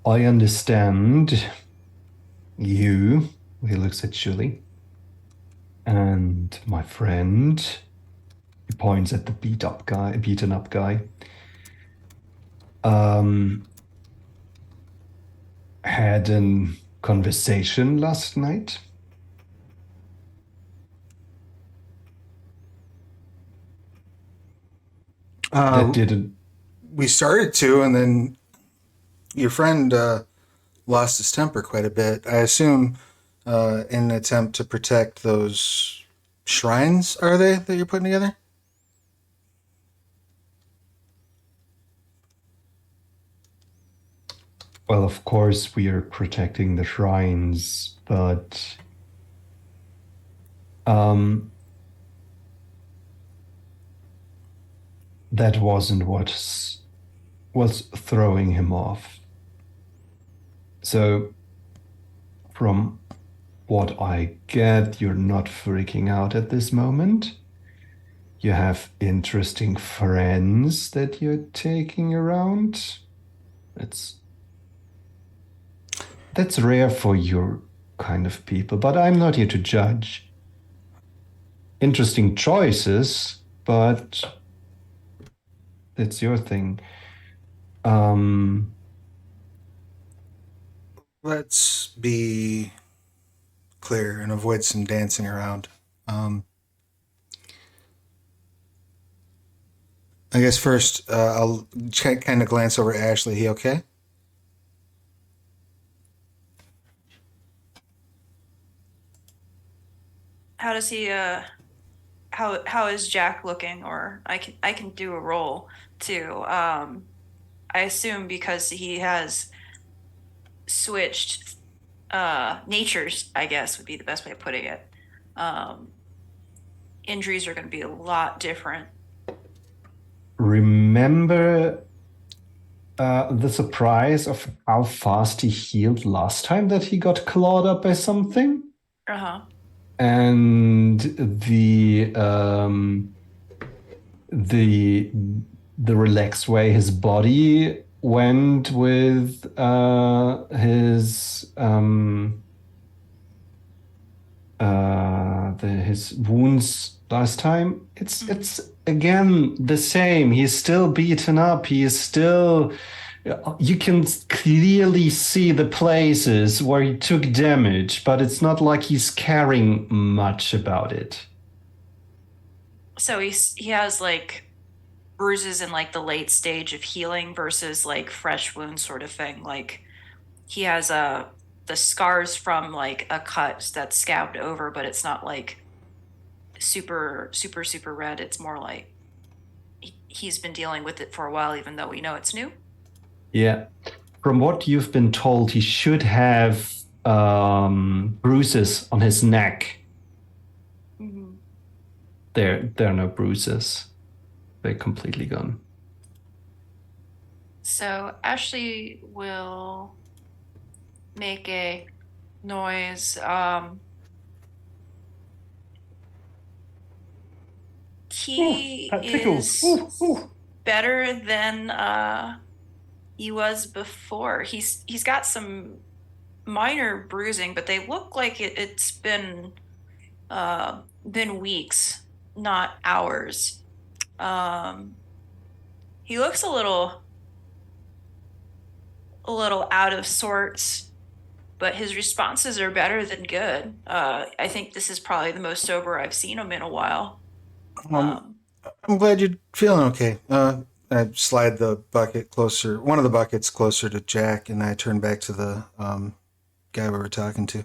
I understand you. He looks at Julie. And my friend, he points at the beaten up guy. Had a conversation last night. That didn't. We started to, and then your friend lost his temper quite a bit. I assume in an attempt to protect those shrines, are they, that you're putting together? Well, of course, we are protecting the shrines, but that wasn't what was throwing him off. So, from what I get, you're not freaking out at this moment. You have interesting friends that you're taking around. That's rare for your kind of people, but I'm not here to judge. Interesting choices, but that's your thing. Let's be clear and avoid some dancing around. I guess first I'll kind of glance over Ashley. He okay? How does he how is Jack looking? Or I can do a roll too. I assume because he has switched natures, I guess would be the best way of putting it. Injuries are going to be a lot different. Remember the surprise of how fast he healed last time that he got clawed up by something? Uh-huh. And the relaxed way his body went with his wounds last time. It's again the same. He's still beaten up. He is still. You can clearly see the places where he took damage, but it's not like he's caring much about it. So he has like bruises in like the late stage of healing versus like fresh wounds sort of thing. Like he has the scars from like a cut that's scabbed over, but it's not like super red. It's more like he's been dealing with it for a while, even though we know it's new. Yeah. From what you've been told, he should have bruises on his neck. Mm-hmm. There are no bruises. They're completely gone. So Ashley will make a noise. He that tickles. is better than he was before. He's got some minor bruising, but they look like it's been weeks, not hours. He looks a little out of sorts, but his responses are better than good. I think this is probably the most sober I've seen him in a while. I'm glad you're feeling okay. I slide the bucket closer, one of the buckets closer to Jack, and I turn back to the guy we were talking to.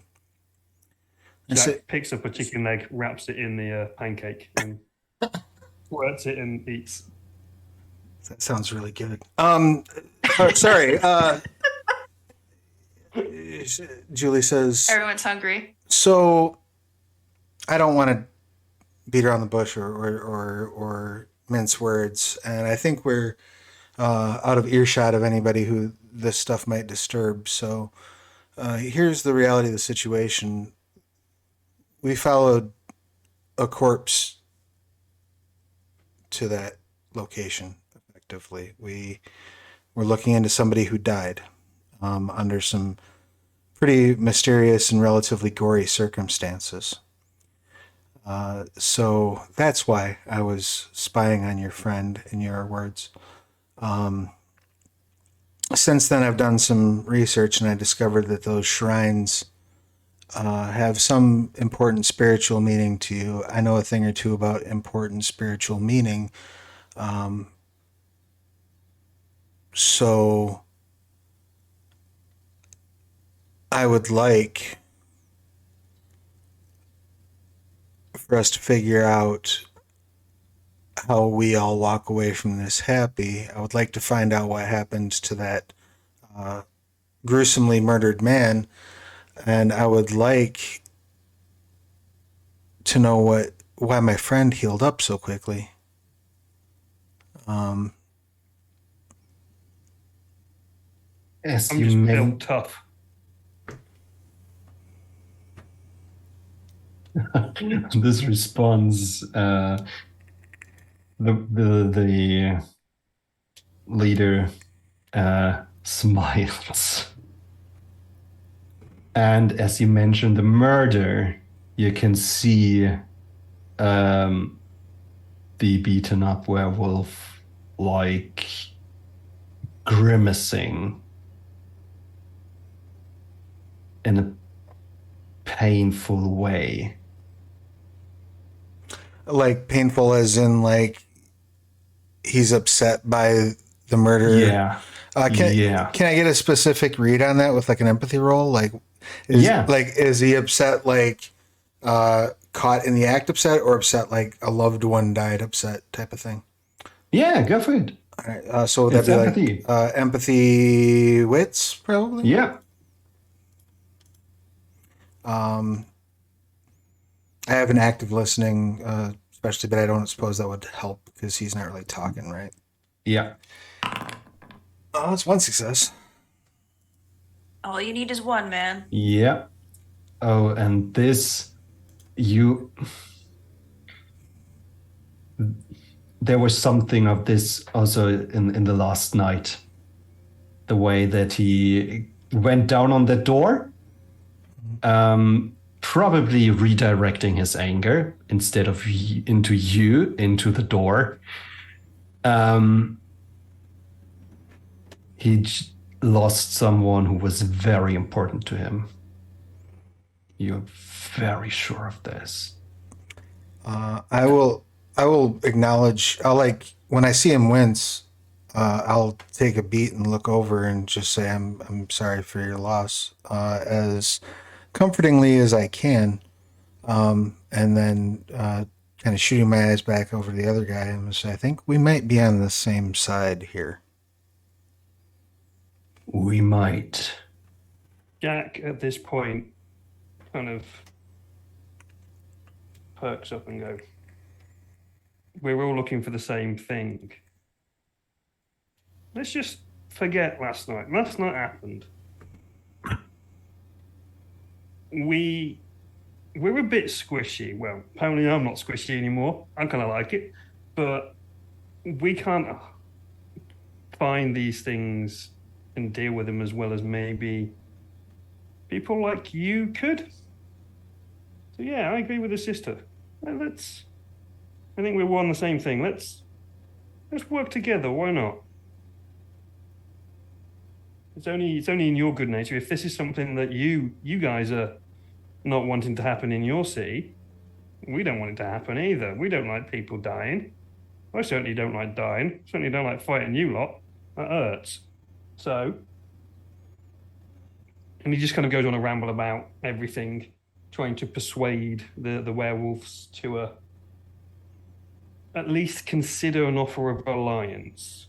Jack picks up a chicken leg, wraps it in the pancake, and squirts it and eats. That sounds really good. Sorry. Julie says, Everyone's hungry. so I don't want to beat around the bush or mince words, and I think we're out of earshot of anybody who this stuff might disturb. So here's the reality of the situation. We followed a corpse to that location, effectively. We were looking into somebody who died under some pretty mysterious and relatively gory circumstances. So that's why I was spying on your friend, in your words. Since then, I've done some research and I discovered that those shrines have some important spiritual meaning to you. I know a thing or two about important spiritual meaning. So I would like for us to figure out how we all walk away from this happy. I would like to find out what happened to that gruesomely murdered man, and I would like to know why my friend healed up so quickly. As I'm you just men- built tough. this response, the leader smiles. And as you mentioned the murder, you can see the beaten up werewolf like grimacing in a painful way. Like painful as in like he's upset by the murder. Yeah. Can I get a specific read on that with like an empathy roll? Like, is he upset like caught in the act upset, or upset like a loved one died upset type of thing? Yeah, go for it. All right. So would that It's be empathy. like empathy wits probably? Yeah. I have an active listening, especially, but I don't suppose that would help because he's not really talking, right? Yeah. Oh, it's one success. All you need is one, man. Yeah. Oh, and this, there was something of this also in the last night. The way that he went down on the door, probably redirecting his anger instead of into the door. He lost someone who was very important to him. You're very sure of this. I will acknowledge. When I see him wince, I'll take a beat and look over and just say, I'm sorry for your loss, as comfortingly as I can. And then kind of shooting my eyes back over to the other guy and say, I think we might be on the same side here. We might. Jack, at this point, kind of perks up and go, we're all looking for the same thing. Let's just forget last night. Last night happened. We're a bit squishy. Well, apparently I'm not squishy anymore. I kind of like it. But we can't find these things and deal with them as well as maybe people like you could. So yeah, I agree with the sister. I think we're on the same thing. Let's work together. Why not? It's only in your good nature. If this is something that you guys are not wanting to happen in your city, we don't want it to happen either. We don't like people dying. I certainly don't like dying. Certainly don't like fighting you lot. That hurts. So, and he just kind of goes on a ramble about everything, trying to persuade the werewolves to at least consider an offer of alliance.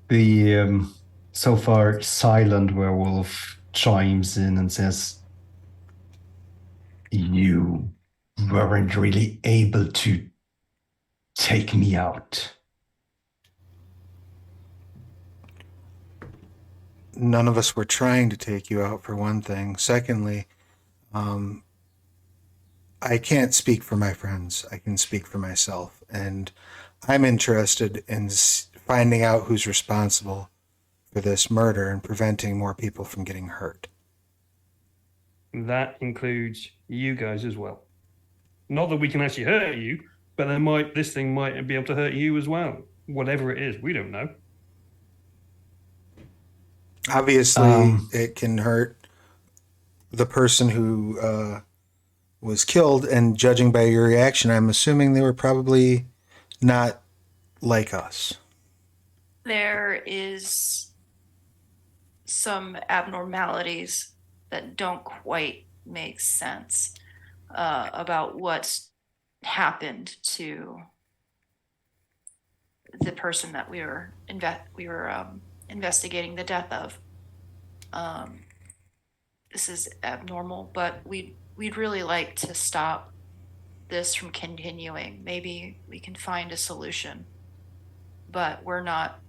The so far silent werewolf chimes in and says, you weren't really able to take me out. None of us were trying to take you out, for one thing. Secondly, I can't speak for my friends. I can speak for myself. And I'm interested in finding out who's responsible for this murder and preventing more people from getting hurt. That includes you guys as well. Not that we can actually hurt you, but this thing might be able to hurt you as well. Whatever it is, we don't know. Obviously, it can hurt the person who was killed, and judging by your reaction, I'm assuming they were probably not like us. There is some abnormalities that don't quite make sense about what's happened to the person that we were investigating the death of. This is abnormal, but we'd really like to stop this from continuing. Maybe we can find a solution, but we're not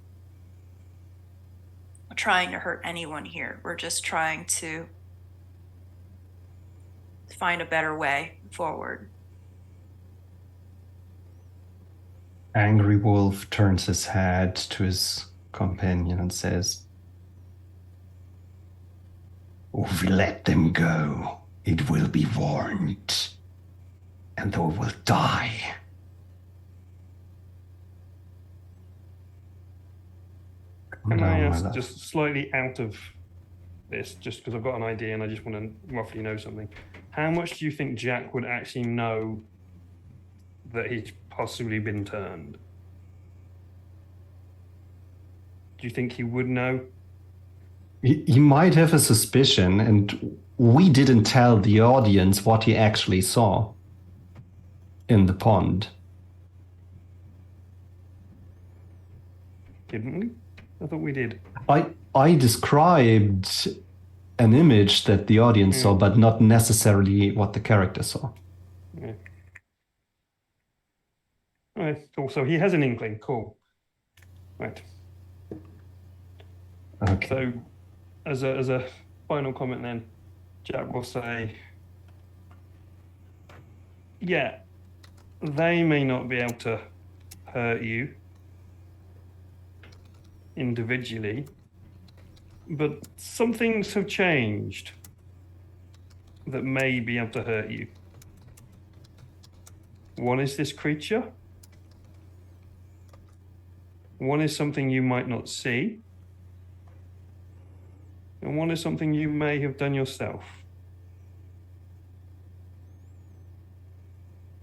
trying to hurt anyone here. We're just trying to find a better way forward. Angry Wolf turns his head to his companion and says, if we let them go, it will be warned, and they will die. Can I my ask, love. just slightly out of this, just because I've got an idea and I just want to roughly know something. How much do you think Jack would actually know that he's possibly been turned? Do you think he would know? He might have a suspicion, and we didn't tell the audience what he actually saw in the pond. Didn't we? I thought we did. I described an image that the audience saw, but not necessarily what the character saw. Yeah. All right, cool. So he has an inkling. Cool. Right. Okay. So, as a final comment, then, Jack will say, "Yeah, they may not be able to hurt you individually, but some things have changed that may be able to hurt you. One is this creature. One is something you might not see. And one is something you may have done yourself.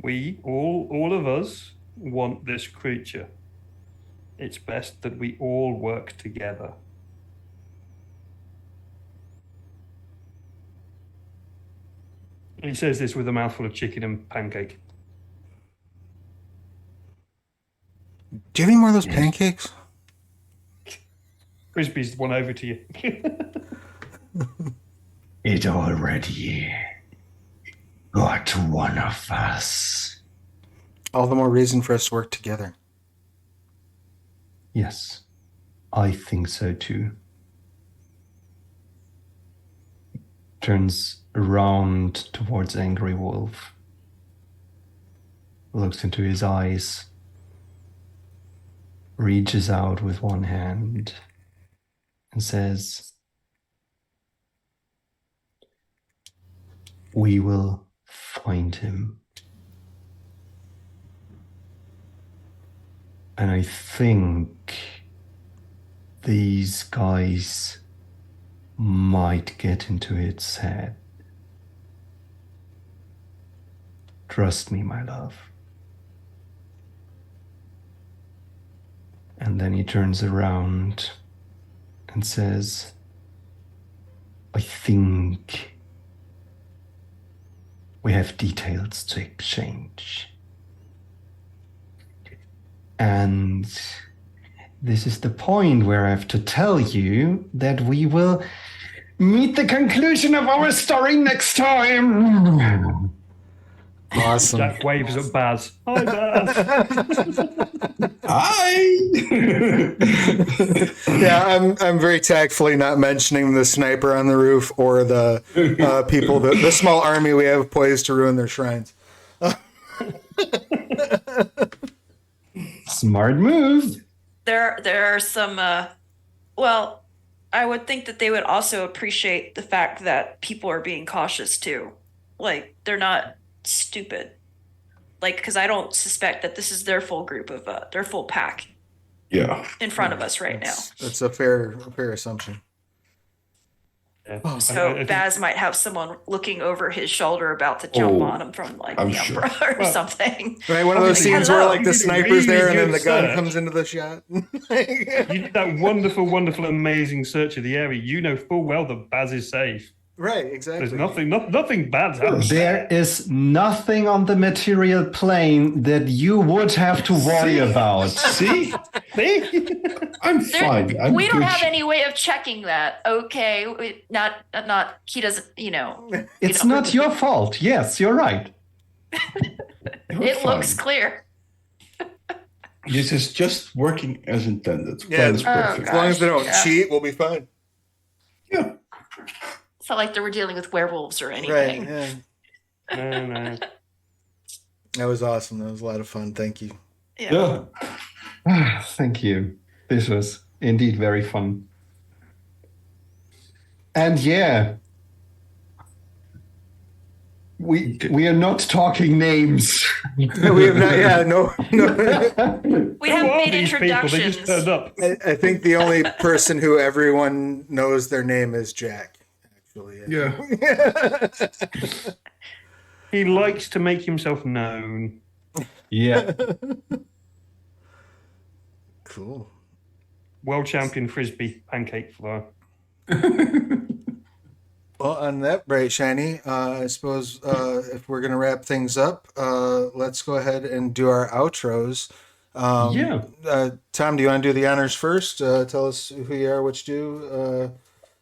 We, all of us, want this creature. It's best that we all work together." He says this with a mouthful of chicken and pancake. Do you have any more of those pancakes? Frisbee's one over to you. It already got one of us. All the more reason for us to work together. Yes, I think so too. Turns around towards Angry Wolf. Looks into his eyes. Reaches out with one hand and says, "We will find him." And I think these guys might get into its head. Trust me, my love. And then he turns around and says, "I think we have details to exchange. And this is the point where I have to tell you that we will meet the conclusion of our story next time." Awesome. Jack waves at Baz. Hi, Baz. Hi. Yeah, I'm very tactfully not mentioning the sniper on the roof or the people, the small army we have poised to ruin their shrines. Smart move. There are some, well, I would think that they would also appreciate the fact that people are being cautious too. Like, they're not stupid. Like, because I don't suspect that this is their full group of, their full pack Yeah. in front of us right now. That's a fair assumption. Yeah. So I think- Baz might have someone looking over his shoulder about to jump Oh, on him from like I'm the sure. Emperor or something. Right, one of those Obviously, scenes where hello. like the You did a sniper's really there and then good the gun search. comes into the shot. You did that wonderful, amazing search of the area. You know full well that Baz is safe. Right, exactly. There's nothing bad's happened. There is nothing on the material plane that you would have to worry about. See? See? I'm fine. I'm We don't good. have any way of checking that. Okay, not. He doesn't. It's not your fault. Yes, you're right. You're It fine. looks clear. This is just working as intended. Yeah, Plan is Oh, perfect. As long as they don't Yeah. cheat, we'll be fine. Yeah. It's not like they were dealing with werewolves or Right. anything. Yeah. No. That was awesome. That was a lot of fun. Thank you. Yeah. Thank you. This was indeed very fun. And yeah, We are not talking names. We have not. Yeah, no. We Who haven't are made these people? They just turned introductions. up. I think the only person who everyone knows their name is Jack. Actually, Yeah. He likes to make himself known. Yeah. Cool. World champion frisbee pancake flour. Well, on that bright shiny, I suppose if we're gonna wrap things up, let's go ahead and do our outros. Tom, do you want to do the honors first? Tell us who you are, what you do,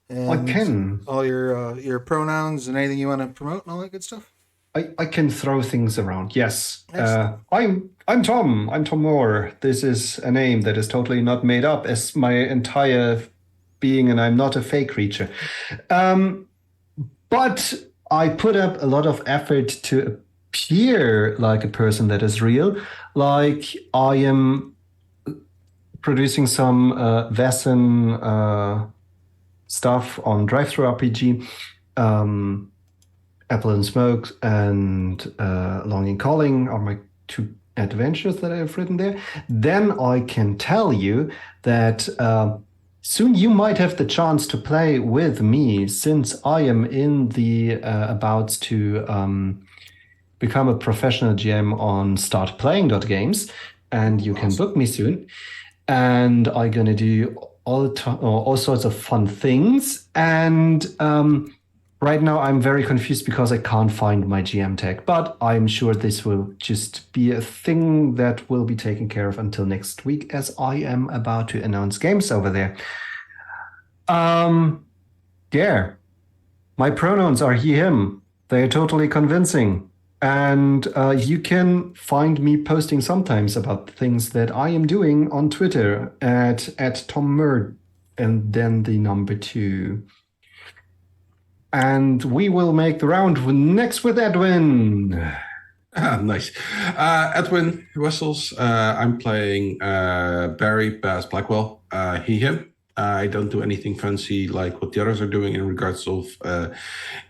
and can. all your pronouns and anything you want to promote and all that good stuff. I can throw things around. Yes. Excellent. I'm Tom. I'm Tom Murr. This is a name that is totally not made up as my entire being, and I'm not a fake creature. But I put up a lot of effort to appear like a person that is real. Like I am producing some Vesson stuff on Drive-Thru RPG. Apple and Smoke and Longing Calling are my two adventures that I've written there. Then I can tell you that soon you might have the chance to play with me, since I am in the about to become a professional GM on startplaying.games, and you can book me soon. And I'm gonna do all sorts of fun things. And right now, I'm very confused because I can't find my GM tag, but I'm sure this will just be a thing that will be taken care of until next week, as I am about to announce games over there. Yeah, my pronouns are he, him. They are totally convincing. And you can find me posting sometimes about things that I am doing on Twitter at Tom Murr, and then the number 2. And we will make the round next with Edwin. Nice. Edwin Wessels. I'm playing Barry Bass Blackwell. He, him. I don't do anything fancy like what the others are doing in regards of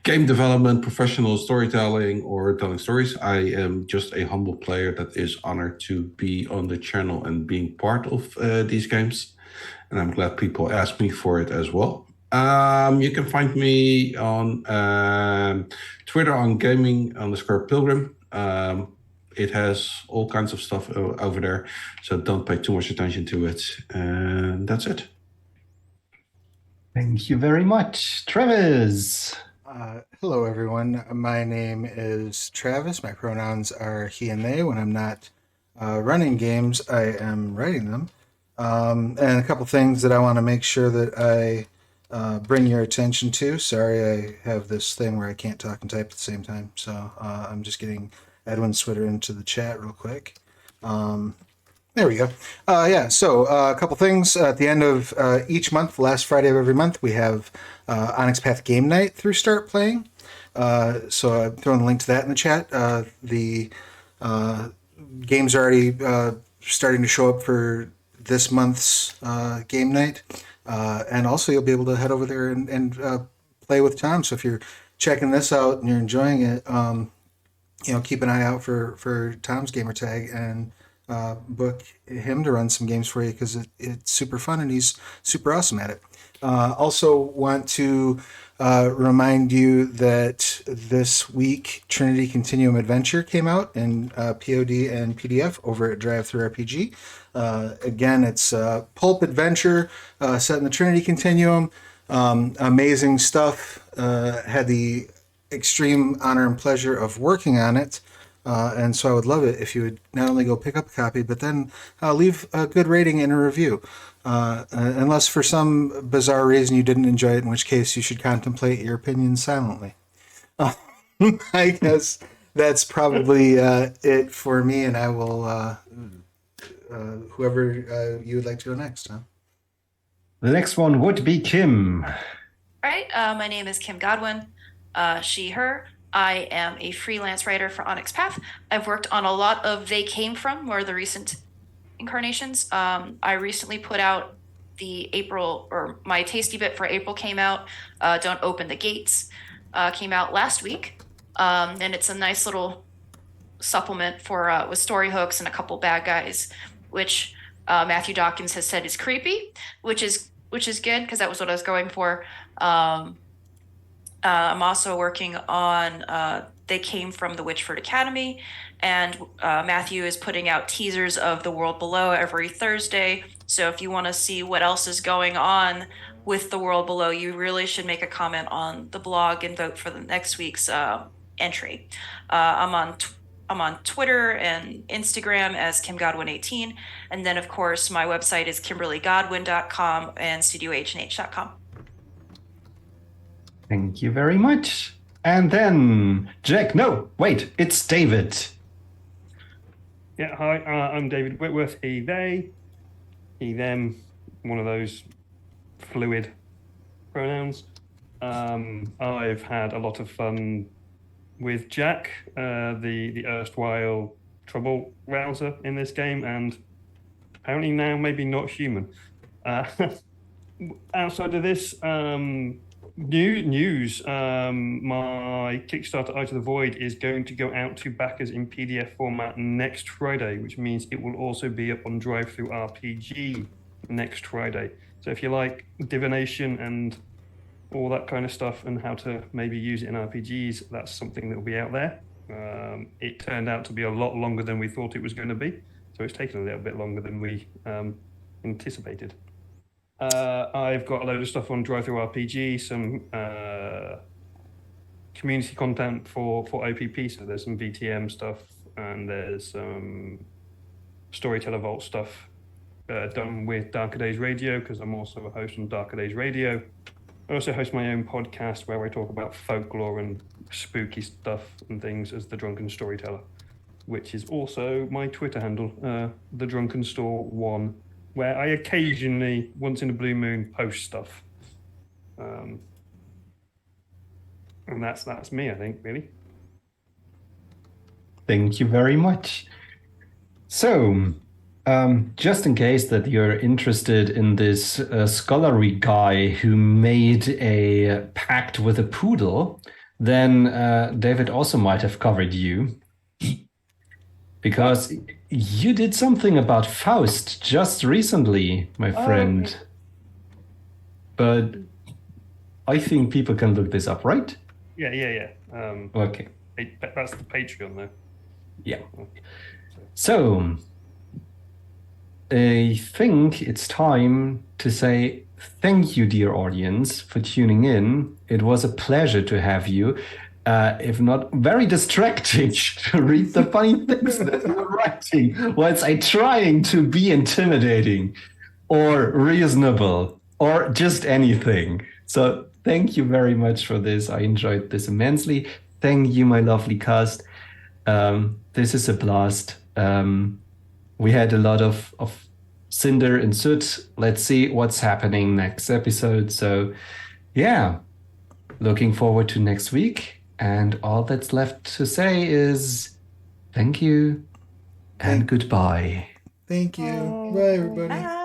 game development, professional storytelling, or telling stories. I am just a humble player that is honored to be on the channel and being part of these games. And I'm glad people ask me for it as well. You can find me on Twitter on gaming_pilgrim. It has all kinds of stuff over there, so don't pay too much attention to it. And that's it. Thank you very much. Travis. Hello, everyone. My name is Travis. My pronouns are he and they. When I'm not running games, I am writing them. And a couple things that I want to make sure that I bring your attention to. Sorry, I have this thing where I can't talk and type at the same time. So I'm just getting Edwin's Twitter into the chat real quick. There we go. So a couple things. At the end of each month, last Friday of every month, we have Onyx Path Game Night through Start Playing. So I'm throwing a link to that in the chat. The games are already starting to show up for this month's game night. And also you'll be able to head over there and play with Tom. So if you're checking this out and you're enjoying it, keep an eye out for Tom's gamer tag and book him to run some games for you, because it's super fun and he's super awesome at it. Also want to remind you that this week Trinity Continuum Adventure came out in POD and PDF over at Drive-Thru RPG. Again, it's a pulp adventure set in the Trinity Continuum. Amazing stuff. Had the extreme honor and pleasure of working on it. And so I would love it if you would not only go pick up a copy, but then leave a good rating and a review. Unless for some bizarre reason you didn't enjoy it, in which case you should contemplate your opinion silently. I guess that's probably it for me, and I will, whoever you would like to go next, huh? The next one would be Kim. All right. My name is Kim Godwin. She, her. I am a freelance writer for Onyx Path. I've worked on a lot of They Came From, or the recent incarnations. I recently put out the April, or my tasty bit for April came out. Don't Open the Gates came out last week. And it's a nice little supplement for with story hooks and a couple bad guys, which Matthew Dawkins has said is creepy, which is good because that was what I was going for. I'm also working on They Came from the Witchford Academy, and Matthew is putting out teasers of The World Below every Thursday. So if you want to see what else is going on with The World Below, you really should make a comment on the blog and vote for the next week's entry. I'm on Twitter and Instagram as KimGodwin18, and then of course my website is KimberlyGodwin.com and StudioH&H.com. Thank you very much. And then Jack, no, wait, it's David. Yeah, hi, I'm David Whitworth, he, they, he, them, one of those fluid pronouns. I've had a lot of fun with Jack, the erstwhile trouble rouser in this game, and apparently now maybe not human. Outside of this, news, my Kickstarter Eye to the Void is going to go out to backers in PDF format next Friday, which means it will also be up on Drive-Thru RPG next Friday. So if you like divination and all that kind of stuff and how to maybe use it in RPGs, that's something that will be out there. It turned out to be a lot longer than we thought it was going to be, so it's taken a little bit longer than we anticipated. I've got a load of stuff on Drive-Thru RPG, some community content for OPP, so there's some VTM stuff and there's some Storyteller Vault stuff done with Darker Days Radio, because I'm also a host on Darker Days Radio. I also host my own podcast where I talk about folklore and spooky stuff and things as The Drunken Storyteller, which is also my Twitter handle, The Drunken Store 1, where I occasionally, once in a blue moon, post stuff. And that's me, I think, really. Thank you very much. So, just in case that you're interested in this scholarly guy who made a pact with a poodle, then David also might have covered you. Because you did something about Faust just recently, my friend. Okay. But I think people can look this up, right? Yeah. Okay. That's the Patreon, though. Yeah. So, I think it's time to say thank you, dear audience, for tuning in. It was a pleasure to have you. If not very distracting to read the funny things that you're writing whilst I trying to be intimidating or reasonable or just anything. So thank you very much for this. I enjoyed this immensely. Thank you, my lovely cast. This is a blast. We had a lot of Cinder and Soot. Let's see what's happening next episode. So yeah, looking forward to next week. And all that's left to say is thank you and goodbye. Thank you. Bye, everybody. Bye.